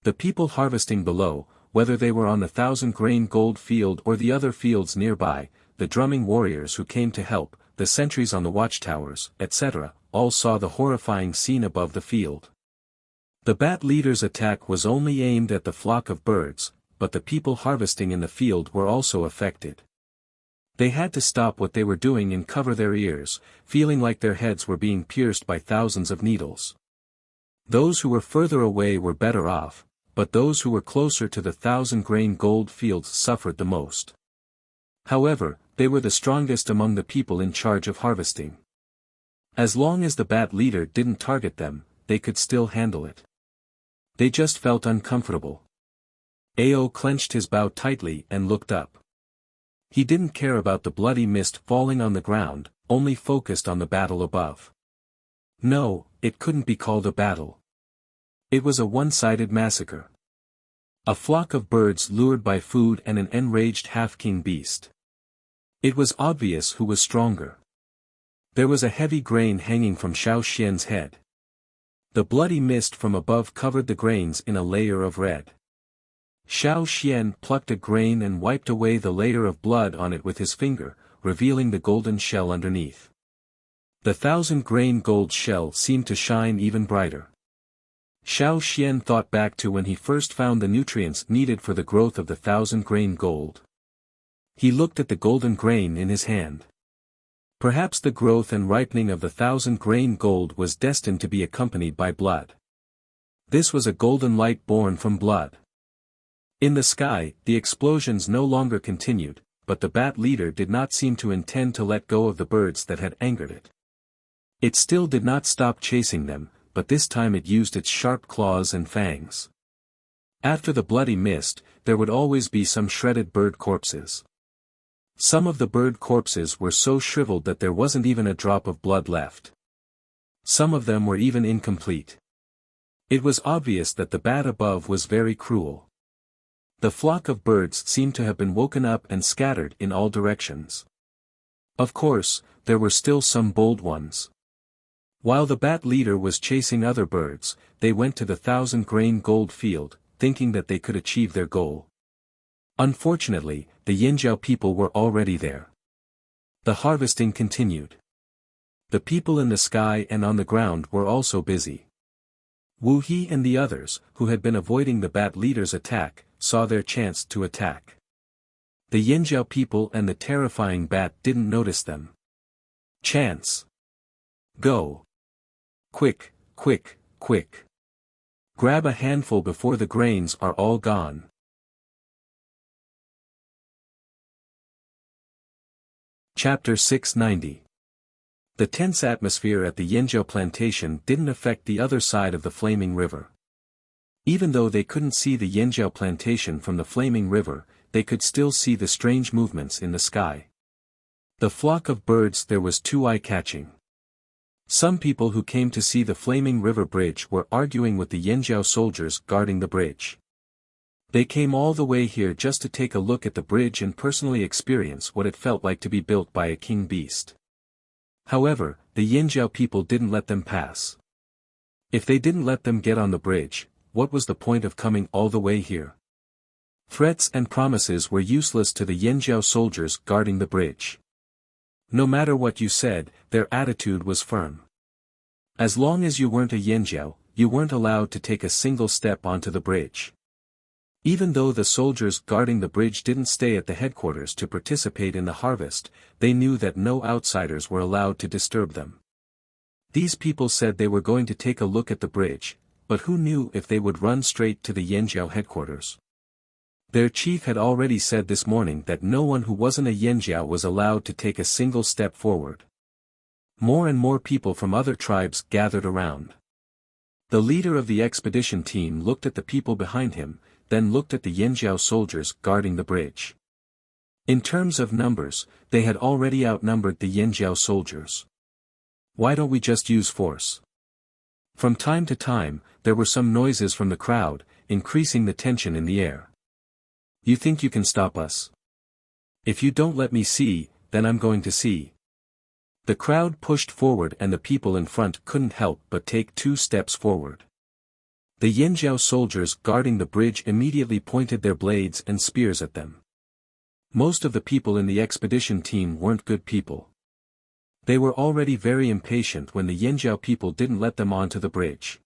Speaker 1: The people harvesting below, whether they were on the 1,000-grain gold field or the other fields nearby, the drumming warriors who came to help, the sentries on the watchtowers, etc., all saw the horrifying scene above the field. The bat leader's attack was only aimed at the flock of birds, but the people harvesting in the field were also affected. They had to stop what they were doing and cover their ears, feeling like their heads were being pierced by thousands of needles. Those who were further away were better off, but those who were closer to the 1,000-grain gold fields suffered the most. However, they were the strongest among the people in charge of harvesting. As long as the bat leader didn't target them, they could still handle it. They just felt uncomfortable. Ao clenched his bow tightly and looked up. He didn't care about the bloody mist falling on the ground, only focused on the battle above. No, it couldn't be called a battle. It was a one-sided massacre. A flock of birds lured by food and an enraged half-king beast. It was obvious who was stronger. There was a heavy grain hanging from Xiao Xian's head. The bloody mist from above covered the grains in a layer of red. Xiao Xian plucked a grain and wiped away the layer of blood on it with his finger, revealing the golden shell underneath. The 1,000-grain gold shell seemed to shine even brighter. Xiao Xian thought back to when he first found the nutrients needed for the growth of the 1,000-grain gold. He looked at the golden grain in his hand. Perhaps the growth and ripening of the 1,000-grain gold was destined to be accompanied by blood. This was a golden light born from blood. In the sky, the explosions no longer continued, but the bat leader did not seem to intend to let go of the birds that had angered it. It still did not stop chasing them, but this time it used its sharp claws and fangs. After the bloody mist, there would always be some shredded bird corpses. Some of the bird corpses were so shriveled that there wasn't even a drop of blood left. Some of them were even incomplete. It was obvious that the bat above was very cruel. The flock of birds seemed to have been woken up and scattered in all directions. Of course, there were still some bold ones. While the bat leader was chasing other birds, they went to the 1,000-grain gold field, thinking that they could achieve their goal. Unfortunately, the Yinjiao people were already there. The harvesting continued. The people in the sky and on the ground were also busy. Wu He and the others, who had been avoiding the bat leader's attack, saw their chance to attack. The Yinjiao people and the terrifying bat didn't notice them. Chance. Go. Quick, quick, quick. Grab a handful before the grains are all gone. Chapter 690. The tense atmosphere at the Yinjiao plantation didn't affect the other side of the flaming river. Even though they couldn't see the Yinjiao plantation from the flaming river, they could still see the strange movements in the sky. The flock of birds there was too eye-catching. Some people who came to see the flaming river bridge were arguing with the Yinjiao soldiers guarding the bridge. They came all the way here just to take a look at the bridge and personally experience what it felt like to be built by a king beast. However, the Yinjiao people didn't let them pass. If they didn't let them get on the bridge, what was the point of coming all the way here? Threats and promises were useless to the Yinjiao soldiers guarding the bridge. No matter what you said, their attitude was firm. As long as you weren't a Yinjiao, you weren't allowed to take a single step onto the bridge. Even though the soldiers guarding the bridge didn't stay at the headquarters to participate in the harvest, they knew that no outsiders were allowed to disturb them. These people said they were going to take a look at the bridge, but who knew if they would run straight to the Yinjiao headquarters? Their chief had already said this morning that no one who wasn't a Yinjiao was allowed to take a single step forward. More and more people from other tribes gathered around. The leader of the expedition team looked at the people behind him, then looked at the Yinjiao soldiers guarding the bridge. In terms of numbers, they had already outnumbered the Yinjiao soldiers. Why don't we just use force? From time to time, there were some noises from the crowd, increasing the tension in the air. You think you can stop us? If you don't let me see, then I'm going to see. The crowd pushed forward and the people in front couldn't help but take 2 steps forward. The Yinjiao soldiers guarding the bridge immediately pointed their blades and spears at them. Most of the people in the expedition team weren't good people. They were already very impatient when the Yinjiao people didn't let them onto the bridge.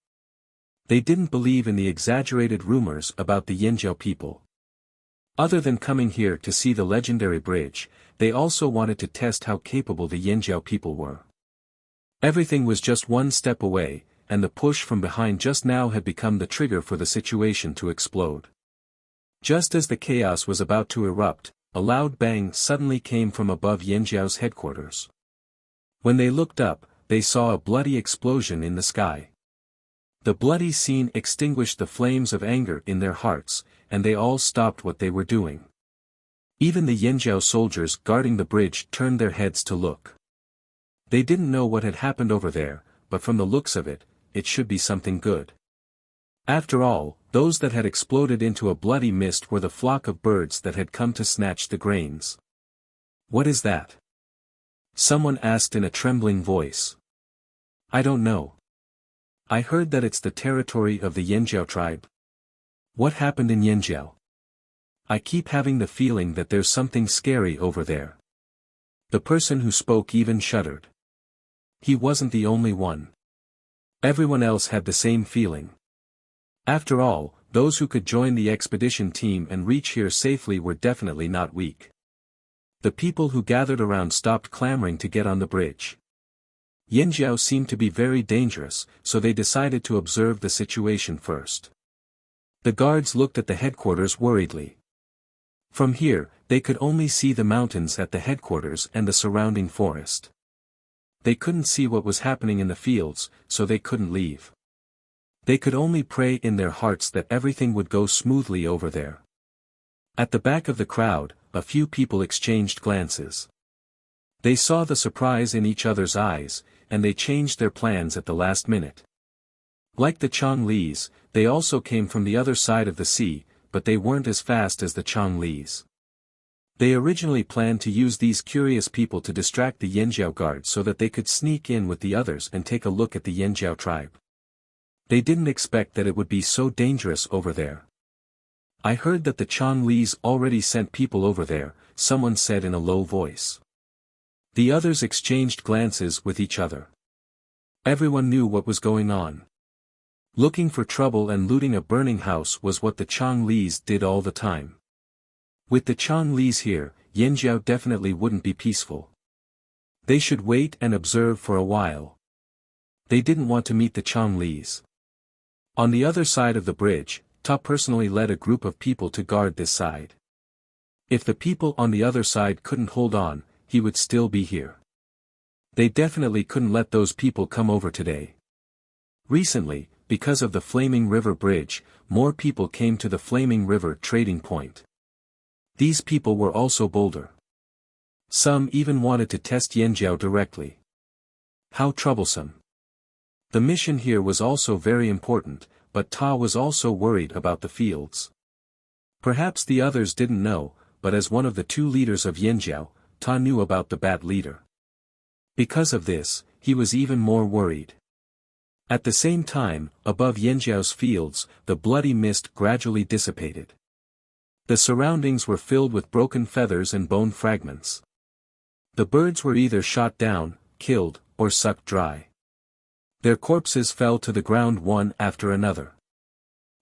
Speaker 1: They didn't believe in the exaggerated rumors about the Yinjiao people. Other than coming here to see the legendary bridge, they also wanted to test how capable the Yinjiao people were. Everything was just 1 step away, and the push from behind just now had become the trigger for the situation to explode. Just as the chaos was about to erupt, a loud bang suddenly came from above Yinjiao's headquarters. When they looked up, they saw a bloody explosion in the sky. The bloody scene extinguished the flames of anger in their hearts, and they all stopped what they were doing. Even the Yanjiao soldiers guarding the bridge turned their heads to look. They didn't know what had happened over there, but from the looks of it, it should be something good. After all, those that had exploded into a bloody mist were the flock of birds that had come to snatch the grains. "What is that?" someone asked in a trembling voice. "I don't know. I heard that it's the territory of the Yanjiao tribe." "What happened in Yanjiao?" "I keep having the feeling that there's something scary over there." The person who spoke even shuddered. He wasn't the only one. Everyone else had the same feeling. After all, those who could join the expedition team and reach here safely were definitely not weak. The people who gathered around stopped clamoring to get on the bridge. Yanjiao seemed to be very dangerous, so they decided to observe the situation first. The guards looked at the headquarters worriedly. From here, they could only see the mountains at the headquarters and the surrounding forest. They couldn't see what was happening in the fields, so they couldn't leave. They could only pray in their hearts that everything would go smoothly over there. At the back of the crowd, a few people exchanged glances. They saw the surprise in each other's eyes, and they changed their plans at the last minute. Like the Chonglis, they also came from the other side of the sea, but they weren't as fast as the Chonglis. They originally planned to use these curious people to distract the Yanjiao guard so that they could sneak in with the others and take a look at the Yanjiao tribe. They didn't expect that it would be so dangerous over there. "I heard that the Chonglis already sent people over there," someone said in a low voice. The others exchanged glances with each other. Everyone knew what was going on. Looking for trouble and looting a burning house was what the Chonglis did all the time. With the Chonglis here, Yanjiao definitely wouldn't be peaceful. They should wait and observe for a while. They didn't want to meet the Chonglis. On the other side of the bridge, Ta personally led a group of people to guard this side. If the people on the other side couldn't hold on, he would still be here. They definitely couldn't let those people come over today. Recently, because of the Flaming River Bridge, more people came to the Flaming River trading point. These people were also bolder. Some even wanted to test Yanjiao directly. How troublesome. The mission here was also very important, but Ta was also worried about the fields. Perhaps the others didn't know, but as one of the two leaders of Yanjiao, Ta knew about the bat leader. Because of this, he was even more worried. At the same time, above Yanjiao's fields, the bloody mist gradually dissipated. The surroundings were filled with broken feathers and bone fragments. The birds were either shot down, killed, or sucked dry. Their corpses fell to the ground one after another.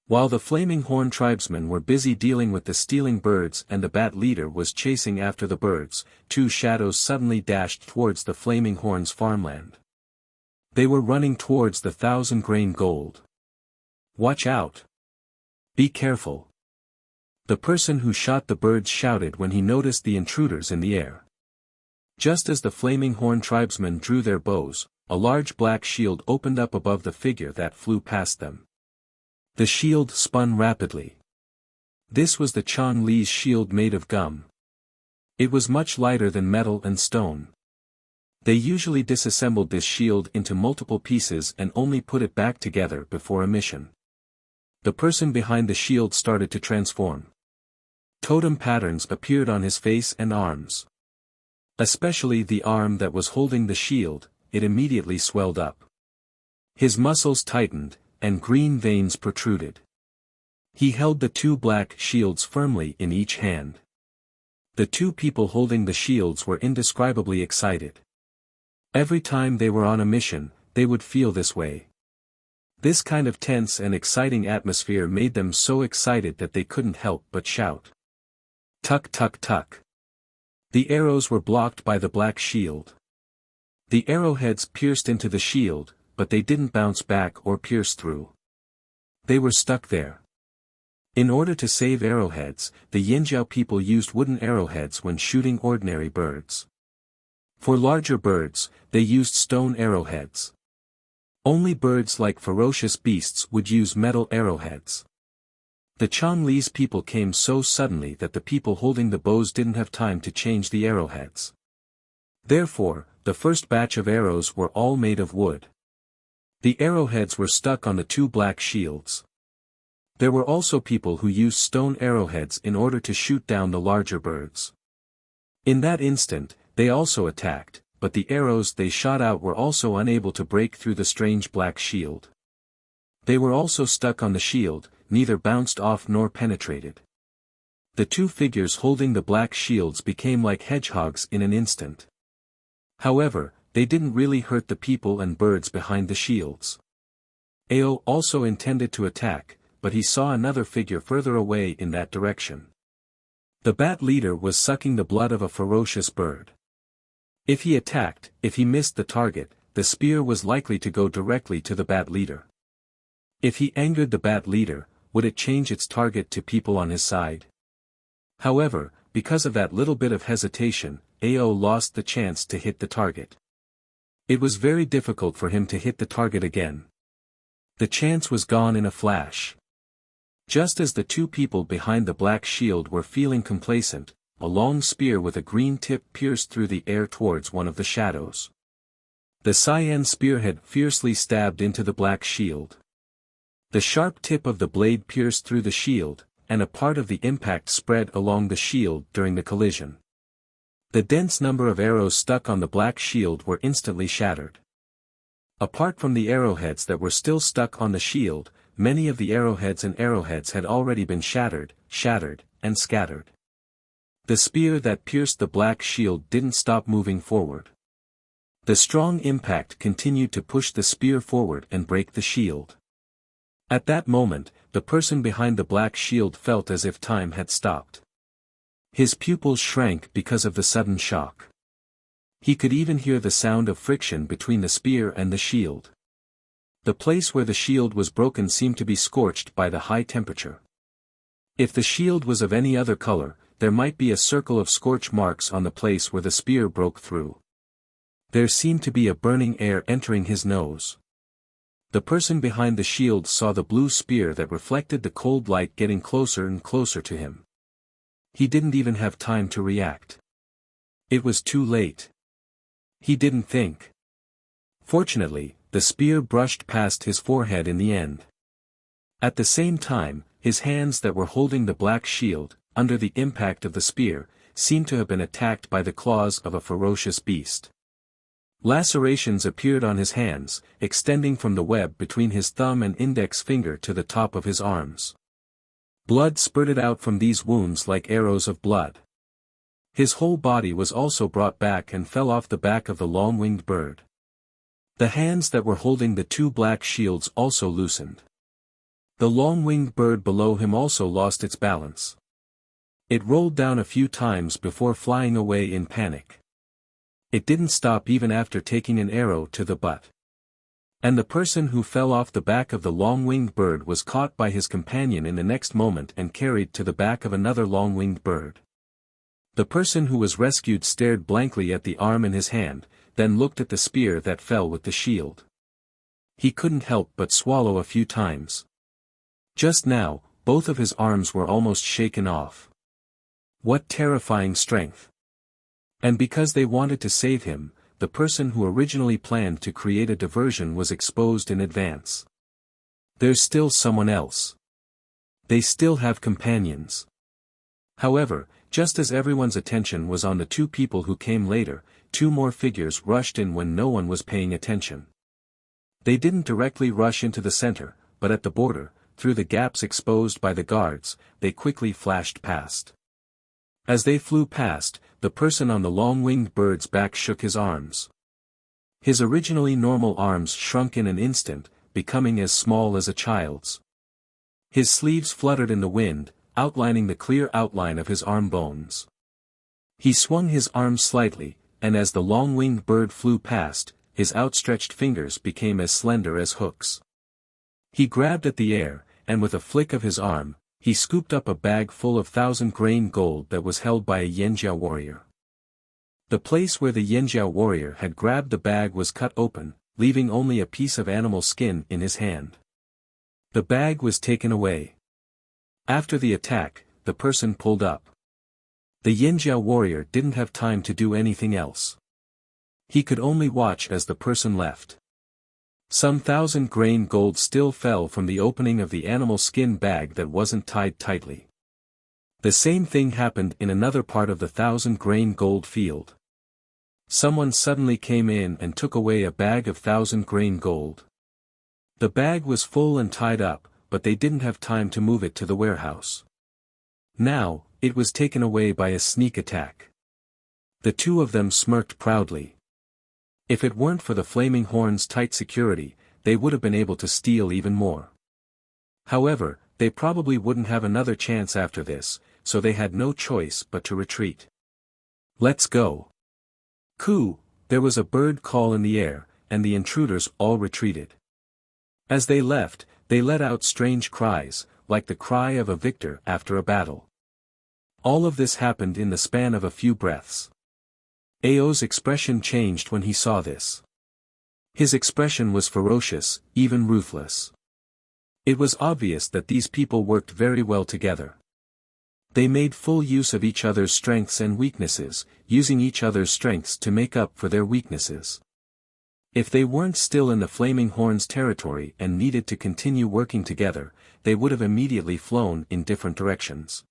Speaker 1: While the Flaming Horn tribesmen were busy dealing with the stealing birds and the bat leader was chasing after the birds, two shadows suddenly dashed towards the Flaming Horn's farmland. They were running towards the 1,000-grain gold. "Watch out! Be careful!" The person who shot the birds shouted when he noticed the intruders in the air. Just as the Flaming Horn tribesmen drew their bows, a large black shield opened up above the figure that flew past them. The shield spun rapidly. This was the Chongli's shield made of gum. It was much lighter than metal and stone. They usually disassembled this shield into multiple pieces and only put it back together before a mission. The person behind the shield started to transform. Totem patterns appeared on his face and arms. Especially the arm that was holding the shield, it immediately swelled up. His muscles tightened, and green veins protruded. He held the two black shields firmly in each hand. The two people holding the shields were indescribably excited. Every time they were on a mission, they would feel this way. This kind of tense and exciting atmosphere made them so excited that they couldn't help but shout. Tuck tuck tuck. The arrows were blocked by the black shield. The arrowheads pierced into the shield, but they didn't bounce back or pierce through. They were stuck there. In order to save arrowheads, the Yanjiao people used wooden arrowheads when shooting ordinary birds. For larger birds, they used stone arrowheads. Only birds like ferocious beasts would use metal arrowheads. The Changli's people came so suddenly that the people holding the bows didn't have time to change the arrowheads. Therefore, the first batch of arrows were all made of wood. The arrowheads were stuck on the two black shields. There were also people who used stone arrowheads in order to shoot down the larger birds. In that instant, they also attacked, but the arrows they shot out were also unable to break through the strange black shield. They were also stuck on the shield, neither bounced off nor penetrated. The two figures holding the black shields became like hedgehogs in an instant. However, they didn't really hurt the people and birds behind the shields. Ao also intended to attack, but he saw another figure further away in that direction. The bat leader was sucking the blood of a ferocious bird. If he attacked, if he missed the target, the spear was likely to go directly to the bat leader. If he angered the bat leader, would it change its target to people on his side? However, because of that little bit of hesitation, Ao lost the chance to hit the target. It was very difficult for him to hit the target again. The chance was gone in a flash. Just as the two people behind the black shield were feeling complacent, a long spear with a green tip pierced through the air towards one of the shadows. The cyan spearhead fiercely stabbed into the black shield. The sharp tip of the blade pierced through the shield, and a part of the impact spread along the shield during the collision. The dense number of arrows stuck on the black shield were instantly shattered. Apart from the arrowheads that were still stuck on the shield, many of the arrowheads had already been shattered, and scattered. The spear that pierced the black shield didn't stop moving forward. The strong impact continued to push the spear forward and break the shield. At that moment, the person behind the black shield felt as if time had stopped. His pupils shrank because of the sudden shock. He could even hear the sound of friction between the spear and the shield. The place where the shield was broken seemed to be scorched by the high temperature. If the shield was of any other color, there might be a circle of scorch marks on the place where the spear broke through. There seemed to be a burning air entering his nose. The person behind the shield saw the blue spear that reflected the cold light getting closer and closer to him. He didn't even have time to react. It was too late. He didn't think. Fortunately, the spear brushed past his forehead in the end. At the same time, his hands that were holding the black shield, under the impact of the spear, seemed to have been attacked by the claws of a ferocious beast. Lacerations appeared on his hands, extending from the web between his thumb and index finger to the top of his arms. Blood spurted out from these wounds like arrows of blood. His whole body was also brought back and fell off the back of the long-winged bird. The hands that were holding the two black shields also loosened. The long-winged bird below him also lost its balance. It rolled down a few times before flying away in panic. It didn't stop even after taking an arrow to the butt. And the person who fell off the back of the long-winged bird was caught by his companion in the next moment and carried to the back of another long-winged bird. The person who was rescued stared blankly at the arm in his hand, then looked at the spear that fell with the shield. He couldn't help but swallow a few times. Just now, both of his arms were almost shaken off. What terrifying strength! And because they wanted to save him, the person who originally planned to create a diversion was exposed in advance. There's still someone else. They still have companions. However, just as everyone's attention was on the two people who came later, two more figures rushed in when no one was paying attention. They didn't directly rush into the center, but at the border, through the gaps exposed by the guards, they quickly flashed past. As they flew past, the person on the long-winged bird's back shook his arms. His originally normal arms shrunk in an instant, becoming as small as a child's. His sleeves fluttered in the wind, outlining the clear outline of his arm bones. He swung his arms slightly, and as the long-winged bird flew past, his outstretched fingers became as slender as hooks. He grabbed at the air, and with a flick of his arm, he scooped up a bag full of 1,000-grain gold that was held by a Yanjiao warrior. The place where the Yanjiao warrior had grabbed the bag was cut open, leaving only a piece of animal skin in his hand. The bag was taken away. After the attack, the person pulled up. The Yanjiao warrior didn't have time to do anything else. He could only watch as the person left. Some 1,000 grain gold still fell from the opening of the animal skin bag that wasn't tied tightly. The same thing happened in another part of the 1,000 grain gold field. Someone suddenly came in and took away a bag of 1,000 grain gold. The bag was full and tied up, but they didn't have time to move it to the warehouse. Now, it was taken away by a sneak attack. The two of them smirked proudly. If it weren't for the Flaming Horn's tight security, they would have been able to steal even more. However, they probably wouldn't have another chance after this, so they had no choice but to retreat. Let's go. Coo, there was a bird call in the air, and the intruders all retreated. As they left, they let out strange cries, like the cry of a victor after a battle. All of this happened in the span of a few breaths. Ao's expression changed when he saw this. His expression was ferocious, even ruthless. It was obvious that these people worked very well together. They made full use of each other's strengths and weaknesses, using each other's strengths to make up for their weaknesses. If they weren't still in the Flaming Horn's territory and needed to continue working together, they would have immediately flown in different directions.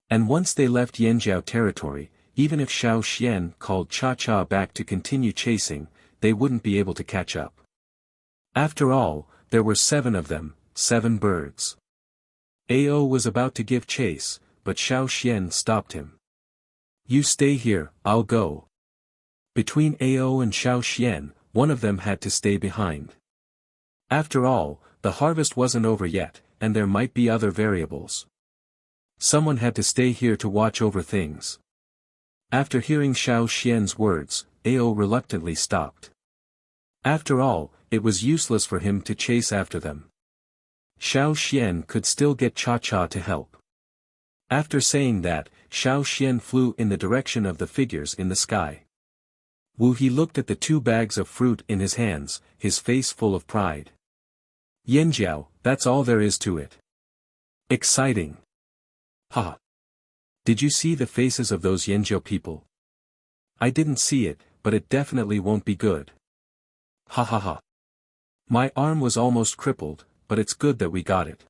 Speaker 1: And once they left Yanjiao territory, even if Xiao Xian called Cha-Cha back to continue chasing, they wouldn't be able to catch up. After all, there were 7 of them, 7 birds. Ao was about to give chase, but Xiao Xian stopped him. You stay here, I'll go. Between Ao and Xiao Xian, one of them had to stay behind. After all, the harvest wasn't over yet, and there might be other variables. Someone had to stay here to watch over things. After hearing Xiao Xian's words, Ao reluctantly stopped. After all, it was useless for him to chase after them. Xiao Xian could still get Cha-Cha to help. After saying that, Xiao Xian flew in the direction of the figures in the sky. Wu He looked at the 2 bags of fruit in his hands, his face full of pride. Yanjiao, that's all there is to it. Exciting. Ha! Did you see the faces of those Yanjiao people? I didn't see it, but it definitely won't be good. Ha ha ha. My arm was almost crippled, but it's good that we got it.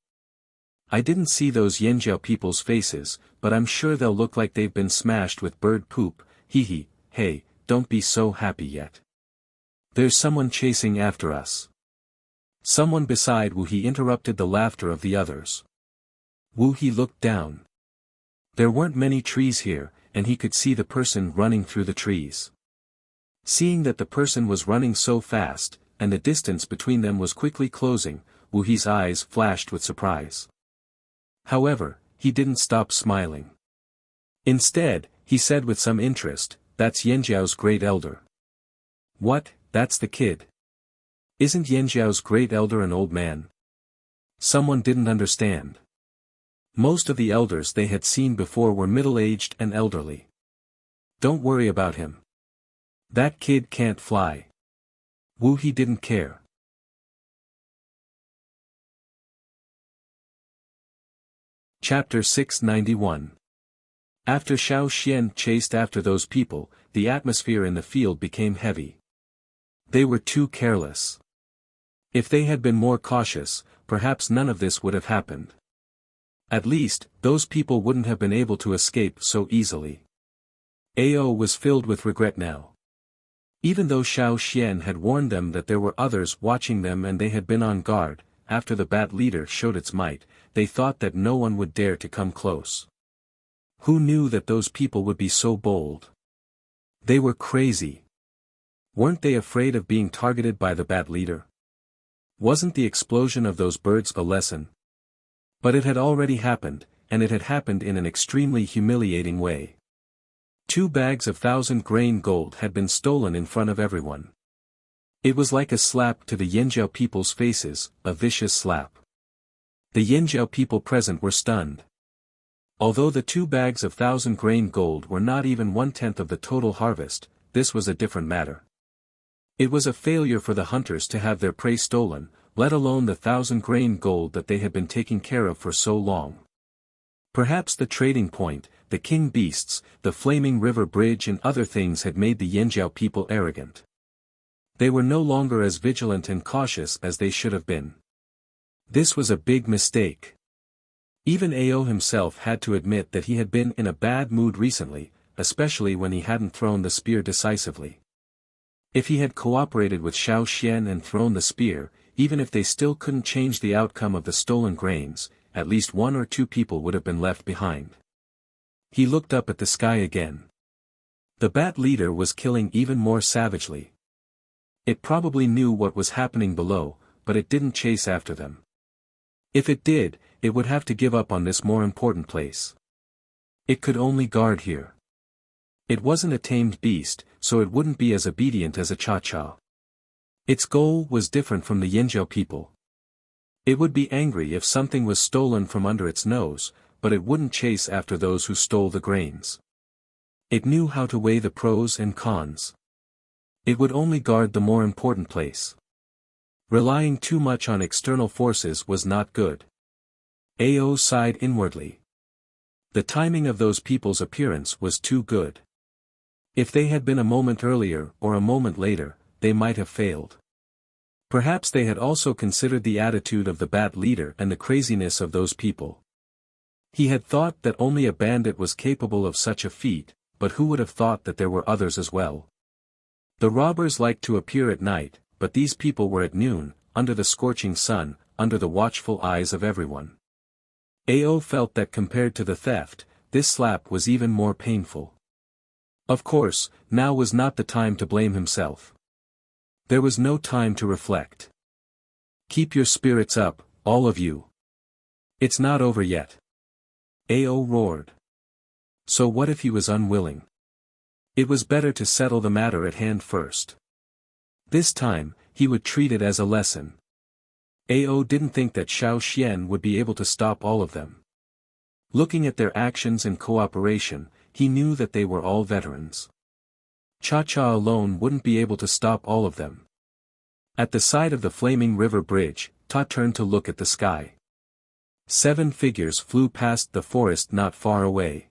Speaker 1: I didn't see those Yanjiao people's faces, but I'm sure they'll look like they've been smashed with bird poop, hee hee. Hey, don't be so happy yet. There's someone chasing after us. Someone beside Wu He interrupted the laughter of the others. Wu He looked down. There weren't many trees here, and he could see the person running through the trees. Seeing that the person was running so fast, and the distance between them was quickly closing, Wu He's eyes flashed with surprise. However, he didn't stop smiling. Instead, he said with some interest, "That's Yanjiao's great elder." "What, that's the kid? Isn't Yanjiao's great elder an old man?" Someone didn't understand. Most of the elders they had seen before were middle-aged and elderly. Don't worry about him. That kid can't fly. Wu He didn't care. Chapter 691. After Xiao Xian chased after those people, the atmosphere in the field became heavy. They were too careless. If they had been more cautious, perhaps none of this would have happened. At least, those people wouldn't have been able to escape so easily. Ao was filled with regret now. Even though Xiao Xian had warned them that there were others watching them and they had been on guard, after the bat leader showed its might, they thought that no one would dare to come close. Who knew that those people would be so bold? They were crazy. Weren't they afraid of being targeted by the bat leader? Wasn't the explosion of those birds a lesson? But it had already happened, and it had happened in an extremely humiliating way. 2 bags of 1,000 grain gold had been stolen in front of everyone. It was like a slap to the Yanjiao people's faces, a vicious slap. The Yanjiao people present were stunned. Although the 2 bags of 1,000 grain gold were not even 1/10 of the total harvest, this was a different matter. It was a failure for the hunters to have their prey stolen, let alone the 1,000 grain gold that they had been taking care of for so long. Perhaps the trading point, the king beasts, the flaming river bridge and other things had made the Yanjiao people arrogant. They were no longer as vigilant and cautious as they should have been. This was a big mistake. Even Ao himself had to admit that he had been in a bad mood recently, especially when he hadn't thrown the spear decisively. If he had cooperated with Xiao Xian and thrown the spear, even if they still couldn't change the outcome of the stolen grains, at least 1 or 2 people would have been left behind. He looked up at the sky again. The bat leader was killing even more savagely. It probably knew what was happening below, but it didn't chase after them. If it did, it would have to give up on this more important place. It could only guard here. It wasn't a tamed beast, so it wouldn't be as obedient as a cha-cha. Its goal was different from the Yanjiao people. It would be angry if something was stolen from under its nose, but it wouldn't chase after those who stole the grains. It knew how to weigh the pros and cons. It would only guard the more important place. Relying too much on external forces was not good. Ao sighed inwardly. The timing of those people's appearance was too good. If they had been a moment earlier or a moment later, they might have failed. Perhaps they had also considered the attitude of the bat leader and the craziness of those people. He had thought that only a bandit was capable of such a feat, but who would have thought that there were others as well? The robbers liked to appear at night, but these people were at noon, under the scorching sun, under the watchful eyes of everyone. Ao felt that compared to the theft, this slap was even more painful. Of course, now was not the time to blame himself. There was no time to reflect. Keep your spirits up, all of you. It's not over yet. Ao roared. So what if he was unwilling? It was better to settle the matter at hand first. This time, he would treat it as a lesson. Ao didn't think that Xiao Xian would be able to stop all of them. Looking at their actions and cooperation, he knew that they were all veterans. Cha-Cha alone wouldn't be able to stop all of them. At the side of the flaming river bridge, Ta turned to look at the sky. 7 figures flew past the forest not far away.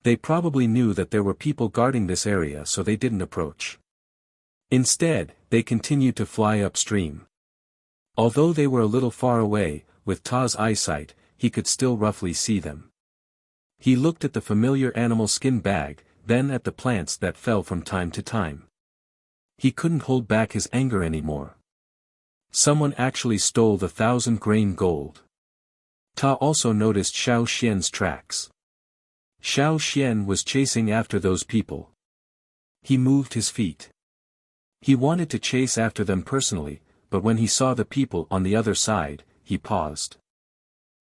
Speaker 1: They probably knew that there were people guarding this area, so they didn't approach. Instead, they continued to fly upstream. Although they were a little far away, with Ta's eyesight, he could still roughly see them. He looked at the familiar animal skin bag, then at the plants that fell from time to time. He couldn't hold back his anger anymore. Someone actually stole the 1,000-grain gold. Ta also noticed Xiao Xian's tracks. Xiao Xian was chasing after those people. He moved his feet. He wanted to chase after them personally, but when he saw the people on the other side, he paused.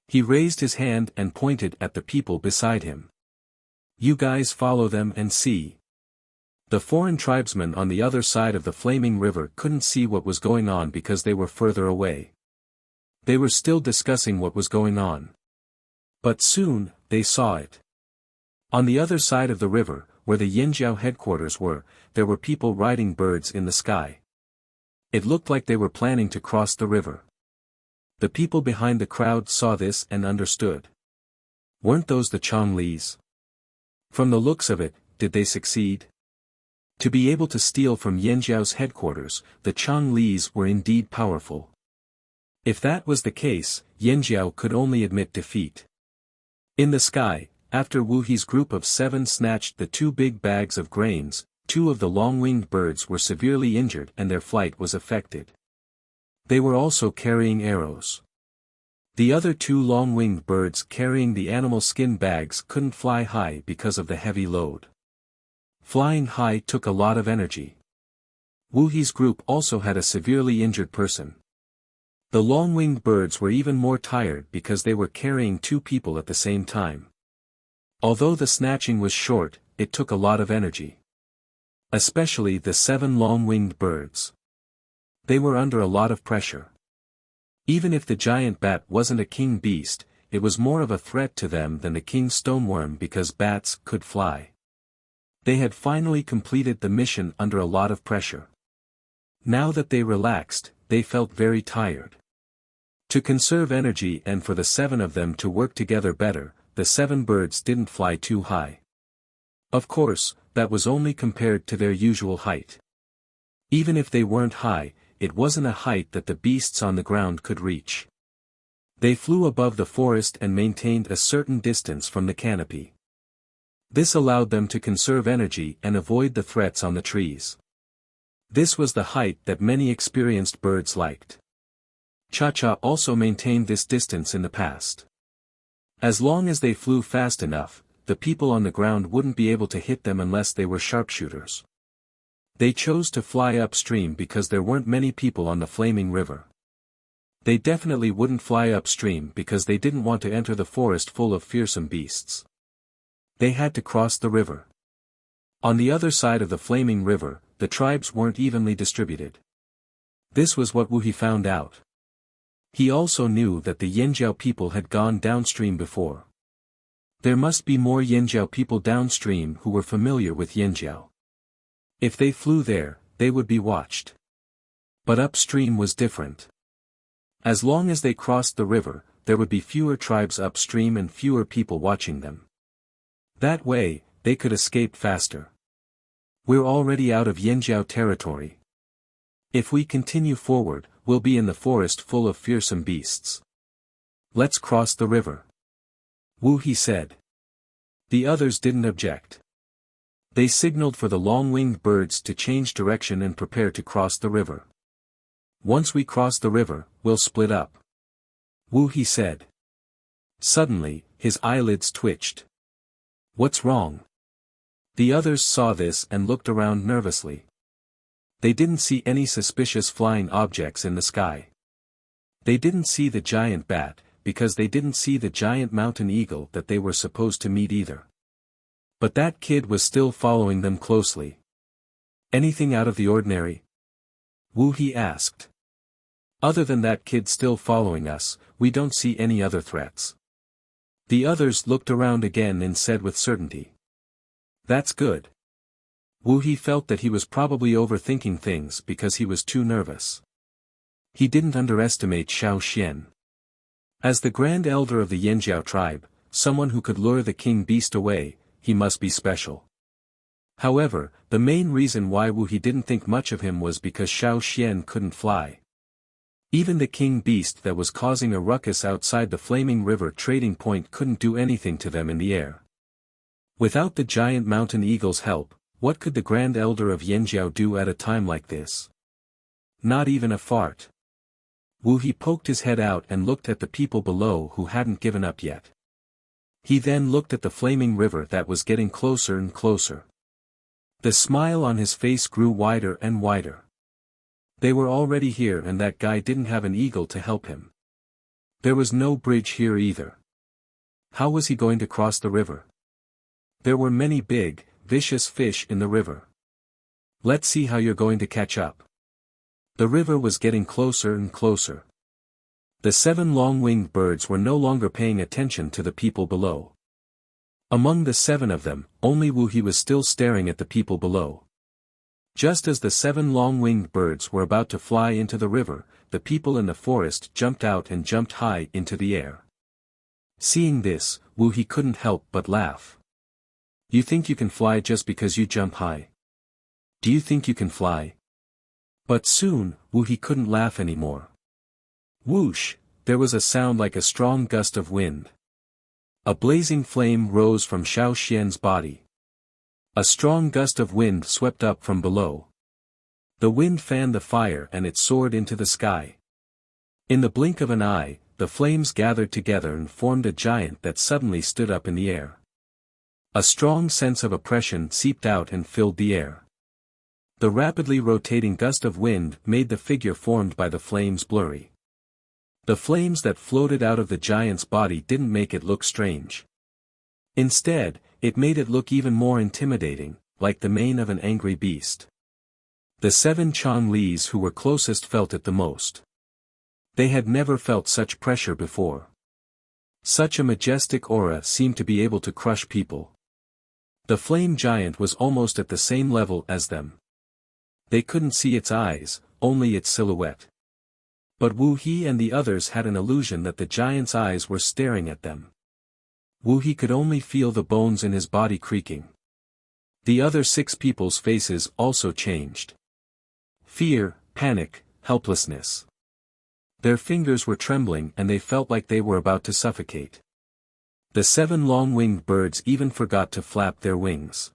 Speaker 1: He raised his hand and pointed at the people beside him. You guys follow them and see. The foreign tribesmen on the other side of the flaming river couldn't see what was going on because they were further away. They were still discussing what was going on. But soon, they saw it. On the other side of the river, where the Yanjiao headquarters were, there were people riding birds in the sky. It looked like they were planning to cross the river. The people behind the crowd saw this and understood. Weren't those the Chonglis? From the looks of it, did they succeed? To be able to steal from Yanjiao's headquarters, the Chonglis were indeed powerful. If that was the case, Yanjiao could only admit defeat. In the sky, after Wu He's group of 7 snatched the 2 big bags of grains, 2 of the long-winged birds were severely injured and their flight was affected. They were also carrying arrows. The other 2 long-winged birds carrying the animal skin bags couldn't fly high because of the heavy load. Flying high took a lot of energy. Wu He's group also had a severely injured person. The long-winged birds were even more tired because they were carrying 2 people at the same time. Although the snatching was short, it took a lot of energy. Especially the 7 long-winged birds. They were under a lot of pressure. Even if the giant bat wasn't a king beast, it was more of a threat to them than the king stoneworm because bats could fly. They had finally completed the mission under a lot of pressure. Now that they relaxed, they felt very tired. To conserve energy and for the 7 of them to work together better, the 7 birds didn't fly too high. Of course, that was only compared to their usual height. Even if they weren't high, it wasn't a height that the beasts on the ground could reach. They flew above the forest and maintained a certain distance from the canopy. This allowed them to conserve energy and avoid the threats on the trees. This was the height that many experienced birds liked. Cha-Cha also maintained this distance in the past. As long as they flew fast enough, the people on the ground wouldn't be able to hit them unless they were sharpshooters. They chose to fly upstream because there weren't many people on the flaming river. They definitely wouldn't fly upstream because they didn't want to enter the forest full of fearsome beasts. They had to cross the river. On the other side of the flaming river, the tribes weren't evenly distributed. This was what Wu He found out. He also knew that the Yanjiao people had gone downstream before. There must be more Yanjiao people downstream who were familiar with Yanjiao. If they flew there, they would be watched. But upstream was different. As long as they crossed the river, there would be fewer tribes upstream and fewer people watching them. That way, they could escape faster. We're already out of Yanjiao territory. If we continue forward, we'll be in the forest full of fearsome beasts. Let's cross the river. Wu He said. The others didn't object. They signaled for the long-winged birds to change direction and prepare to cross the river. Once we cross the river, we'll split up. Wu He said. Suddenly, his eyelids twitched. What's wrong? The others saw this and looked around nervously. They didn't see any suspicious flying objects in the sky. They didn't see the giant bat, because they didn't see the giant mountain eagle that they were supposed to meet either. But that kid was still following them closely. Anything out of the ordinary? Wu He asked. Other than that kid still following us, we don't see any other threats. The others looked around again and said with certainty. That's good. Wu He felt that he was probably overthinking things because he was too nervous. He didn't underestimate Xiao Xian. As the Grand Elder of the Yanjiao tribe, someone who could lure the king beast away, he must be special. However, the main reason why Wu He didn't think much of him was because Xiao Xian couldn't fly. Even the king beast that was causing a ruckus outside the Flaming River trading point couldn't do anything to them in the air. Without the giant mountain eagle's help, what could the Grand Elder of Yanjiao do at a time like this? Not even a fart. Wu He poked his head out and looked at the people below who hadn't given up yet. He then looked at the Flaming River that was getting closer and closer. The smile on his face grew wider and wider. They were already here and that guy didn't have an eagle to help him. There was no bridge here either. How was he going to cross the river? There were many big, vicious fish in the river. Let's see how you're going to catch up. The river was getting closer and closer. The 7 long-winged birds were no longer paying attention to the people below. Among the 7 of them, only Wu He was still staring at the people below. Just as the 7 long-winged birds were about to fly into the river, the people in the forest jumped out and jumped high into the air. Seeing this, Wu He couldn't help but laugh. You think you can fly just because you jump high? Do you think you can fly? But soon, Wu He couldn't laugh anymore. Whoosh, there was a sound like a strong gust of wind. A blazing flame rose from Xiao Xian's body. A strong gust of wind swept up from below. The wind fanned the fire and it soared into the sky. In the blink of an eye, the flames gathered together and formed a giant that suddenly stood up in the air. A strong sense of oppression seeped out and filled the air. The rapidly rotating gust of wind made the figure formed by the flames blurry. The flames that floated out of the giant's body didn't make it look strange. Instead, it made it look even more intimidating, like the mane of an angry beast. The 7 Chonglis who were closest felt it the most. They had never felt such pressure before. Such a majestic aura seemed to be able to crush people. The flame giant was almost at the same level as them. They couldn't see its eyes, only its silhouette. But Wu He and the others had an illusion that the giant's eyes were staring at them. Wu He could only feel the bones in his body creaking. The other 6 people's faces also changed. Fear, panic, helplessness. Their fingers were trembling and they felt like they were about to suffocate. The 7 long-winged birds even forgot to flap their wings.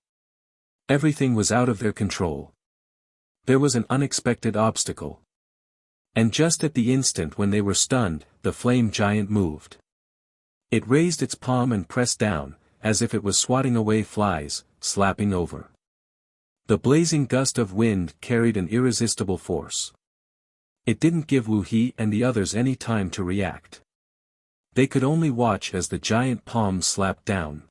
Speaker 1: Everything was out of their control. There was an unexpected obstacle. And just at the instant when they were stunned, the flame giant moved. It raised its palm and pressed down, as if it was swatting away flies, slapping over. The blazing gust of wind carried an irresistible force. It didn't give Wu He and the others any time to react. They could only watch as the giant palm slapped down.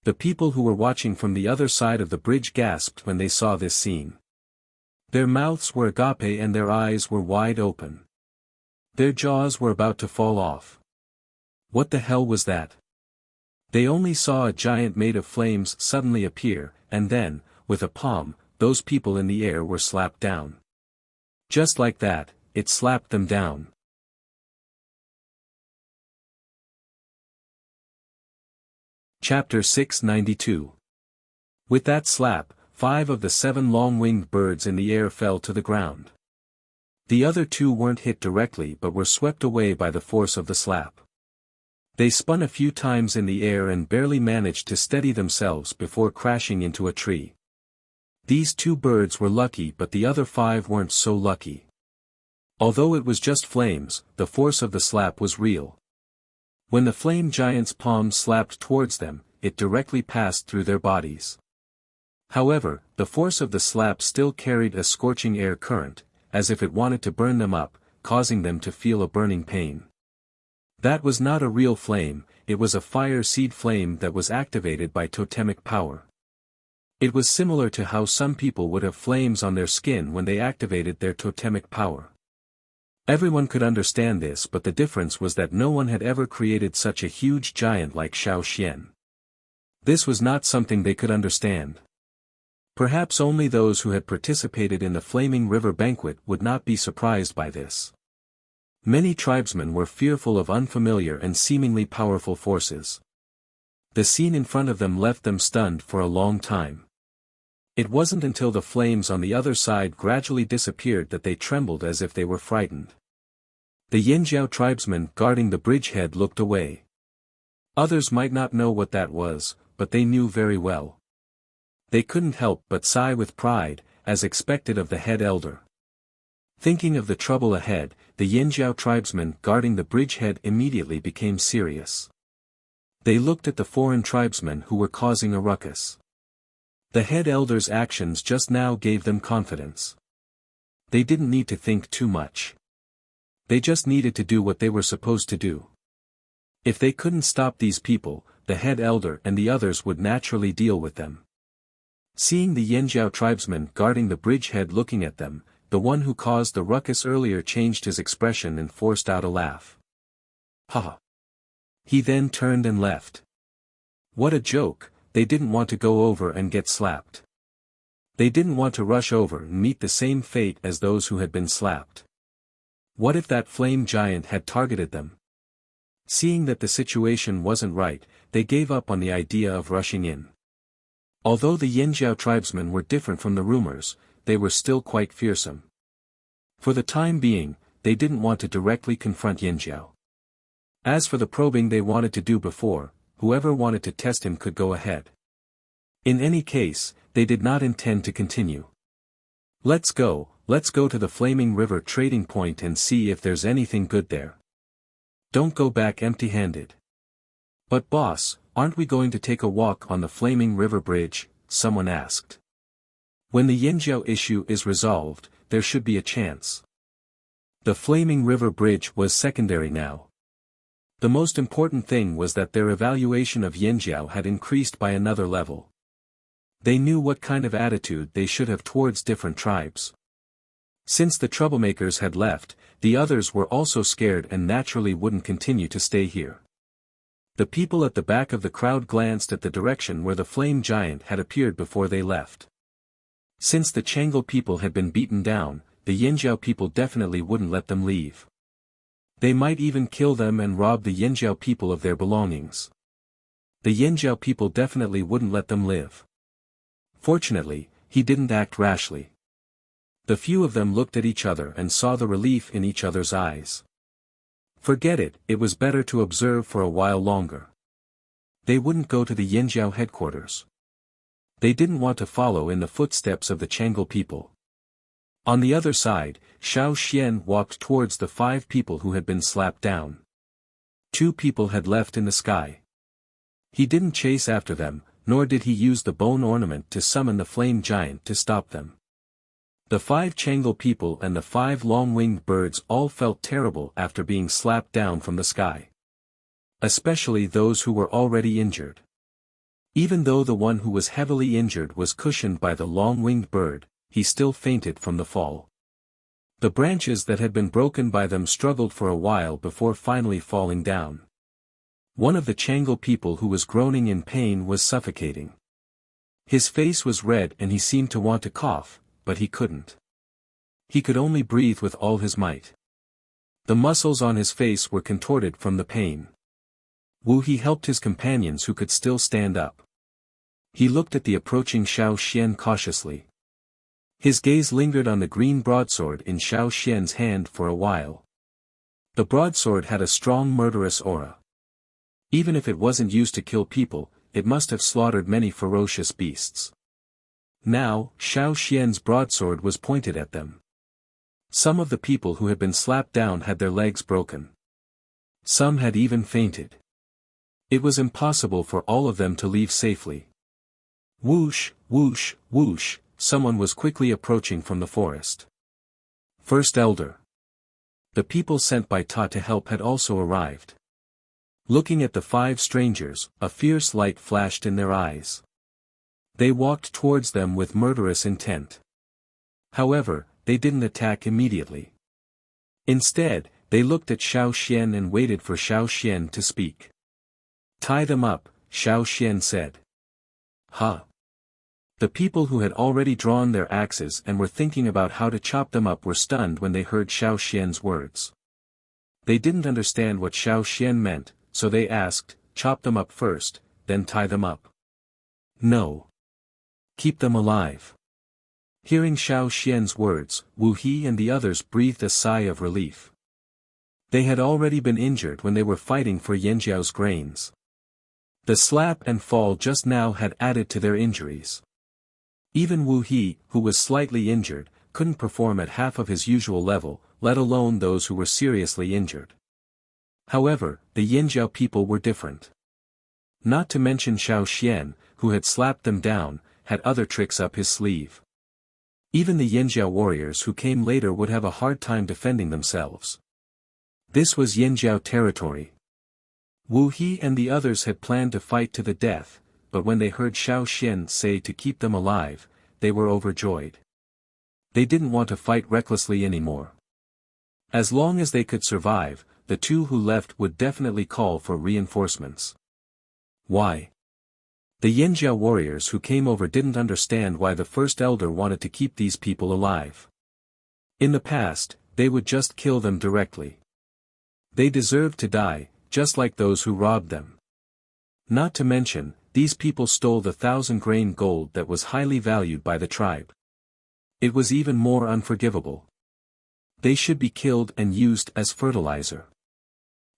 Speaker 1: The people who were watching from the other side of the bridge gasped when they saw this scene. Their mouths were agape and their eyes were wide open. Their jaws were about to fall off. What the hell was that? They only saw a giant made of flames suddenly appear, and then, with a palm, those people in the air were slapped down. Just like that, it slapped them down. Chapter 692. With that slap, 5 of the 7 long-winged birds in the air fell to the ground. The other 2 weren't hit directly but were swept away by the force of the slap. They spun a few times in the air and barely managed to steady themselves before crashing into a tree. These 2 birds were lucky but the other 5 weren't so lucky. Although it was just flames, the force of the slap was real. When the flame giant's palm slapped towards them, it directly passed through their bodies. However, the force of the slap still carried a scorching air current, as if it wanted to burn them up, causing them to feel a burning pain. That was not a real flame, it was a fire seed flame that was activated by totemic power. It was similar to how some people would have flames on their skin when they activated their totemic power. Everyone could understand this, but the difference was that no one had ever created such a huge giant like Xiao Xian. This was not something they could understand. Perhaps only those who had participated in the Flaming River banquet would not be surprised by this. Many tribesmen were fearful of unfamiliar and seemingly powerful forces. The scene in front of them left them stunned for a long time. It wasn't until the flames on the other side gradually disappeared that they trembled as if they were frightened. The Yinjiao tribesmen guarding the bridgehead looked away. Others might not know what that was, but they knew very well. They couldn't help but sigh with pride, as expected of the head elder. Thinking of the trouble ahead, the Yinjiao tribesmen guarding the bridgehead immediately became serious. They looked at the foreign tribesmen who were causing a ruckus. The head elder's actions just now gave them confidence. They didn't need to think too much. They just needed to do what they were supposed to do. If they couldn't stop these people, the head elder and the others would naturally deal with them. Seeing the Yinjiao tribesmen guarding the bridgehead looking at them, the one who caused the ruckus earlier changed his expression and forced out a laugh. Haha. He then turned and left. What a joke, they didn't want to go over and get slapped. They didn't want to rush over and meet the same fate as those who had been slapped. What if that flame giant had targeted them? Seeing that the situation wasn't right, they gave up on the idea of rushing in. Although the Yinjiao tribesmen were different from the rumors, they were still quite fearsome. For the time being, they didn't want to directly confront Yinjiao. As for the probing they wanted to do before, whoever wanted to test him could go ahead. In any case, they did not intend to continue. Let's go to the Flaming River trading point and see if there's anything good there. Don't go back empty-handed. But boss, aren't we going to take a walk on the Flaming River Bridge? Someone asked. When the Yinjiao issue is resolved, there should be a chance. The Flaming River Bridge was secondary now. The most important thing was that their evaluation of Yinjiao had increased by another level. They knew what kind of attitude they should have towards different tribes. Since the troublemakers had left, the others were also scared and naturally wouldn't continue to stay here. The people at the back of the crowd glanced at the direction where the flame giant had appeared before they left. Since the Changle people had been beaten down, the Yinjiao people definitely wouldn't let them leave. They might even kill them and rob the Yinjiao people of their belongings. The Yanjiao people definitely wouldn't let them live. Fortunately, he didn't act rashly. The few of them looked at each other and saw the relief in each other's eyes. Forget it, it was better to observe for a while longer. They wouldn't go to the Yanjiao headquarters. They didn't want to follow in the footsteps of the Changle people. On the other side, Xiao Xian walked towards the 5 people who had been slapped down. 2 people had left in the sky. He didn't chase after them, nor did he use the bone ornament to summon the flame giant to stop them. The 5 Changle people and the 5 long-winged birds all felt terrible after being slapped down from the sky. Especially those who were already injured. Even though the one who was heavily injured was cushioned by the long-winged bird, he still fainted from the fall. The branches that had been broken by them struggled for a while before finally falling down. One of the Changle people who was groaning in pain was suffocating. His face was red and he seemed to want to cough, but he couldn't. He could only breathe with all his might. The muscles on his face were contorted from the pain. Wu He helped his companions who could still stand up. He looked at the approaching Xiao Xian cautiously. His gaze lingered on the green broadsword in Xiao Xian's hand for a while. The broadsword had a strong murderous aura. Even if it wasn't used to kill people, it must have slaughtered many ferocious beasts. Now, Xiao Xian's broadsword was pointed at them. Some of the people who had been slapped down had their legs broken. Some had even fainted. It was impossible for all of them to leave safely. Whoosh, whoosh, whoosh, someone was quickly approaching from the forest. First Elder. The people sent by Ta to help had also arrived. Looking at the 5 strangers, a fierce light flashed in their eyes. They walked towards them with murderous intent. However, they didn't attack immediately. Instead, they looked at Xiao Xian and waited for Xiao Xian to speak. Tie them up, Xiao Xian said. Huh. The people who had already drawn their axes and were thinking about how to chop them up were stunned when they heard Xiao Xian's words. They didn't understand what Xiao Xian meant, so they asked, chop them up first, then tie them up. No. Keep them alive. Hearing Xiao Xian's words, Wu He and the others breathed a sigh of relief. They had already been injured when they were fighting for Yanjiao's grains. The slap and fall just now had added to their injuries. Even Wu He, who was slightly injured, couldn't perform at half of his usual level, let alone those who were seriously injured. However, the Yanjiao people were different. Not to mention Xiao Xian, who had slapped them down, had other tricks up his sleeve. Even the Yanjiao warriors who came later would have a hard time defending themselves. This was Yanjiao territory. Wu He and the others had planned to fight to the death, but when they heard Xiao Xian say to keep them alive, they were overjoyed. They didn't want to fight recklessly anymore. As long as they could survive, the 2 who left would definitely call for reinforcements. Why? The Yanjiao warriors who came over didn't understand why the First Elder wanted to keep these people alive. In the past, they would just kill them directly. They deserved to die, just like those who robbed them. Not to mention, these people stole the 1,000-grain gold that was highly valued by the tribe. It was even more unforgivable. They should be killed and used as fertilizer.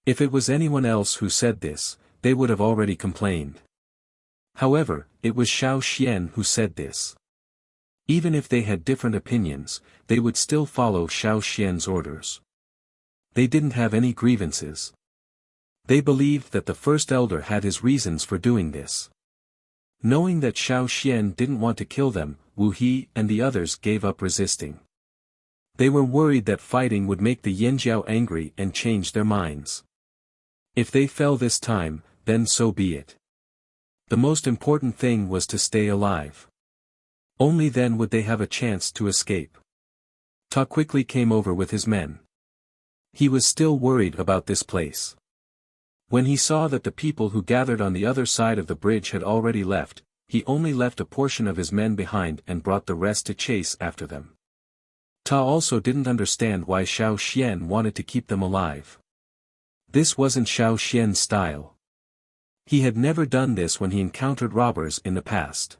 Speaker 1: If it was anyone else who said this, they would have already complained. However, it was Xiao Xian who said this. Even if they had different opinions, they would still follow Xiao Xian's orders. They didn't have any grievances. They believed that the First Elder had his reasons for doing this. Knowing that Xiao Xian didn't want to kill them, Wu He and the others gave up resisting. They were worried that fighting would make the Yanjiao angry and change their minds. If they fell this time, then so be it. The most important thing was to stay alive. Only then would they have a chance to escape. Ta quickly came over with his men. He was still worried about this place. When he saw that the people who gathered on the other side of the bridge had already left, he only left a portion of his men behind and brought the rest to chase after them. Ta also didn't understand why Xiao Xian wanted to keep them alive. This wasn't Xiao Xian's style. He had never done this when he encountered robbers in the past.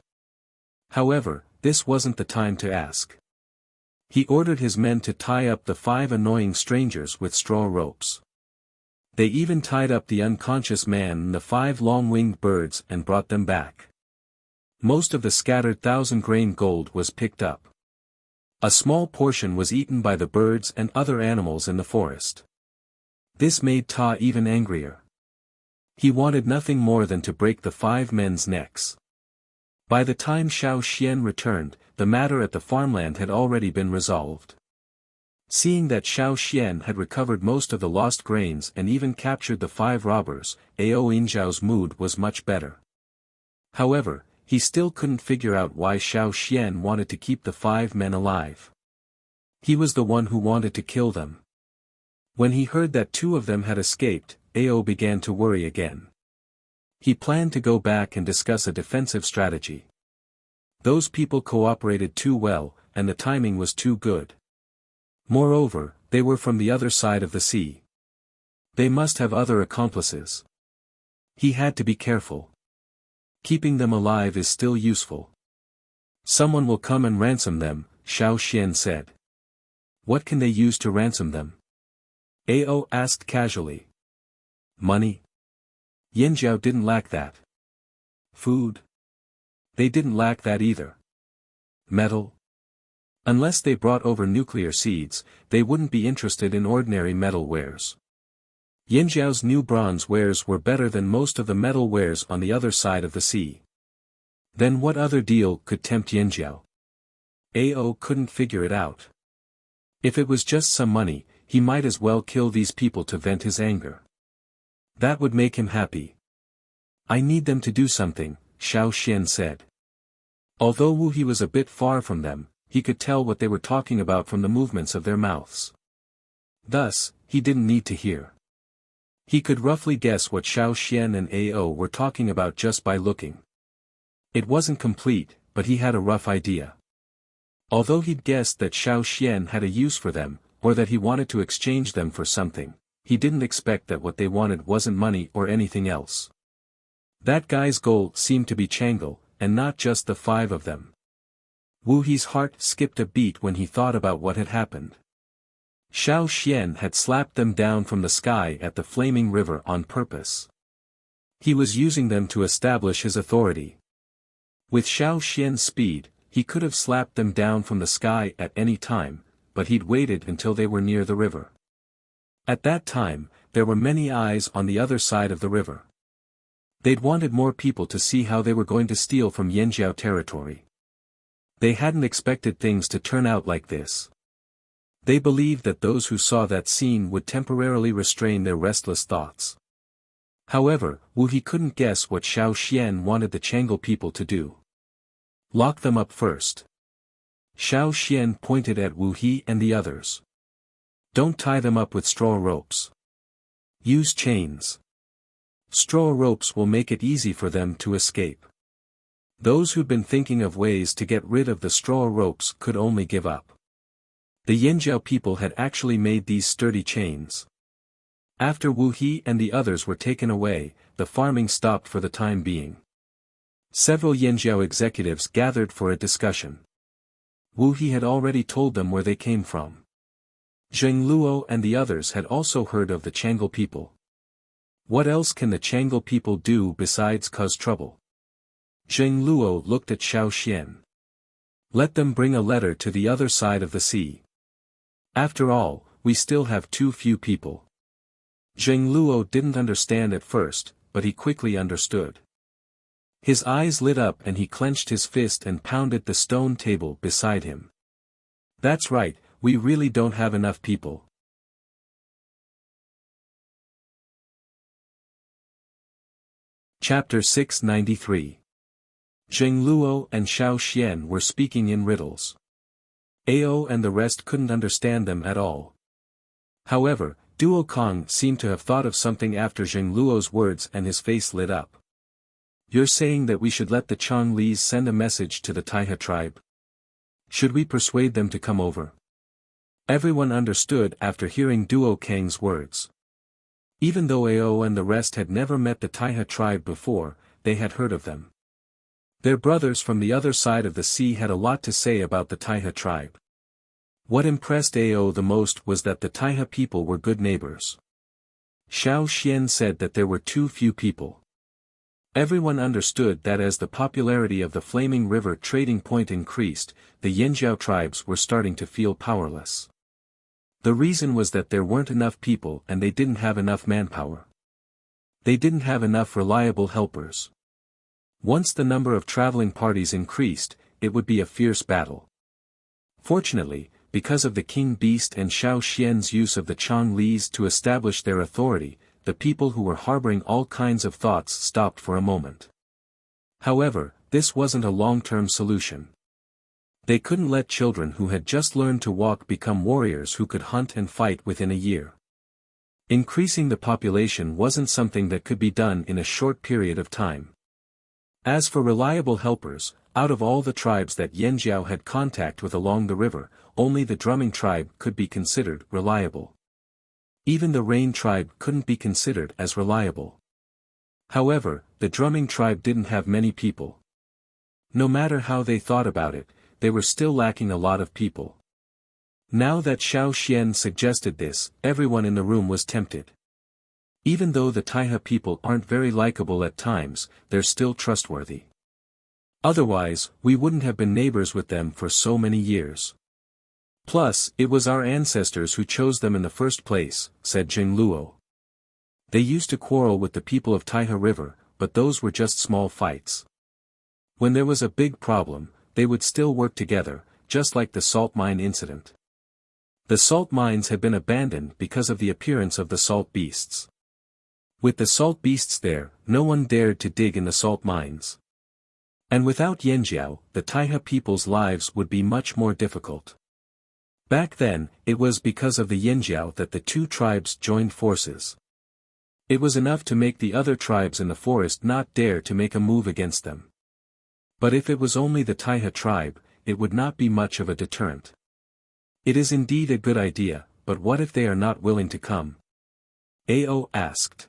Speaker 1: However, this wasn't the time to ask. He ordered his men to tie up the 5 annoying strangers with straw ropes. They even tied up the unconscious man and the 5 long-winged birds and brought them back. Most of the scattered 1,000-grain gold was picked up. A small portion was eaten by the birds and other animals in the forest. This made Ta even angrier. He wanted nothing more than to break the 5 men's necks. By the time Xiao Xian returned, the matter at the farmland had already been resolved. Seeing that Xiao Xian had recovered most of the lost grains and even captured the 5 robbers, Ao Yinzhao's mood was much better. However, he still couldn't figure out why Xiao Xian wanted to keep the 5 men alive. He was the one who wanted to kill them. When he heard that 2 of them had escaped, Ao began to worry again. He planned to go back and discuss a defensive strategy. Those people cooperated too well, and the timing was too good. Moreover, they were from the other side of the sea. They must have other accomplices. He had to be careful. Keeping them alive is still useful. Someone will come and ransom them, Xiao Xian said. What can they use to ransom them? Ao asked casually. Money? Yinzhao didn't lack that. Food? They didn't lack that either. Metal? Unless they brought over nuclear seeds, they wouldn't be interested in ordinary metal wares. Yinzhao's new bronze wares were better than most of the metal wares on the other side of the sea. Then what other deal could tempt Yinzhao? Ao couldn't figure it out. If it was just some money, he might as well kill these people to vent his anger. That would make him happy. I need them to do something, Xiao Xian said. Although Wu He was a bit far from them, he could tell what they were talking about from the movements of their mouths. Thus, he didn't need to hear. He could roughly guess what Xiao Xian and Ao were talking about just by looking. It wasn't complete, but he had a rough idea. Although he'd guessed that Xiao Xian had a use for them, or that he wanted to exchange them for something, he didn't expect that what they wanted wasn't money or anything else. That guy's goal seemed to be Chang'e, and not just the 5 of them. Wu He's heart skipped a beat when he thought about what had happened. Xiao Xian had slapped them down from the sky at the flaming river on purpose. He was using them to establish his authority. With Xiao Xian's speed, he could have slapped them down from the sky at any time, but he'd waited until they were near the river. At that time, there were many eyes on the other side of the river. They'd wanted more people to see how they were going to steal from Yinzhao territory. They hadn't expected things to turn out like this. They believed that those who saw that scene would temporarily restrain their restless thoughts. However, Wu He couldn't guess what Xiao Xian wanted the Chang'e people to do. Lock them up first. Xiao Xian pointed at Wu He and the others. Don't tie them up with straw ropes. Use chains. Straw ropes will make it easy for them to escape. Those who'd been thinking of ways to get rid of the straw ropes could only give up. The Yinzhao people had actually made these sturdy chains. After Wu He and the others were taken away, the farming stopped for the time being. Several Yinzhao executives gathered for a discussion. Wu He had already told them where they came from. Zheng Luo and the others had also heard of the Chang'e people. What else can the Chang'e people do besides cause trouble? Zheng Luo looked at Xiao Xian. Let them bring a letter to the other side of the sea. After all, we still have too few people. Zheng Luo didn't understand at first, but he quickly understood. His eyes lit up and he clenched his fist and pounded the stone table beside him. That's right, we really don't have enough people. Chapter 693. Zheng Luo and Xiao Xian were speaking in riddles. Ao and the rest couldn't understand them at all. However, Duo Kong seemed to have thought of something after Zheng Luo's words and his face lit up. You're saying that we should let the Chonglis send a message to the Taihe tribe? Should we persuade them to come over? Everyone understood after hearing Duo Kang's words. Even though Ao and the rest had never met the Taiha tribe before, they had heard of them. Their brothers from the other side of the sea had a lot to say about the Taiha tribe. What impressed Ao the most was that the Taiha people were good neighbors. Xiao Xian said that there were too few people. Everyone understood that as the popularity of the Flaming River trading point increased, the Yanjiao tribes were starting to feel powerless. The reason was that there weren't enough people and they didn't have enough manpower. They didn't have enough reliable helpers. Once the number of traveling parties increased, it would be a fierce battle. Fortunately, because of the King Beast and Xiao Xian's use of the Changlis to establish their authority, the people who were harboring all kinds of thoughts stopped for a moment. However, this wasn't a long-term solution. They couldn't let children who had just learned to walk become warriors who could hunt and fight within a year. Increasing the population wasn't something that could be done in a short period of time. As for reliable helpers, out of all the tribes that Yanjiao had contact with along the river, only the drumming tribe could be considered reliable. Even the rain tribe couldn't be considered as reliable. However, the drumming tribe didn't have many people. No matter how they thought about it, they were still lacking a lot of people. Now that Xiao Xian suggested this, everyone in the room was tempted. Even though the Taiha people aren't very likable at times, they're still trustworthy. Otherwise, we wouldn't have been neighbors with them for so many years. Plus, it was our ancestors who chose them in the first place, said Jing Luo. They used to quarrel with the people of Taiha River, but those were just small fights. When there was a big problem, they would still work together, just like the salt mine incident. The salt mines had been abandoned because of the appearance of the salt beasts. With the salt beasts there, no one dared to dig in the salt mines. And without Yanjiao, the Taiha people's lives would be much more difficult. Back then, it was because of the Yanjiao that the two tribes joined forces. It was enough to make the other tribes in the forest not dare to make a move against them. But if it was only the Taiha tribe, it would not be much of a deterrent. It is indeed a good idea, but what if they are not willing to come? Ao asked.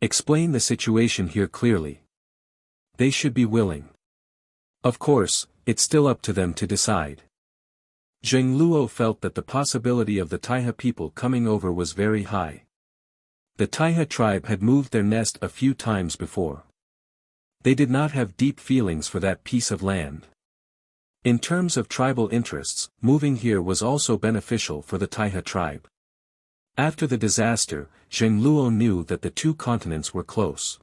Speaker 1: Explain the situation here clearly. They should be willing. Of course, it's still up to them to decide. Zheng Luo felt that the possibility of the Taiha people coming over was very high. The Taiha tribe had moved their nest a few times before. They did not have deep feelings for that piece of land. In terms of tribal interests, moving here was also beneficial for the Taiha tribe. After the disaster, Zheng Luo knew that the two continents were close.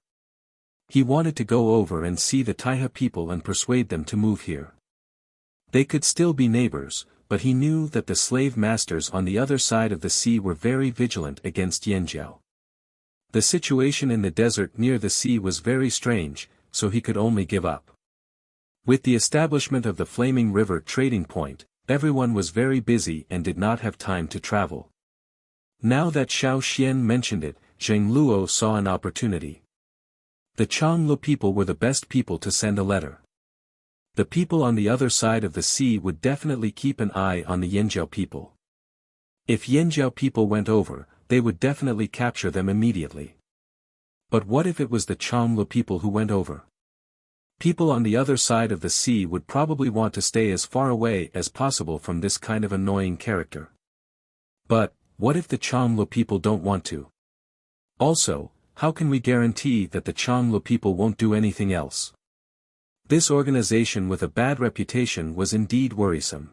Speaker 1: He wanted to go over and see the Taiha people and persuade them to move here. They could still be neighbors, but he knew that the slave masters on the other side of the sea were very vigilant against Yanjiao. The situation in the desert near the sea was very strange, so he could only give up. With the establishment of the Flaming River trading point, everyone was very busy and did not have time to travel. Now that Xiao Xian mentioned it, Zheng Luo saw an opportunity. The Changlu people were the best people to send a letter. The people on the other side of the sea would definitely keep an eye on the Yanjiao people. If Yanjiao people went over, they would definitely capture them immediately. But what if it was the Changlu people who went over? People on the other side of the sea would probably want to stay as far away as possible from this kind of annoying character. But, what if the Changlu people don't want to? Also, how can we guarantee that the Changlu people won't do anything else? This organization with a bad reputation was indeed worrisome.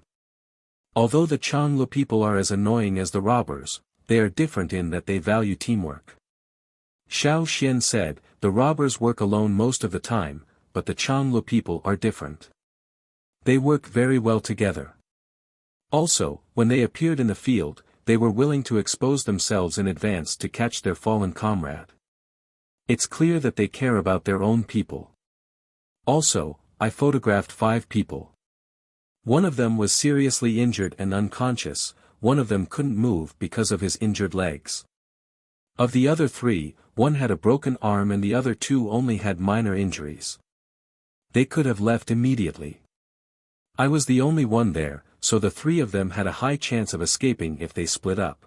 Speaker 1: Although the Changlu people are as annoying as the robbers, they are different in that they value teamwork. Xiao Xian said, the robbers work alone most of the time, but the Changlu people are different. They work very well together. Also, when they appeared in the field, they were willing to expose themselves in advance to catch their fallen comrade. It's clear that they care about their own people. Also, I photographed 5 people. One of them was seriously injured and unconscious, one of them couldn't move because of his injured legs. Of the other 3, one had a broken arm and the other 2 only had minor injuries. They could have left immediately. I was the only one there, so the 3 of them had a high chance of escaping if they split up.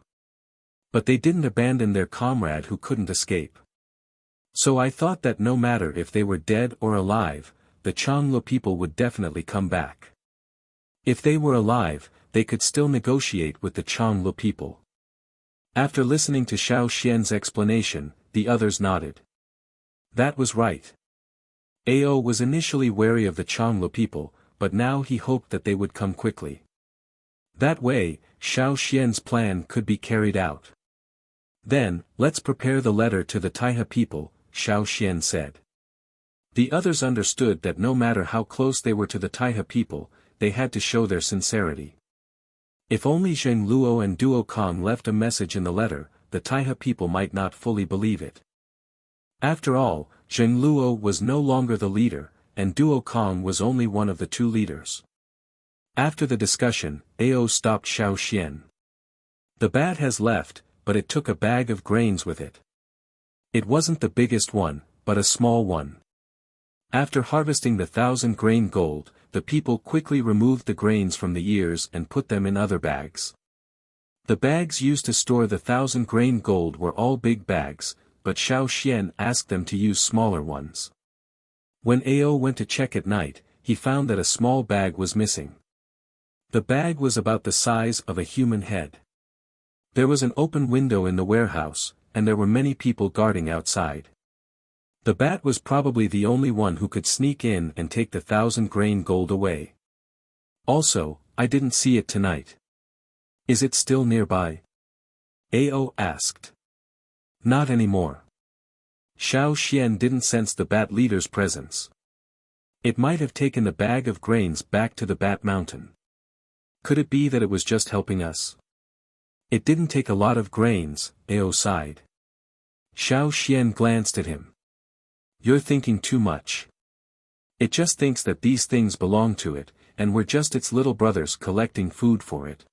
Speaker 1: But they didn't abandon their comrade who couldn't escape. So I thought that no matter if they were dead or alive, the Changlu people would definitely come back. If they were alive, they could still negotiate with the Changlu people. After listening to Xiao Xian's explanation, the others nodded. That was right. Ao was initially wary of the Changlu people, but now he hoped that they would come quickly. That way, Xiao Xian's plan could be carried out. Then, let's prepare the letter to the Taiha people, Xiao Xian said. The others understood that no matter how close they were to the Taiha people, they had to show their sincerity. If only Zheng Luo and Duo Kong left a message in the letter, the Taiha people might not fully believe it. After all, Zheng Luo was no longer the leader, and Duo Kong was only one of the two leaders. After the discussion, Ao stopped Xiao Xian. The bat has left, but it took a bag of grains with it. It wasn't the biggest one, but a small one. After harvesting the 1,000-grain gold, the people quickly removed the grains from the ears and put them in other bags. The bags used to store the 1,000-grain gold were all big bags, but Xiao Xian asked them to use smaller ones. When Ao went to check at night, he found that a small bag was missing. The bag was about the size of a human head. There was an open window in the warehouse, and there were many people guarding outside. The bat was probably the only one who could sneak in and take the 1,000-grain gold away. Also, I didn't see it tonight. Is it still nearby? Ao asked. Not anymore. Xiao Xian didn't sense the bat leader's presence. It might have taken the bag of grains back to the Bat Mountain. Could it be that it was just helping us? It didn't take a lot of grains, Ao sighed. Xiao Xian glanced at him. You're thinking too much. It just thinks that these things belong to it, and we're just its little brothers collecting food for it.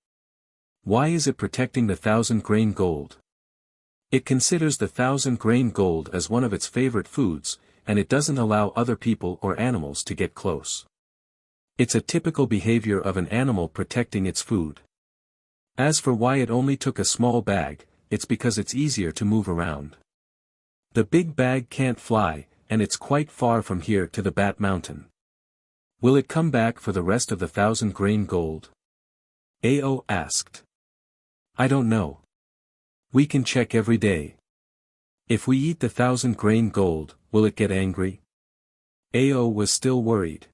Speaker 1: Why is it protecting the 1,000-grain gold? It considers the 1,000-grain gold as one of its favorite foods, and it doesn't allow other people or animals to get close. It's a typical behavior of an animal protecting its food. As for why it only took a small bag, it's because it's easier to move around. The big bag can't fly, and it's quite far from here to the Bat Mountain. Will it come back for the rest of the 1,000-grain gold? Ao asked. I don't know. We can check every day. If we eat the 1,000-grain gold, will it get angry? Ao was still worried.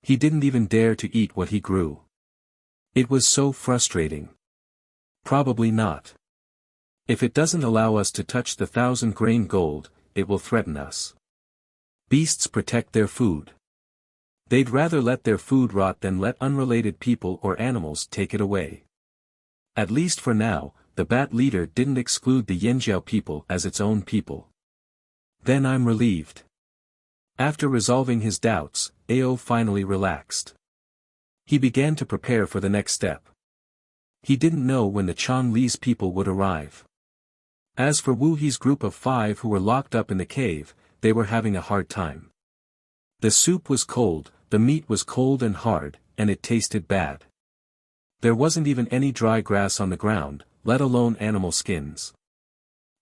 Speaker 1: He didn't even dare to eat what he grew. It was so frustrating. Probably not. If it doesn't allow us to touch the 1,000-grain gold, it will threaten us. Beasts protect their food. They'd rather let their food rot than let unrelated people or animals take it away. At least for now, the bat leader didn't exclude the Yanjiao people as its own people. Then I'm relieved. After resolving his doubts, Ao finally relaxed. He began to prepare for the next step. He didn't know when the Chongli's people would arrive. As for Wu He's group of 5 who were locked up in the cave, they were having a hard time. The soup was cold, the meat was cold and hard, and it tasted bad. There wasn't even any dry grass on the ground, let alone animal skins.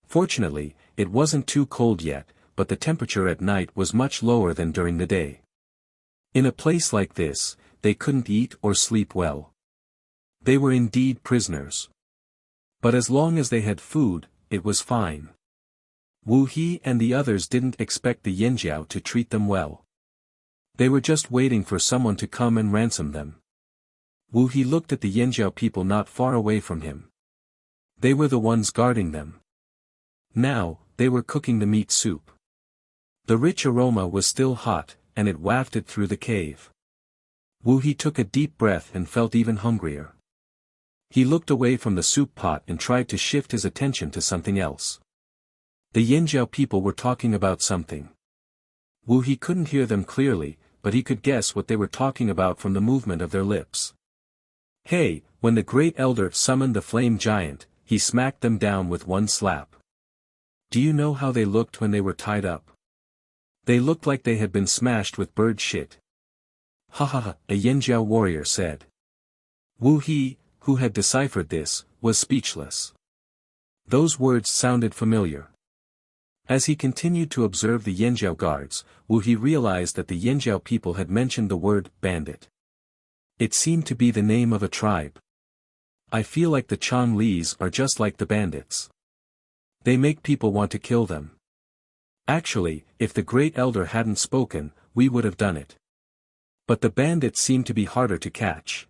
Speaker 1: Fortunately, it wasn't too cold yet, but the temperature at night was much lower than during the day. In a place like this, they couldn't eat or sleep well. They were indeed prisoners. But as long as they had food, it was fine. Wu He and the others didn't expect the Yanjiao to treat them well. They were just waiting for someone to come and ransom them. Wu He looked at the Yanjiao people not far away from him. They were the ones guarding them. Now, they were cooking the meat soup. The rich aroma was still hot, and it wafted through the cave. Wu He took a deep breath and felt even hungrier. He looked away from the soup pot and tried to shift his attention to something else. The Yanjiao people were talking about something. Wu He couldn't hear them clearly, but he could guess what they were talking about from the movement of their lips. Hey, when the great elder summoned the flame giant, he smacked them down with one slap. Do you know how they looked when they were tied up? They looked like they had been smashed with bird shit. Ha ha ha, a Yanjiao warrior said. Wu He, who had deciphered this, was speechless. Those words sounded familiar. As he continued to observe the Yanjiao guards, Wu He realized that the Yanjiao people had mentioned the word bandit. It seemed to be the name of a tribe. I feel like the Changlis are just like the bandits. They make people want to kill them. Actually, if the Great Elder hadn't spoken, we would have done it. But the bandits seem to be harder to catch.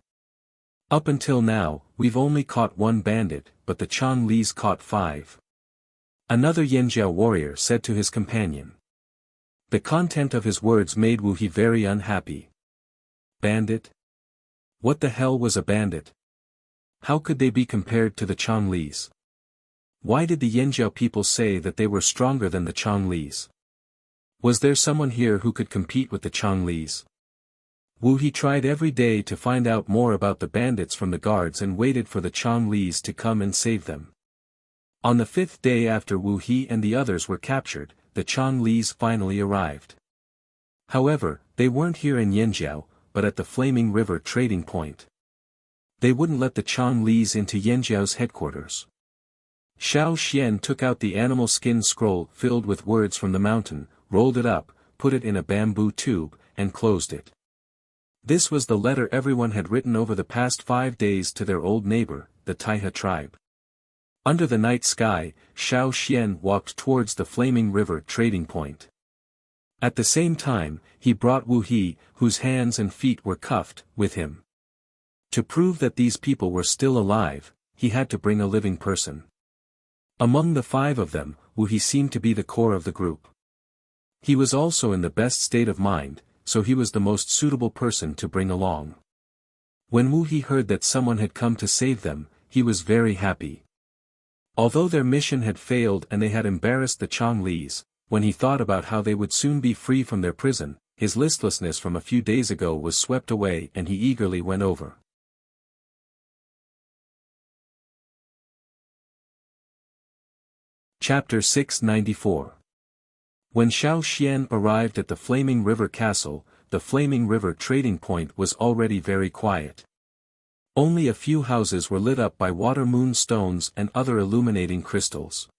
Speaker 1: Up until now, we've only caught one bandit, but the Changlis caught 5. Another Yanjiao warrior said to his companion. The content of his words made Wu He very unhappy. Bandit? What the hell was a bandit? How could they be compared to the Changlis? Why did the Yanjiao people say that they were stronger than the Changlis? Was there someone here who could compete with the Changlis? Wu He tried every day to find out more about the bandits from the guards and waited for the Changlis to come and save them. On the 5th day after Wu He and the others were captured, the Changlis finally arrived. However, they weren't here in Yanjiao, but at the Flaming River trading point. They wouldn't let the Changlis into Yanjiao's headquarters. Xiao Xian took out the animal skin scroll filled with words from the mountain, rolled it up, put it in a bamboo tube, and closed it. This was the letter everyone had written over the past 5 days to their old neighbor, the Taihe tribe. Under the night sky, Xiao Xian walked towards the Flaming River trading point. At the same time, he brought Wu He, whose hands and feet were cuffed, with him. To prove that these people were still alive, he had to bring a living person. Among the 5 of them, Wu He seemed to be the core of the group. He was also in the best state of mind, so he was the most suitable person to bring along. When Wu He heard that someone had come to save them, he was very happy. Although their mission had failed and they had embarrassed the Changlis, when he thought about how they would soon be free from their prison, his listlessness from a few days ago was swept away and he eagerly went over. Chapter 694. When Xiao Xian arrived at the Flaming River Castle, the Flaming River trading point was already very quiet. Only a few houses were lit up by water moon stones and other illuminating crystals.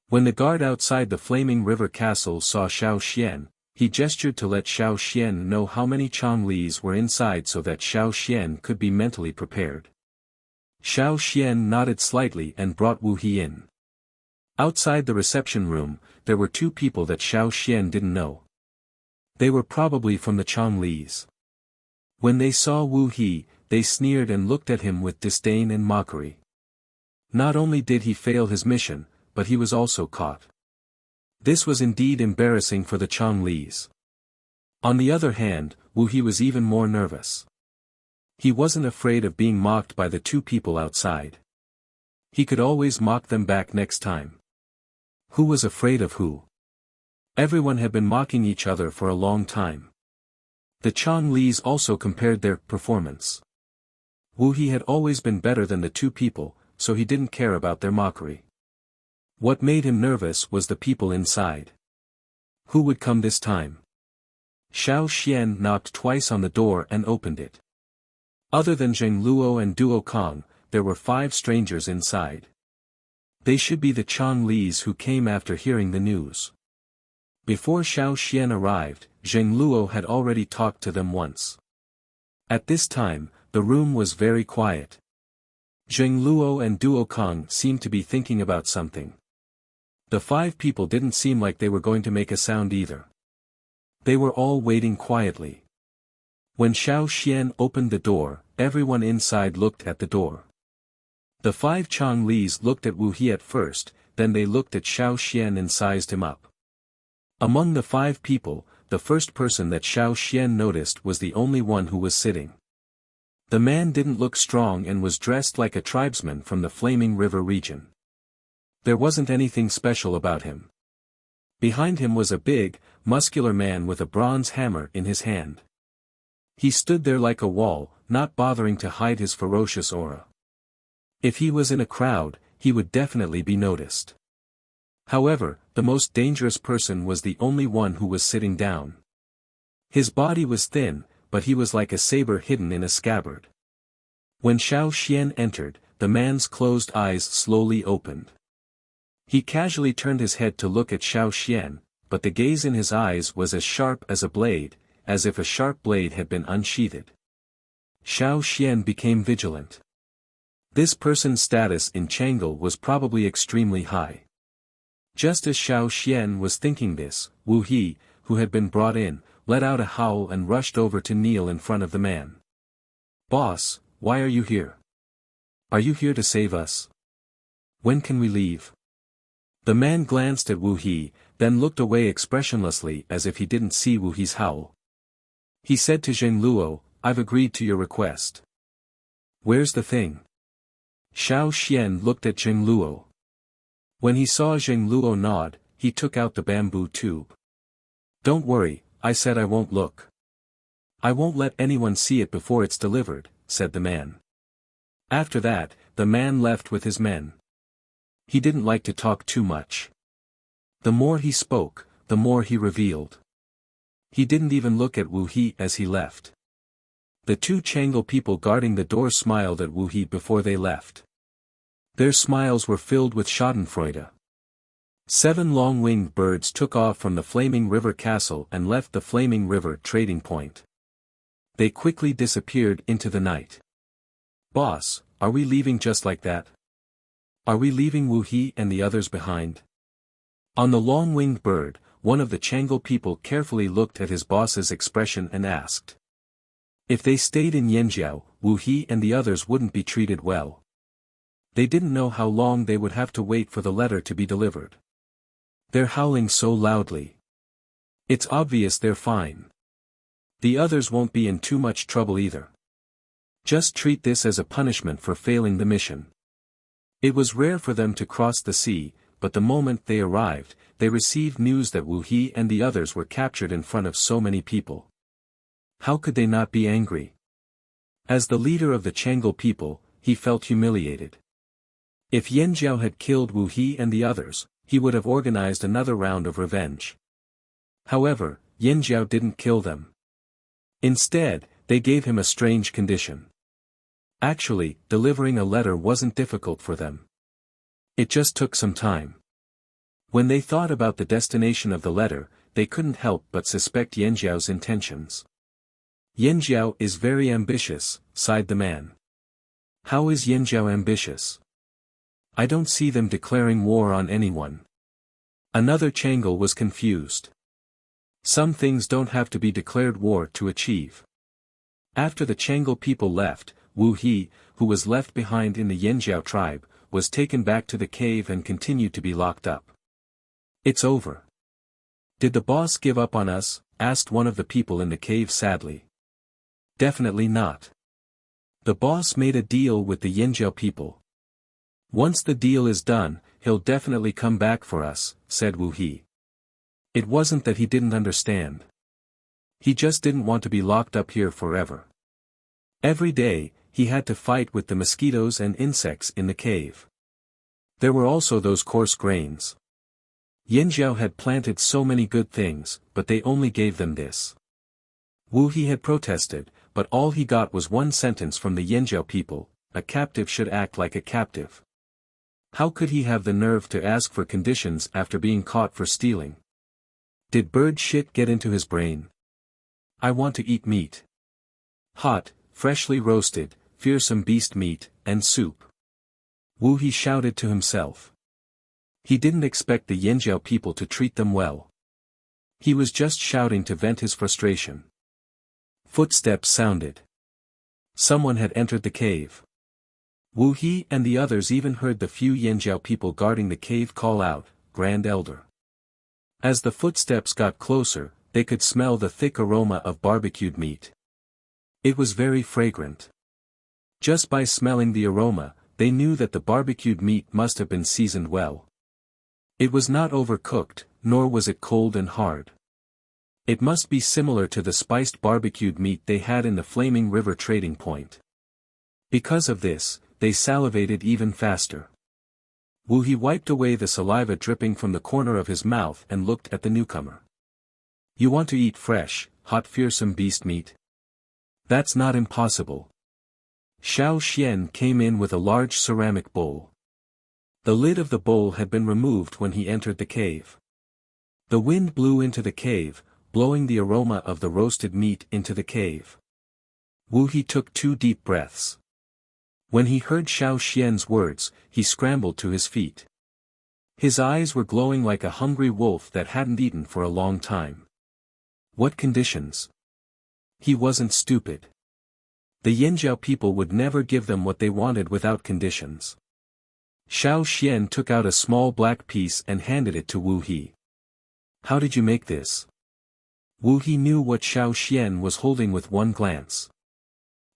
Speaker 1: When the guard outside the Flaming River Castle saw Xiao Xian, he gestured to let Xiao Xian know how many Changlis were inside so that Xiao Xian could be mentally prepared. Xiao Xian nodded slightly and brought Wu He in. Outside the reception room, there were 2 people that Xiao Xian didn't know. They were probably from the Changlis. When they saw Wu He, they sneered and looked at him with disdain and mockery. Not only did he fail his mission, but he was also caught. This was indeed embarrassing for the Changlis. On the other hand, Wu He was even more nervous. He wasn't afraid of being mocked by the 2 people outside. He could always mock them back next time. Who was afraid of who? Everyone had been mocking each other for a long time. The Changlis also compared their performance. Wu He had always been better than the 2 people, so he didn't care about their mockery. What made him nervous was the people inside. Who would come this time? Xiao Xian knocked twice on the door and opened it. Other than Zheng Luo and Duo Kong, there were 5 strangers inside. They should be the Changlis who came after hearing the news. Before Xiao Xian arrived, Zheng Luo had already talked to them once. At this time, the room was very quiet. Zheng Luo and Duo Kong seemed to be thinking about something. The 5 people didn't seem like they were going to make a sound either. They were all waiting quietly. When Xiao Xian opened the door, everyone inside looked at the door. The 5 Changlis looked at Wu He at first, then they looked at Xiao Xian and sized him up. Among the 5 people, the first person that Xiao Xian noticed was the only one who was sitting. The man didn't look strong and was dressed like a tribesman from the Flaming River region. There wasn't anything special about him. Behind him was a big, muscular man with a bronze hammer in his hand. He stood there like a wall, not bothering to hide his ferocious aura. If he was in a crowd, he would definitely be noticed. However, the most dangerous person was the only one who was sitting down. His body was thin, but he was like a saber hidden in a scabbard. When Xiao Xian entered, the man's closed eyes slowly opened. He casually turned his head to look at Xiao Xian, but the gaze in his eyes was as sharp as a blade, as if a sharp blade had been unsheathed. Xiao Xian became vigilant. This person's status in Chang'e was probably extremely high. Just as Xiao Xian was thinking this, Wu He, who had been brought in, let out a howl and rushed over to kneel in front of the man. "Boss, why are you here? Are you here to save us? When can we leave?" The man glanced at Wu He, then looked away expressionlessly as if he didn't see Wu He's howl. He said to Zheng Luo, "I've agreed to your request. Where's the thing?" Xiao Xian looked at Zheng Luo. When he saw Zheng Luo nod, he took out the bamboo tube. "Don't worry, I said I won't look. I won't let anyone see it before it's delivered," said the man. After that, the man left with his men. He didn't like to talk too much. The more he spoke, the more he revealed. He didn't even look at Wu He as he left. The two Chang'e people guarding the door smiled at Wu He before they left. Their smiles were filled with schadenfreude. 7 long-winged birds took off from the Flaming River Castle and left the Flaming River trading point. They quickly disappeared into the night. "Boss, are we leaving just like that? Are we leaving Wu He and the others behind?" On the long-winged bird, one of the Chang'e people carefully looked at his boss's expression and asked. If they stayed in Yanjiao, Wu He and the others wouldn't be treated well. They didn't know how long they would have to wait for the letter to be delivered. They're howling so loudly. It's obvious they're fine. The others won't be in too much trouble either. Just treat this as a punishment for failing the mission. It was rare for them to cross the sea, but the moment they arrived, they received news that Wu He and the others were captured in front of so many people. How could they not be angry? As the leader of the Chang'e people, he felt humiliated. If Yanjiao had killed Wu He and the others, he would have organized another round of revenge. However, Yanjiao didn't kill them. Instead, they gave him a strange condition. Actually, delivering a letter wasn't difficult for them. It just took some time. When they thought about the destination of the letter, they couldn't help but suspect Yanjiao's intentions. "Yanjiao is very ambitious," sighed the man. "How is Yanjiao ambitious? I don't see them declaring war on anyone." Another Chang'e was confused. Some things don't have to be declared war to achieve. After the Chang'e people left, Wu He, who was left behind in the Yanjiao tribe, was taken back to the cave and continued to be locked up. "It's over. Did the boss give up on us?" asked one of the people in the cave sadly. "Definitely not. The boss made a deal with the Yanjiao people. Once the deal is done, he'll definitely come back for us," said Wu He. It wasn't that he didn't understand. He just didn't want to be locked up here forever. Every day, he had to fight with the mosquitoes and insects in the cave. There were also those coarse grains. Yanjiao had planted so many good things, but they only gave them this. Wu He had protested, but all he got was one sentence from the Yanjiao people: "A captive should act like a captive." How could he have the nerve to ask for conditions after being caught for stealing? Did bird shit get into his brain? "I want to eat meat. Hot, freshly roasted, fearsome beast meat, and soup." Wu He shouted to himself. He didn't expect the Yanjiao people to treat them well. He was just shouting to vent his frustration. Footsteps sounded. Someone had entered the cave. Wu He and the others even heard the few Yanjiao people guarding the cave call out, "Grand Elder." As the footsteps got closer, they could smell the thick aroma of barbecued meat. It was very fragrant. Just by smelling the aroma, they knew that the barbecued meat must have been seasoned well. It was not overcooked, nor was it cold and hard. It must be similar to the spiced barbecued meat they had in the Flaming River trading point. Because of this, they salivated even faster. Wu He wiped away the saliva dripping from the corner of his mouth and looked at the newcomer. "You want to eat fresh, hot fearsome beast meat? That's not impossible." Xiao Xian came in with a large ceramic bowl. The lid of the bowl had been removed when he entered the cave. The wind blew into the cave, blowing the aroma of the roasted meat into the cave. Wu He took 2 deep breaths. When he heard Xiao Xian's words, he scrambled to his feet. His eyes were glowing like a hungry wolf that hadn't eaten for a long time. What conditions? He wasn't stupid. The Yanjiao people would never give them what they wanted without conditions. Xiao Xian took out a small black piece and handed it to Wu He. How did you make this? Wu He knew what Xiao Xian was holding with one glance.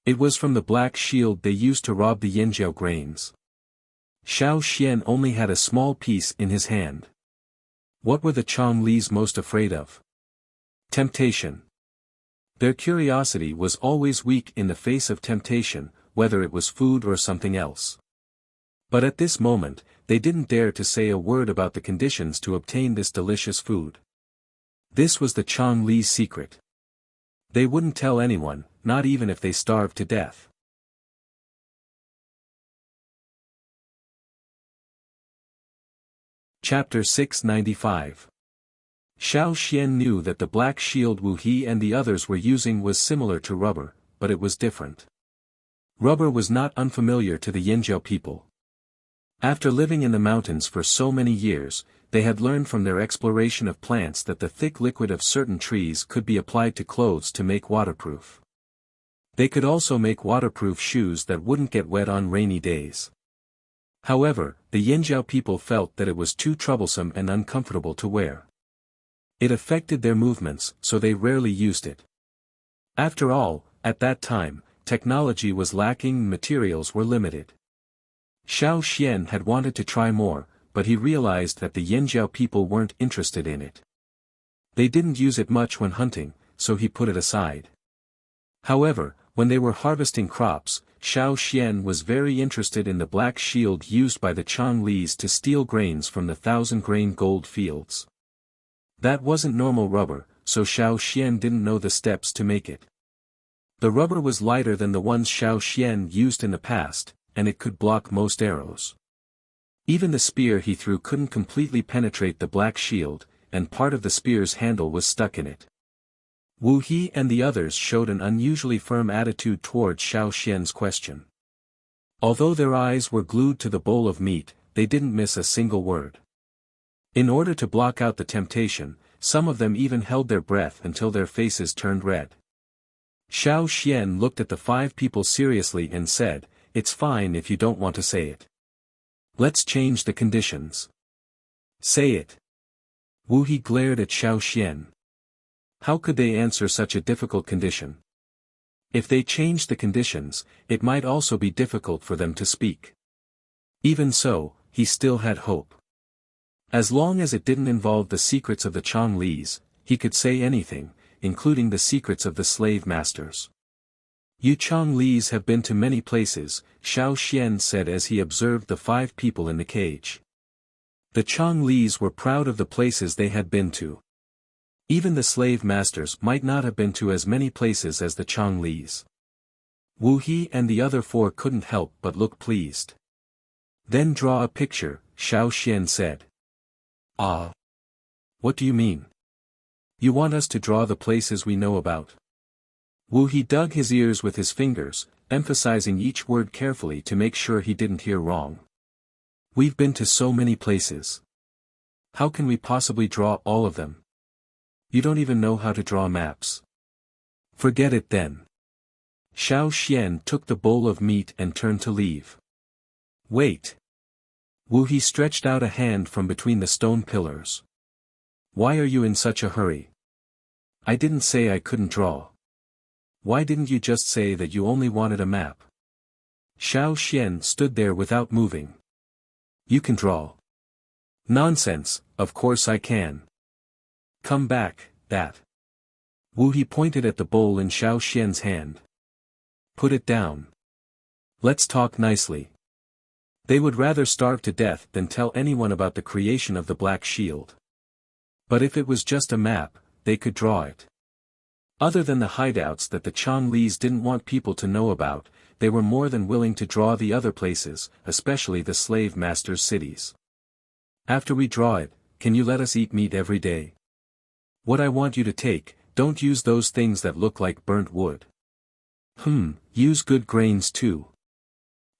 Speaker 1: It was from the black shield they used to rob the Yanjiao grains. Xiao Xian only had a small piece in his hand. What were the Chonglis most afraid of? Temptation. Their curiosity was always weak in the face of temptation, whether it was food or something else. But at this moment, they didn't dare to say a word about the conditions to obtain this delicious food. This was the Chonglis' secret. They wouldn't tell anyone, not even if they starved to death. Chapter 695. Xiao Xian knew that the black shield Wu He and the others were using was similar to rubber, but it was different. Rubber was not unfamiliar to the Yanjiao people. After living in the mountains for so many years, they had learned from their exploration of plants that the thick liquid of certain trees could be applied to clothes to make waterproof. They could also make waterproof shoes that wouldn't get wet on rainy days. However, the Yanjiao people felt that it was too troublesome and uncomfortable to wear. It affected their movements, so they rarely used it. After all, at that time, technology was lacking and materials were limited. Xiao Xian had wanted to try more, but he realized that the Yanjiao people weren't interested in it. They didn't use it much when hunting, so he put it aside. However, when they were harvesting crops, Xiao Xian was very interested in the black shield used by the Chonglis to steal grains from the 1,000-grain gold fields. That wasn't normal rubber, so Xiao Xian didn't know the steps to make it. The rubber was lighter than the ones Xiao Xian used in the past, and it could block most arrows. Even the spear he threw couldn't completely penetrate the black shield, and part of the spear's handle was stuck in it. Wu He and the others showed an unusually firm attitude towards Xiao Xian's question. Although their eyes were glued to the bowl of meat, they didn't miss a single word. In order to block out the temptation, some of them even held their breath until their faces turned red. Xiao Xian looked at the 5 people seriously and said, "It's fine if you don't want to say it. Let's change the conditions." "Say it." Wu He glared at Xiao Xian. How could they answer such a difficult condition? If they changed the conditions, it might also be difficult for them to speak. Even so, he still had hope. As long as it didn't involve the secrets of the Chonglis, he could say anything, including the secrets of the slave masters. "You Chonglis have been to many places," Xiao Xian said as he observed the 5 people in the cage. The Chonglis were proud of the places they had been to. Even the slave masters might not have been to as many places as the Chonglis. Wu He and the other 4 couldn't help but look pleased. "Then draw a picture," Xiao Xian said. "Ah. What do you mean? You want us to draw the places we know about?" Wu He dug his ears with his fingers, emphasizing each word carefully to make sure he didn't hear wrong. "We've been to so many places. How can we possibly draw all of them? You don't even know how to draw maps." "Forget it then." Xiao Xian took the bowl of meat and turned to leave. "Wait." Wu He stretched out a hand from between the stone pillars. "Why are you in such a hurry? I didn't say I couldn't draw. Why didn't you just say that you only wanted a map?" Xiao Xian stood there without moving. "You can draw." "Nonsense, of course I can. Come back, that." Wu He pointed at the bowl in Xiao Xian's hand. "Put it down. Let's talk nicely." They would rather starve to death than tell anyone about the creation of the Black Shield. But if it was just a map, they could draw it. Other than the hideouts that the Changlis didn't want people to know about, they were more than willing to draw the other places, especially the slave masters' cities. After we draw it, can you let us eat meat every day? What I want you to take, don't use those things that look like burnt wood. Use good grains too.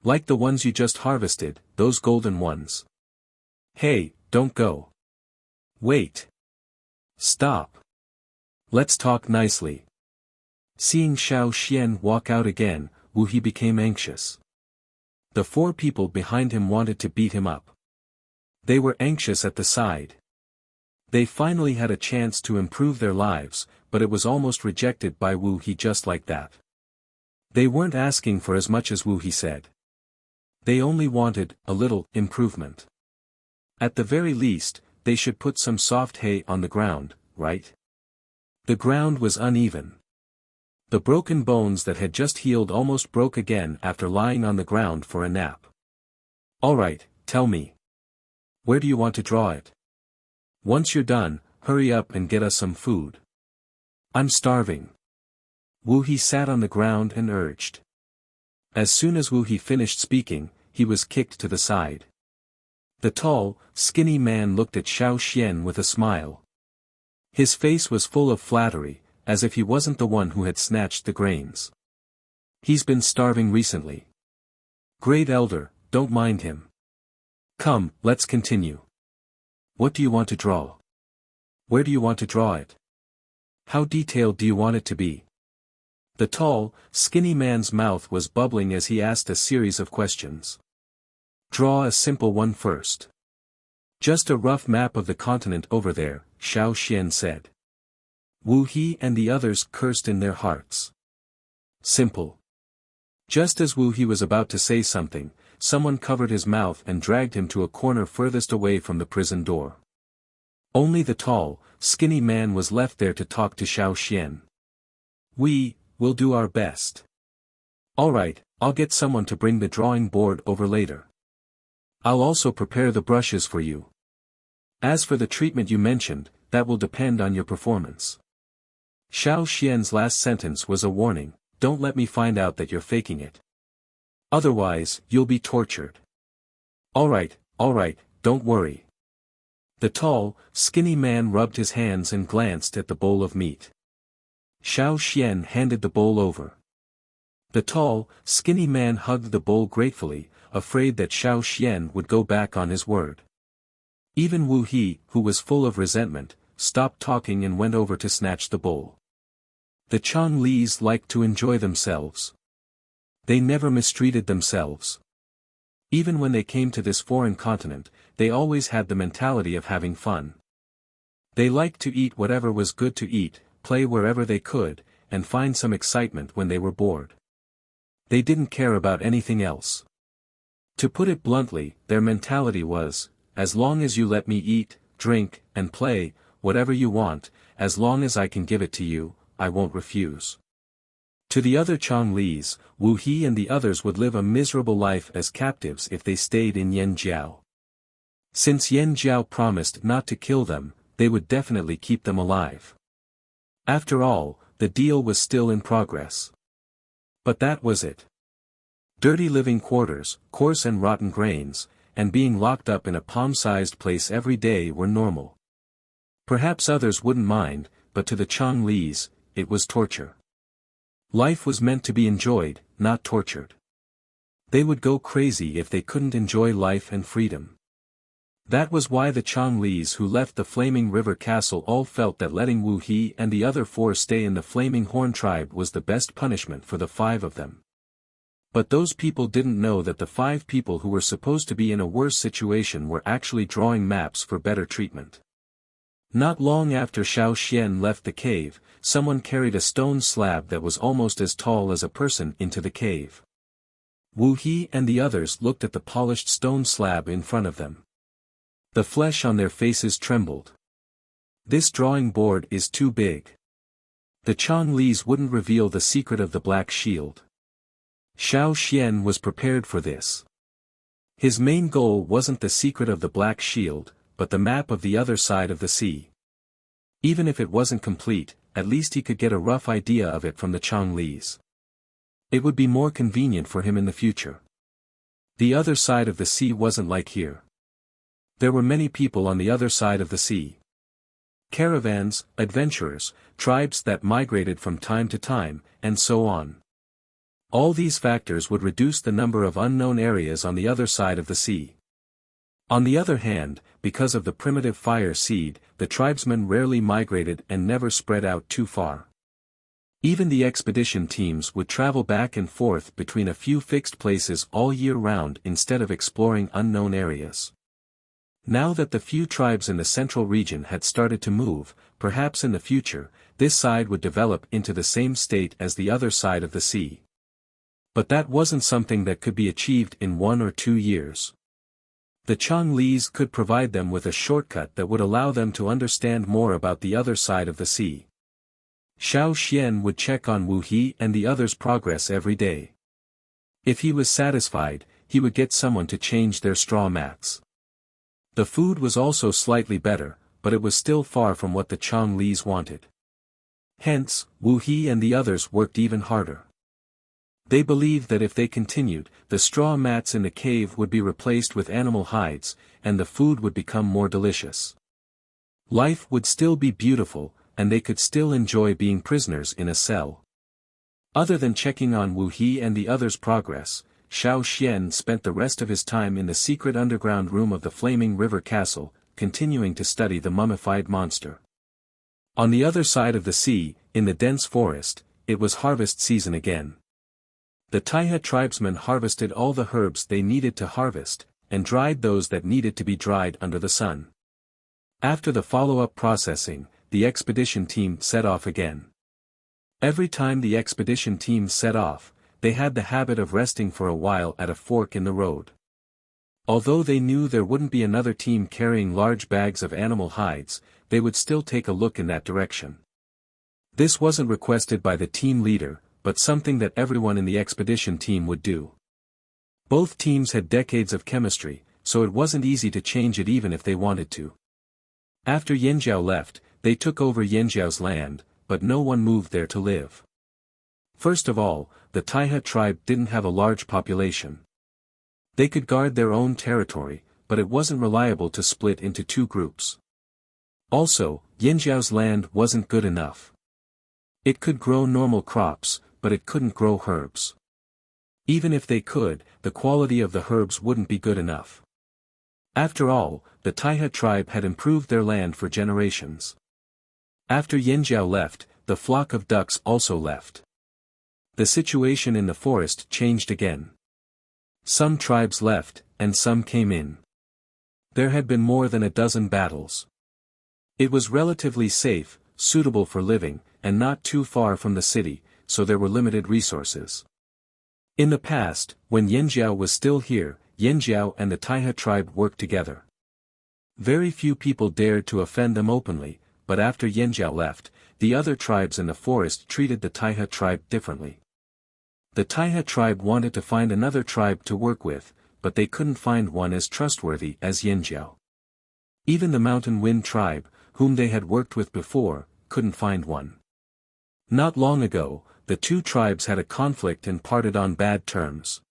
Speaker 1: Like the ones you just harvested, those golden ones. Hey, don't go. Wait. Stop. Let's talk nicely. Seeing Xiao Xian walk out again, Wu He became anxious. The 4 people behind him wanted to beat him up. They were anxious at the side. They finally had a chance to improve their lives, but it was almost rejected by Wu He just like that. They weren't asking for as much as Wu He said. They only wanted a little improvement. At the very least, they should put some soft hay on the ground, right? The ground was uneven. The broken bones that had just healed almost broke again after lying on the ground for a nap. All right, tell me. Where do you want to draw it? Once you're done, hurry up and get us some food. I'm starving. Wu He sat on the ground and urged. As soon as Wu He finished speaking, he was kicked to the side. The tall, skinny man looked at Xiao Xian with a smile. His face was full of flattery, as if he wasn't the one who had snatched the grains. He's been starving recently. Great elder, don't mind him. Come, let's continue. What do you want to draw? Where do you want to draw it? How detailed do you want it to be? The tall, skinny man's mouth was bubbling as he asked a series of questions. Draw a simple one first. Just a rough map of the continent over there, Xiao Xian said. Wu He and the others cursed in their hearts. Simple. Just as Wu He was about to say something, someone covered his mouth and dragged him to a corner furthest away from the prison door. Only the tall, skinny man was left there to talk to Xiao Xian. We'll do our best. All right, I'll get someone to bring the drawing board over later. I'll also prepare the brushes for you. As for the treatment you mentioned, that will depend on your performance. Xiao Xian's last sentence was a warning, don't let me find out that you're faking it. Otherwise, you'll be tortured. All right, don't worry. The tall, skinny man rubbed his hands and glanced at the bowl of meat. Xiao Xian handed the bowl over. The tall, skinny man hugged the bowl gratefully, afraid that Xiao Xian would go back on his word. Even Wu He, who was full of resentment, stopped talking and went over to snatch the bowl. The Changlis liked to enjoy themselves. They never mistreated themselves. Even when they came to this foreign continent, they always had the mentality of having fun. They liked to eat whatever was good to eat, play wherever they could, and find some excitement when they were bored. They didn't care about anything else. To put it bluntly, their mentality was, as long as you let me eat, drink, and play, whatever you want, as long as I can give it to you, I won't refuse. To the other Changlis, Wu He and the others would live a miserable life as captives if they stayed in Yanjiao. Since Yanjiao promised not to kill them, they would definitely keep them alive. After all, the deal was still in progress. But that was it. Dirty living quarters, coarse and rotten grains, and being locked up in a palm-sized place every day were normal. Perhaps others wouldn't mind, but to the Changlis, it was torture. Life was meant to be enjoyed, not tortured. They would go crazy if they couldn't enjoy life and freedom. That was why the Changlis who left the Flaming River Castle all felt that letting Wu He and the other 4 stay in the Flaming Horn tribe was the best punishment for the 5 of them. But those people didn't know that the 5 people who were supposed to be in a worse situation were actually drawing maps for better treatment. Not long after Xiao Xian left the cave, someone carried a stone slab that was almost as tall as a person into the cave. Wu He and the others looked at the polished stone slab in front of them. The flesh on their faces trembled. This drawing board is too big. The Changlis wouldn't reveal the secret of the Black Shield. Xiao Xian was prepared for this. His main goal wasn't the secret of the Black Shield, but the map of the other side of the sea. Even if it wasn't complete, at least he could get a rough idea of it from the Changlis. It would be more convenient for him in the future. The other side of the sea wasn't like here. There were many people on the other side of the sea. Caravans, adventurers, tribes that migrated from time to time, and so on. All these factors would reduce the number of unknown areas on the other side of the sea. On the other hand, because of the primitive fire seed, the tribesmen rarely migrated and never spread out too far. Even the expedition teams would travel back and forth between a few fixed places all year round instead of exploring unknown areas. Now that the few tribes in the central region had started to move, perhaps in the future, this side would develop into the same state as the other side of the sea. But that wasn't something that could be achieved in 1 or 2 years. The Changlis could provide them with a shortcut that would allow them to understand more about the other side of the sea. Xiao Xian would check on Wu He and the others' progress every day. If he was satisfied, he would get someone to change their straw mats. The food was also slightly better, but it was still far from what the Changlis wanted. Hence, Wu He and the others worked even harder. They believed that if they continued, the straw mats in the cave would be replaced with animal hides, and the food would become more delicious. Life would still be beautiful, and they could still enjoy being prisoners in a cell. Other than checking on Wu He and the others' progress, Xiao Xian spent the rest of his time in the secret underground room of the Flaming River Castle, continuing to study the mummified monster. On the other side of the sea, in the dense forest, it was harvest season again. The Taiha tribesmen harvested all the herbs they needed to harvest, and dried those that needed to be dried under the sun. After the follow-up processing, the expedition team set off again. Every time the expedition team set off, they had the habit of resting for a while at a fork in the road. Although they knew there wouldn't be another team carrying large bags of animal hides, they would still take a look in that direction. This wasn't requested by the team leader, but something that everyone in the expedition team would do. Both teams had decades of chemistry, so it wasn't easy to change it even if they wanted to. After Yanjiao left, they took over Yanjiao's land, but no one moved there to live. First of all, the Taiha tribe didn't have a large population. They could guard their own territory, but it wasn't reliable to split into 2 groups. Also, Yanjiao's land wasn't good enough. It could grow normal crops, but it couldn't grow herbs. Even if they could, the quality of the herbs wouldn't be good enough. After all, the Taiha tribe had improved their land for generations. After Yanjiao left, the flock of ducks also left. The situation in the forest changed again. Some tribes left, and some came in. There had been more than a dozen battles. It was relatively safe, suitable for living, and not too far from the city, so there were limited resources. In the past, when Yanjiao was still here, Yanjiao and the Taiha tribe worked together. Very few people dared to offend them openly, but after Yanjiao left, the other tribes in the forest treated the Taiha tribe differently. The Taiha tribe wanted to find another tribe to work with, but they couldn't find one as trustworthy as Yanjiao. Even the Mountain Wind tribe, whom they had worked with before, couldn't find one. Not long ago, the 2 tribes had a conflict and parted on bad terms.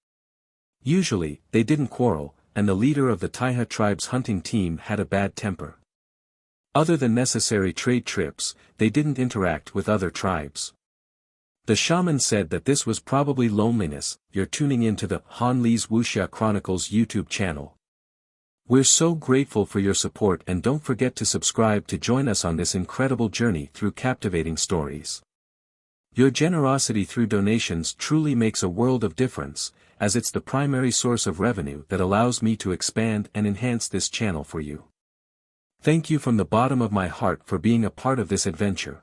Speaker 1: Usually, they didn't quarrel, and the leader of the Taiha tribe's hunting team had a bad temper. Other than necessary trade trips, they didn't interact with other tribes. The shaman said that this was probably loneliness. You're tuning into the Han Li's Wuxia Chronicles YouTube channel. We're so grateful for your support, and don't forget to subscribe to join us on this incredible journey through captivating stories. Your generosity through donations truly makes a world of difference, as it's the primary source of revenue that allows me to expand and enhance this channel for you. Thank you from the bottom of my heart for being a part of this adventure.